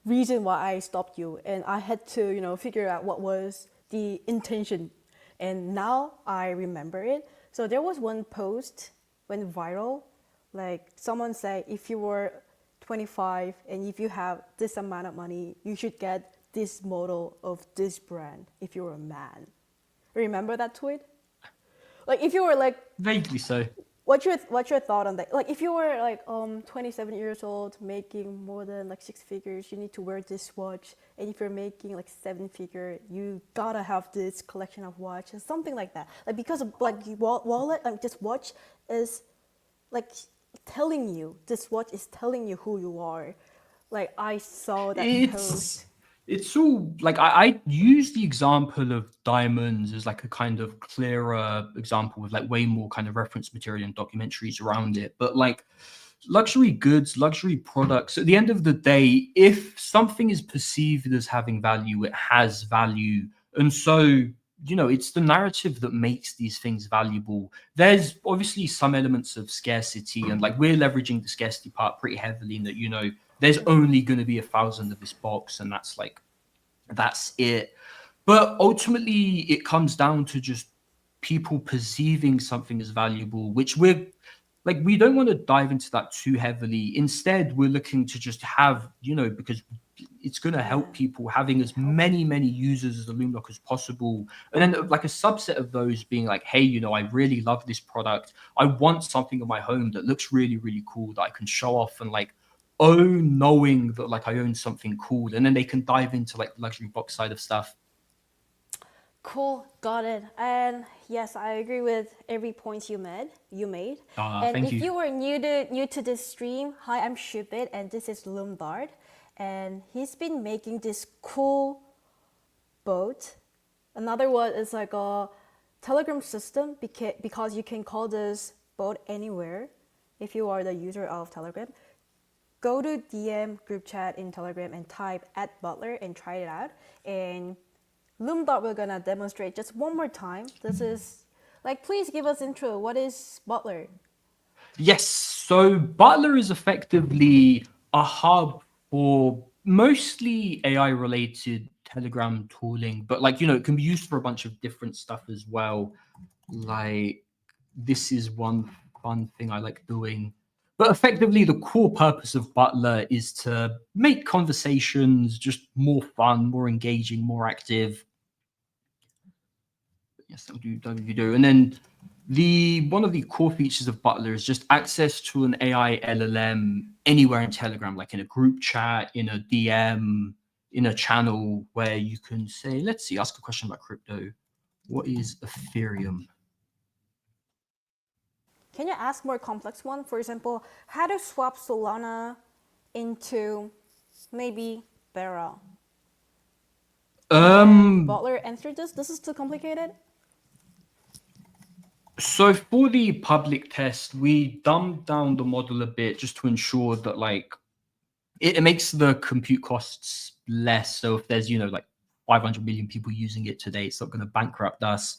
B: reason why I stopped you, and I had to, figure out what was the intention. And now I remember it. So there was one post went viral, like someone said, if you were 25 and if you have this amount of money, you should get this model of this brand if you're a man. Remember that tweet? Like if you were like,
C: Vaguely so.
B: what's your thought on that? Like if you were like 27 years old making more than like six figures, you need to wear this watch, and if you're making like seven figure, you gotta have this collection of watches, something like that. Like because of like wallet, this watch is like telling you, this watch is telling you who you are. Like I saw that post.
C: It's all like I use the example of diamonds as like a kind of clearer example with like way more kind of reference material and documentaries around it. But like luxury goods, luxury products, at the end of the day, if something is perceived as having value, it has value. And so, it's the narrative that makes these things valuable. There's obviously some elements of scarcity, and like we're leveraging the scarcity part pretty heavily in that, there's only going to be 1,000 of this box, and that's it. But ultimately, it comes down to just people perceiving something as valuable, which we don't want to dive into that too heavily. Instead, we're looking to just have, because it's going to help people having as many users as the loomlock as possible. And then like a subset of those being like, hey, I really love this product. I want something in my home that looks really, really cool that I can show off and like own, knowing that like I own something cool. And then they can dive into like the luxury box side of stuff.
B: Cool, got it. And yes, I agree with every point you made. And
C: Thank
B: if
C: you.
B: you were new to this stream, hi, I'm Shubit, and this is loomdart, and he's been making this cool boat. Another one is like a Telegram system because you can call this boat anywhere if you are the user of Telegram. Go to DM group chat in Telegram and type @butler and try it out. And loomdart we're gonna demonstrate just one more time. This is like, please give us intro. What is Butler?
C: Yes. So Butler is effectively a hub for mostly AI related Telegram tooling, but like, it can be used for a bunch of different stuff as well. Like this is one fun thing I like doing. But effectively, the core purpose of Butler is to make conversations just more fun, more engaging, more active. Yes, do. And then one of the core features of Butler is just access to an AI LLM anywhere in Telegram, like in a group chat, in a DM, in a channel where you can say, let's see, ask a question about crypto. What is Ethereum?
B: Can you ask more complex one? For example, how to swap Solana into maybe Terra? And Butler answered this. This is too complicated.
C: So for the public test, we dumbed down the model a bit just to ensure that like it makes the compute costs less. So if there's, like 500 million people using it today, it's not going to bankrupt us.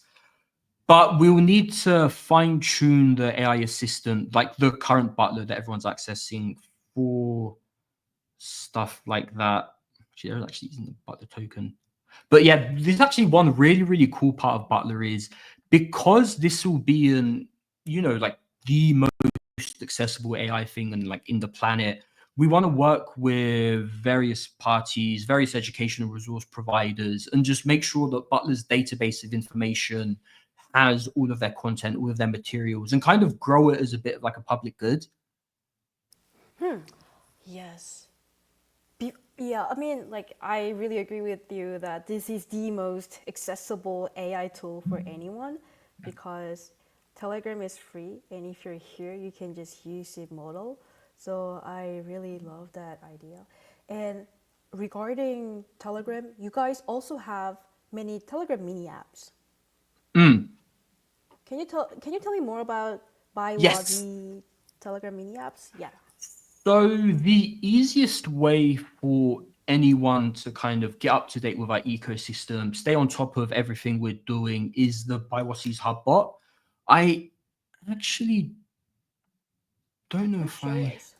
C: But we will need to fine tune the AI assistant, like the current Butler that everyone's accessing, for stuff like that. Actually, they're actually using the Butler token. But yeah, there's actually one really, really cool part of Butler is because this will be like the most accessible AI thing and like in the planet, we want to work with various parties, various educational resource providers, and just make sure that Butler's database of information has all of their content, all of their materials, and kind of grow it as a bit of like a public good.
B: Yes. Yeah, I mean, like, I really agree with you that this is the most accessible AI tool for anyone because Telegram is free, and if you're here, you can just use the model. So I really love that idea. And regarding Telegram, you guys also have many Telegram mini apps. Can you tell me more about
C: Yes.
B: Telegram mini apps? Yeah.
C: So the easiest way for anyone to kind of get up to date with our ecosystem, stay on top of everything we're doing, is the BuyWhatSees Hub bot. I actually don't know if
B: Show
C: I
B: us.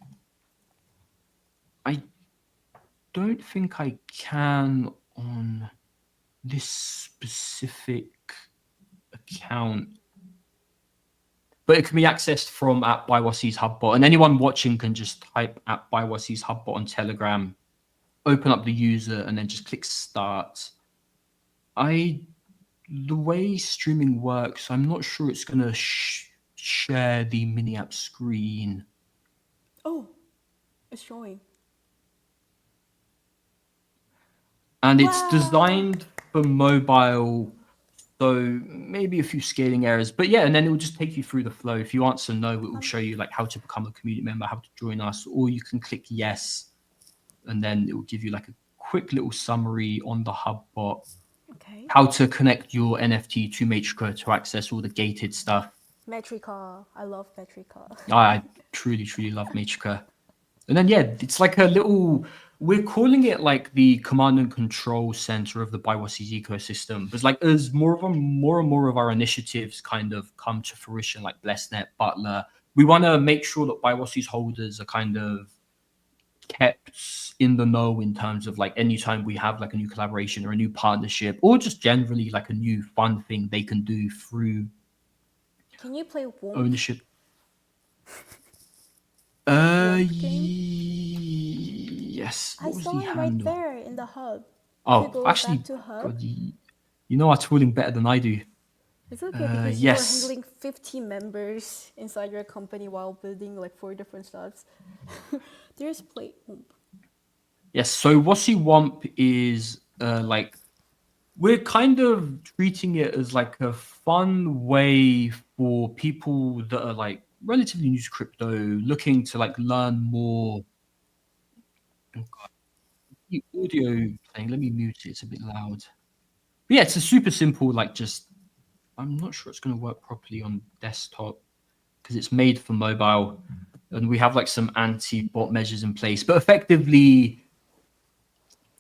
C: don't think I can on this specific account, but it can be accessed from at BuyWhatSees Hubbot, and anyone watching can just type at BuyWhatSees Hubbot on Telegram, open up the user, and then just click start. The way streaming works, I'm not sure it's gonna share the mini app screen.
B: Oh, it's showing.
C: And it's
B: Wow.
C: designed for mobile, so maybe a few scaling errors. But yeah, and then it will just take you through the flow. If you answer no, it will show you like how to become a community member, how to join us, or you can click yes, and then it will give you like a quick little summary on the hub bot,
B: Okay.
C: how to connect your NFT to Matrix to access all the gated stuff.
B: Metrica. I love Metrica.
C: I truly, truly love Matrix. And then, yeah, it's like a little, we're calling it like the command and control center of the BuyWhatSees ecosystem. But like as more and more of our initiatives kind of come to fruition, like blessnet, butler, we want to make sure that BuyWhatSees holders are kind of kept in the know in terms of like anytime we have like a new collaboration or a new partnership, or just generally like a new fun thing they can do through
B: Can you play Womp?
C: ownership.
B: Womp game?
C: Yes.
B: I
C: What was
B: saw
C: the
B: it right
C: handle?
B: there in the hub. If you
C: Oh,
B: go
C: actually,
B: back to hub,
C: God, you know our tooling better than I do.
B: it's okay because you are
C: Yes.
B: handling 50 members inside your company while building like 4 different stuffs. There's play Womp.
C: Yes. So Wasi Womp is like, we're kind of treating it as like a fun way for people that are like relatively new to crypto, looking to like learn more. Oh God, the audio playing. Let me mute it. It's a bit loud. But yeah, it's a super simple, like just, I'm not sure it's going to work properly on desktop because it's made for mobile, and we have like some anti-bot measures in place. But effectively,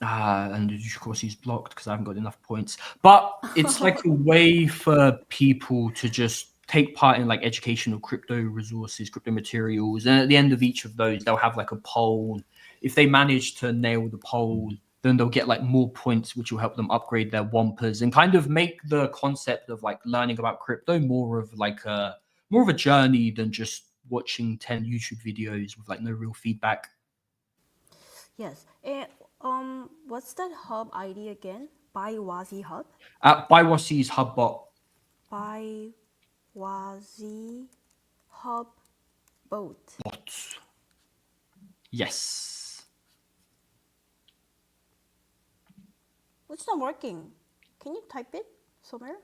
C: and of course he's blocked because I haven't got enough points. But it's like a way for people to just take part in like educational crypto resources, crypto materials, and at the end of each of those, they'll have like a poll. If they manage to nail the poll, then they'll get like more points, which will help them upgrade their wampers and kind of make the concept of like learning about crypto more of a journey than just watching 10 YouTube videos with like no real feedback.
B: Yes. And what's that hub ID again? BuyWasi Hub?
C: At BuyWhatSees Hubbot.
B: BuyWasi Hub Boat.
C: Bots. Yes.
B: It's not working. Can you type it somewhere?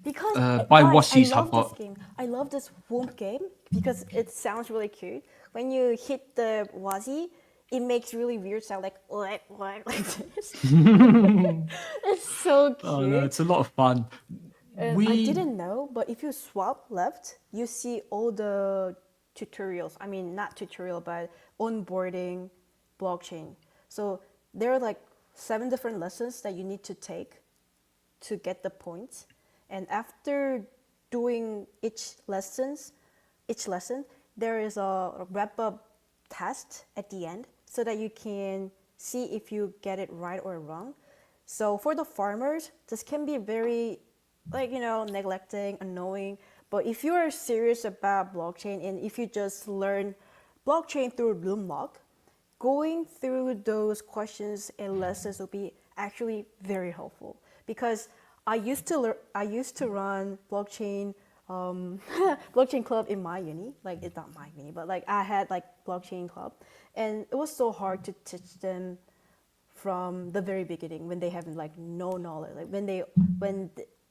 B: Because
C: By
B: guys,
C: Wassi's
B: I love this
C: Hubbot.
B: game. I love this Womp game because it sounds really cute. When you hit the Wazzy, it makes really weird sound like like this. It's so cute.
C: Oh no, it's a lot of fun.
B: And I didn't know, but if you swap left, you see all the tutorials. I mean, not tutorial, but onboarding blockchain. So there are like 7 different lessons that you need to take to get the points. And after doing each lesson, there is a wrap up test at the end so that you can see if you get it right or wrong. So for the farmers, this can be very neglecting, annoying. But if you are serious about blockchain and if you just learn blockchain through loomlock, going through those questions and lessons will be actually very helpful because I used to run blockchain blockchain club in my uni. Like it's not my uni, but like I had like blockchain club, and it was so hard to teach them from the very beginning when they have like no knowledge. Like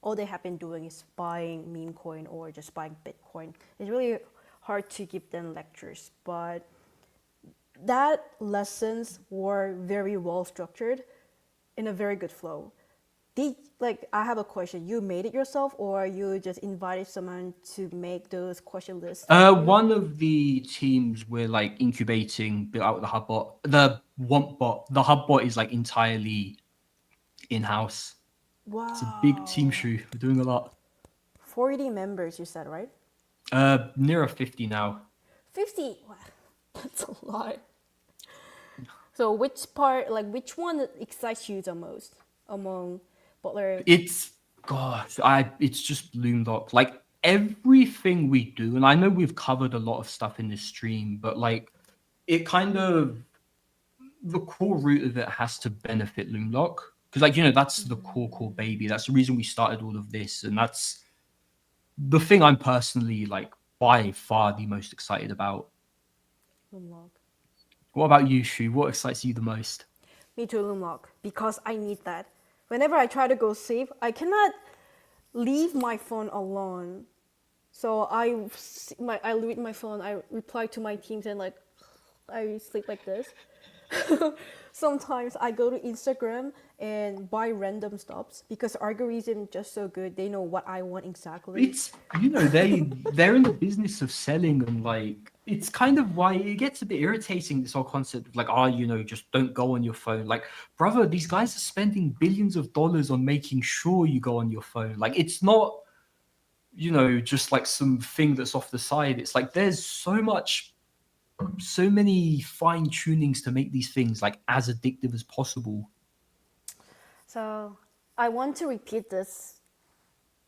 B: all they have been doing is buying meme coin or just buying Bitcoin. It's really hard to give them lectures, but that lessons were very well structured in a very good flow. did like I have a question. You made it yourself, or you just invited someone to make those question lists for you?
C: One of the teams we're like incubating built out the hubbot. The WantBot, the hubbot is like entirely in-house. It's a big team,
B: Wow.
C: Shu. We're doing a lot.
B: 40 members, you said, right?
C: Nearer 50 now.
B: 50. Wow. That's a lot. So which part, like which one excites you the most among Butler?
C: It's it's just loomlock. Like everything we do, and I know we've covered a lot of stuff in this stream, but like it kind of the core root of it has to benefit loomlock. Because like, that's the core baby. That's the reason we started all of this. And that's the thing I'm personally like by far the most excited about.
B: Loomlock.
C: What about you, Shu? What excites you the most?
B: Me too, Loomlock, because I need that. Whenever I try to go sleep, I cannot leave my phone alone. So I read my phone, I reply to my teams, and like I sleep like this. Sometimes I go to Instagram and buy random stops because algorithm just so good. They know what I want exactly.
C: It's they're in the business of selling, and like it's kind of why it gets a bit irritating, this whole concept of like, just don't go on your phone. Like, brother, these guys are spending billions of dollars on making sure you go on your phone. Like, it's not just like some thing that's off the side. It's like there's so many fine tunings to make these things like as addictive as possible.
B: So I want to repeat this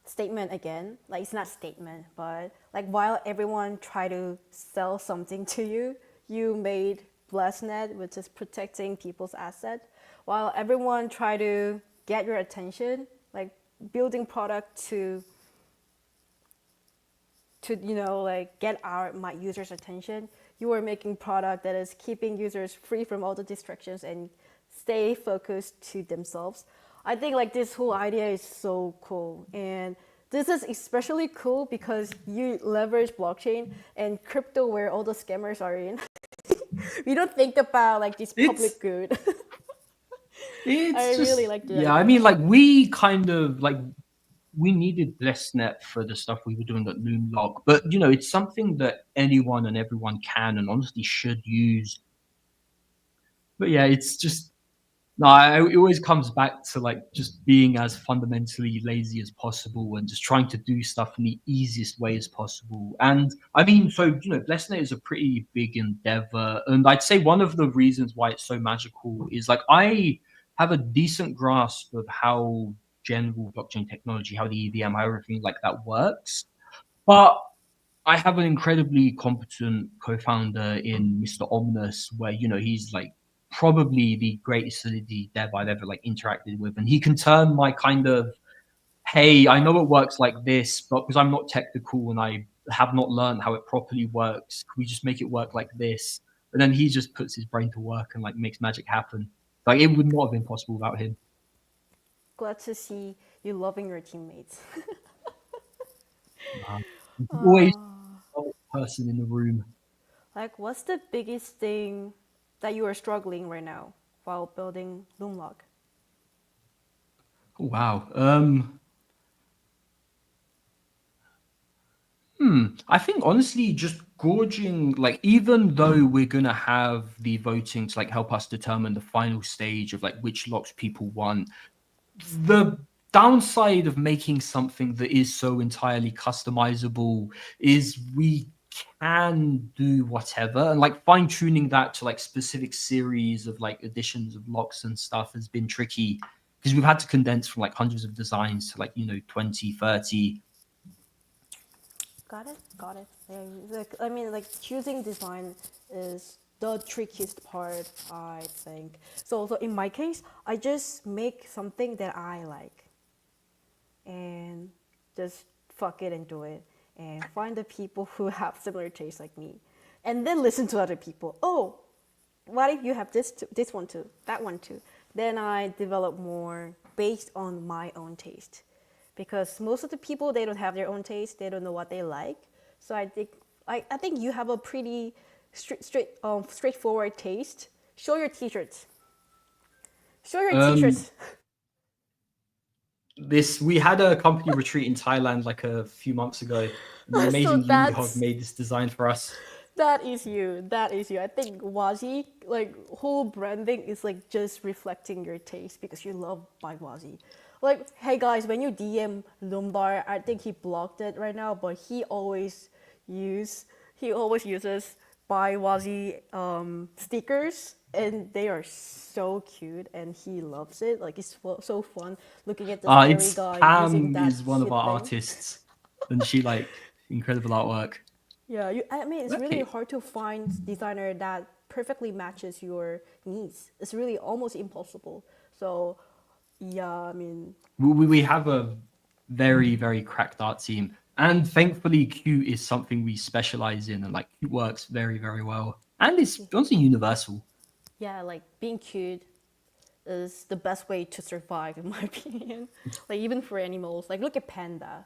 B: statement again. Like it's not a statement, but like while everyone try to sell something to you, you made blessnet, which is protecting people's asset. While everyone try to get your attention, like building product to like get my users' attention, you are making product that is keeping users free from all the distractions and stay focused to themselves. I think like this whole idea is so cool, and this is especially cool because you leverage blockchain and crypto where all the scammers are in. We don't think about like this
C: It's
B: public good.
C: it's
B: I really
C: just
B: like the
C: yeah. I
B: idea.
C: mean, like we kind of like we needed blessnet for the stuff we were doing at loomlock, but it's something that anyone and everyone can and honestly should use. But yeah, it's just no, it always comes back to like just being as fundamentally lazy as possible and just trying to do stuff in the easiest way as possible. And I mean, so blessnet is a pretty big endeavor, and I'd say one of the reasons why it's so magical is like I have a decent grasp of how general blockchain technology, how the EVM, how everything like that works, but I have an incredibly competent co-founder in Mr. Omnus, where he's like probably the greatest Solidity dev I've ever like interacted with, and he can turn my kind of hey, I know it works like this, but because I'm not technical and I have not learned how it properly works, can we just make it work like this? And then he just puts his brain to work and like makes magic happen. Like it would not have been possible without him.
B: Glad to see you loving your teammates.
C: He's always the person in the room.
B: Like, what's the biggest thing that you are struggling right now while building Loomlock?
C: Oh, wow. I think honestly, just gorging, like, even though we're gonna have the voting to like help us determine the final stage of like which locks people want, the downside of making something that is so entirely customizable is we can do whatever, and like fine tuning that to like specific series of like additions of locks and stuff has been tricky because we've had to condense from like hundreds of designs to like 20, 30.
B: Got it, got it. Yeah, like, I mean, like choosing design is the trickiest part, I think. So in my case, I just make something that I like, and just fuck it and do it, and find the people who have similar tastes like me, and then listen to other people. Oh, what if you have this one too, that one too? Then I develop more based on my own taste, because most of the people, they don't have their own taste, they don't know what they like. So I think you have a pretty straightforward taste. Show your t-shirts. Show your
C: Um,
B: t-shirts.
C: We had a company retreat in Thailand like a few months ago, and the
B: So
C: amazing Unihog made this design for us.
B: that is you. That is you. I think Wazi, like whole branding is like just reflecting your taste because you love by Wazi. Like, hey guys, when you DM Loomdart, I think he blocked it right now, but use he always uses by Wazi stickers, and they are so cute, and he loves it. Like it's so fun looking at this hairy
C: It's
B: guy using
C: Pam
B: that
C: is one of
B: shit
C: our
B: thing.
C: artists, and she incredible artwork.
B: Yeah, I mean, it's really
C: Okay.
B: hard to find designer that perfectly matches your needs. It's really almost impossible. So, yeah, I mean,
C: We have a very cracked art team, and thankfully Qt is something we specialize in, and like Qt works very well, and it's honestly universal.
B: yeah, like being cute is the best way to survive, in my opinion. Like even for animals, like look at panda.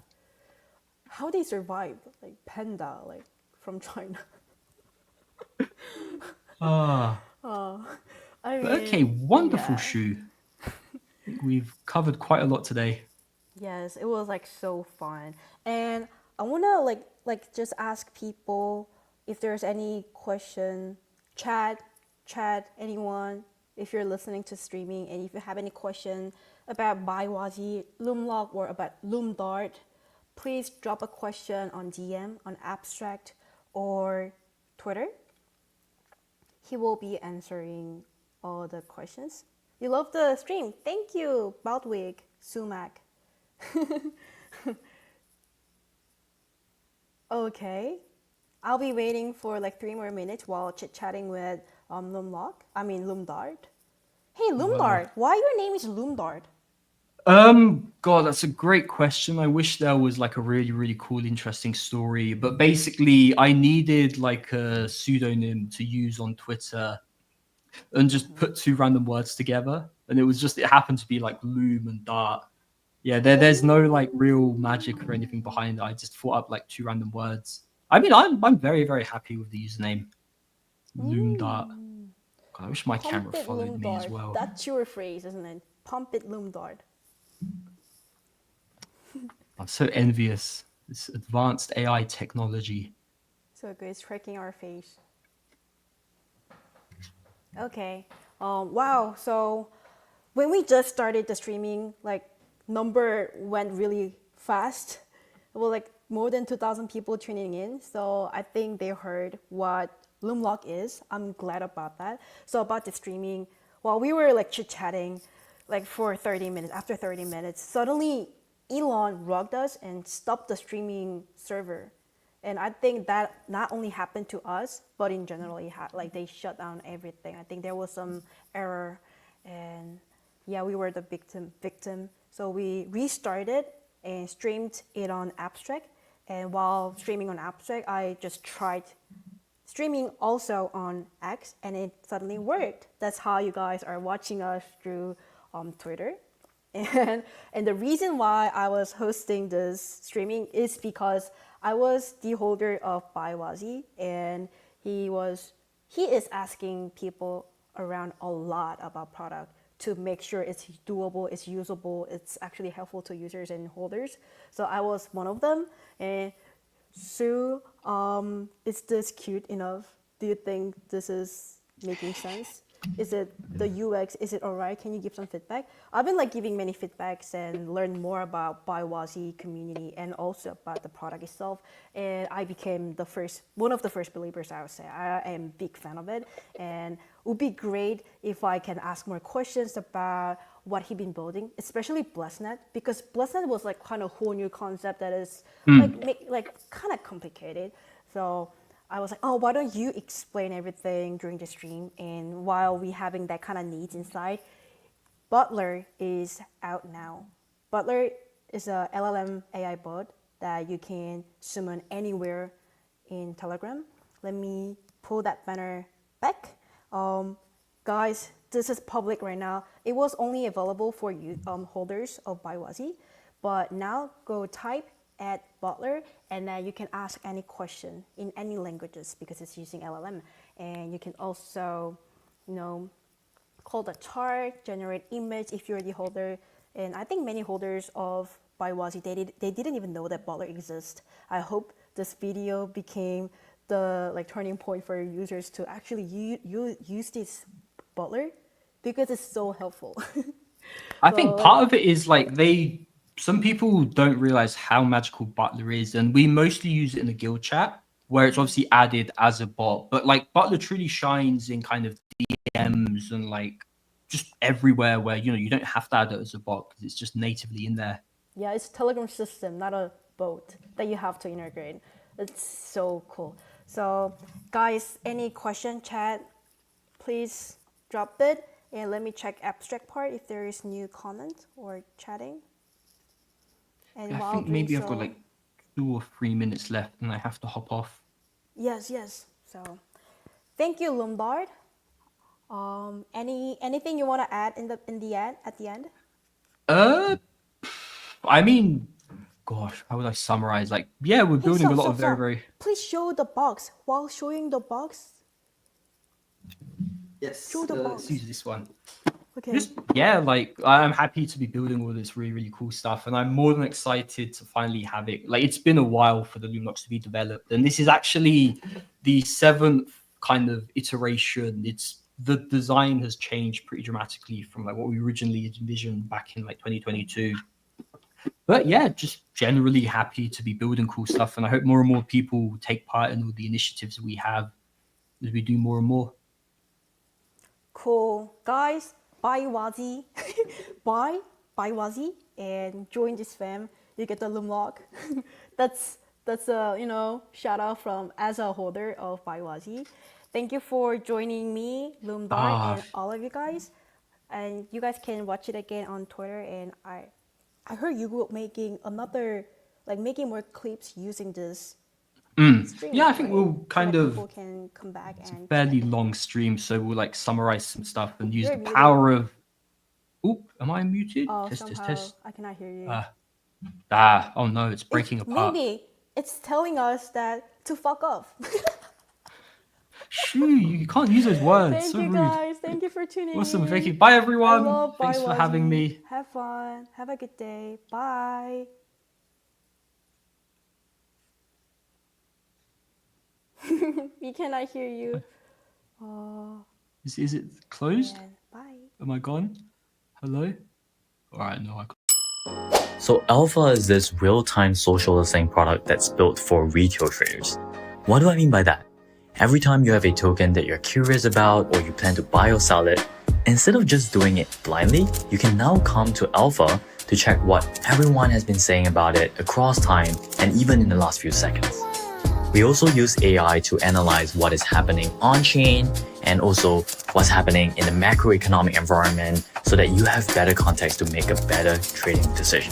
B: How they survive? Like panda, like from China.
C: Ah,
B: I
C: okay,
B: mean,
C: wonderful
B: yeah.
C: shoe. I think we've covered quite a lot today.
B: Yes, it was like so fun. And I wanna just ask people if there's any question, chat, anyone, if you're listening to streaming and if you have any question about Baiwazi, Loomlock or about Loomdart, please drop a question on DM, on Abstract or Twitter. He will be answering all the questions. You love the stream. Thank you, Baldwig, Sumac. Okay. I'll be waiting for like 3 more minutes while chit-chatting with Loomlock. I mean Loomdart. Hey
C: Well,
B: Loomdart, why your name is Loomdart?
C: God, that's a great question. I wish there was like a really cool, interesting story. But basically, I needed like a pseudonym to use on Twitter and just put two random words together. And it happened to be like loom and dart. Yeah, there's no like real magic or anything behind it. I just thought up like two random words. I mean, I'm very happy with the username, loom dart. God, I wish my
B: Pump
C: camera
B: it
C: followed me as
B: Loomdart.
C: well.
B: That's your phrase, isn't it? Pump it Loomdart.
C: I'm so envious. This advanced AI technology.
B: So good, it's tracking our face. Okay. Wow. So when we just started the streaming, like number went really fast. Well, like more than 2,000 people tuning in. So I think they heard what Loomlock is. I'm glad about that. So about the streaming, while we were like chit chatting, like for 30 minutes, after 30 minutes, suddenly Elon rugged us and stopped the streaming server. And I think that not only happened to us, but in general, like they shut down everything. I think there was some error, and yeah, we were the victim. So we restarted and streamed it on Abstract. And while streaming on Abstract, I just tried streaming also on X, and it suddenly worked. That's how you guys are watching us through Twitter. And the reason why I was hosting this streaming is because I was the holder of Baiwazi, and he is asking people around a lot about product to make sure it's doable, it's usable, it's actually helpful to users and holders. So I was one of them. And Sue, is this cute enough? Do you think this is making sense? Is it the UX? Is it alright? Can you give some feedback? I've been like giving many feedbacks and learned more about Baiwazi community and also about the product itself. And I became one of the first believers. I would say I am a big fan of it, and it would be great if I can ask more questions about what he been building, especially blessnet, because blessnet was like kind of whole new concept that is like kind of complicated. So I was like, oh, why don't you explain everything during the stream? And while we having that kind of needs inside, Butler is out now. Butler is a LLM AI bot that you can summon anywhere in Telegram. Let me pull that banner back. Guys, this is public right now. It was only available for you holders of Baiwazi, but now go type at Butler, and you can ask any question in any languages because it's using LLM. And you can also, call the chart, generate image if you're the holder, And I think many holders of BuyWazi, they didn't even know that butler exists. I hope this video became the like turning point for users to actually use this butler because it's so helpful.
C: I think part of it is like some people don't realize how magical Butler is, and we mostly use it in the guild chat where it's obviously added as a bot. But like Butler truly shines in kind of DMs and like just everywhere where you don't have to add it as a bot because it's just natively in there.
B: Yeah, it's a Telegram system, not a bot that you have to integrate. It's so cool. So guys, any question chat, please drop it. And let me check abstract part if there is new comment or chatting. And
C: Yeah, I
B: while
C: think
B: doing
C: maybe I've
B: so,
C: got like 2 or 3 minutes left and I have to hop off.
B: yes. So thank you, Loomdart. Anything you want to add at the end?
C: I mean, gosh, how would I summarize? Like, yeah, we're building a lot of very.
B: Please show the box. While showing the box,
C: Yes.
B: show the box.
C: Let's use this one.
B: Okay.
C: Just yeah, like I'm happy to be building all this really cool stuff, and I'm more than excited to finally have it. Like it's been a while for the loomlocks to be developed, and this is actually the 7th kind of iteration. The design has changed pretty dramatically from like what we originally envisioned back in like 2022. But yeah, just generally happy to be building cool stuff, and I hope more and more people take part in all the initiatives we have as we do more and more.
B: Cool, guys. BuyWazi, BuyWazi, and join this fam. You get the loomlock. that's a shout out from as a holder of BuyWazi. Thank you for joining me, Loomdart, and all of you guys. And you guys can watch it again on Twitter. And I heard you were making making more clips using this. Stream,
C: Yeah, I think
B: right?
C: we'll kind of
B: people can come back and
C: fairly long stream, so we'll like summarize some stuff and use
B: You're
C: the
B: muted.
C: power of. Oop, am I muted?
B: Oh,
C: Test.
B: I cannot hear you.
C: Oh no, it's breaking apart.
B: Maybe it's telling us that to fuck off.
C: Shoo, you can't use those words.
B: Thank
C: So
B: you
C: rude.
B: guys. Thank you for tuning
C: Awesome,
B: in.
C: thank you. Bye
B: I
C: everyone.
B: love
C: Thanks for
B: BuyWazi.
C: having me.
B: Have fun. Have a good day. Bye. We cannot hear you.
C: Is it closed?
B: And bye.
C: Am I gone? Hello? Alright, no,
A: So Alpha is this real-time social listening product that's built for retail traders. What do I mean by that? Every time you have a token that you're curious about or you plan to buy or sell it, instead of just doing it blindly, you can now come to Alpha to check what everyone has been saying about it across time and even in the last few seconds. We also use AI to analyze what is happening on-chain and also what's happening in the macroeconomic environment so that you have better context to make a better trading decision.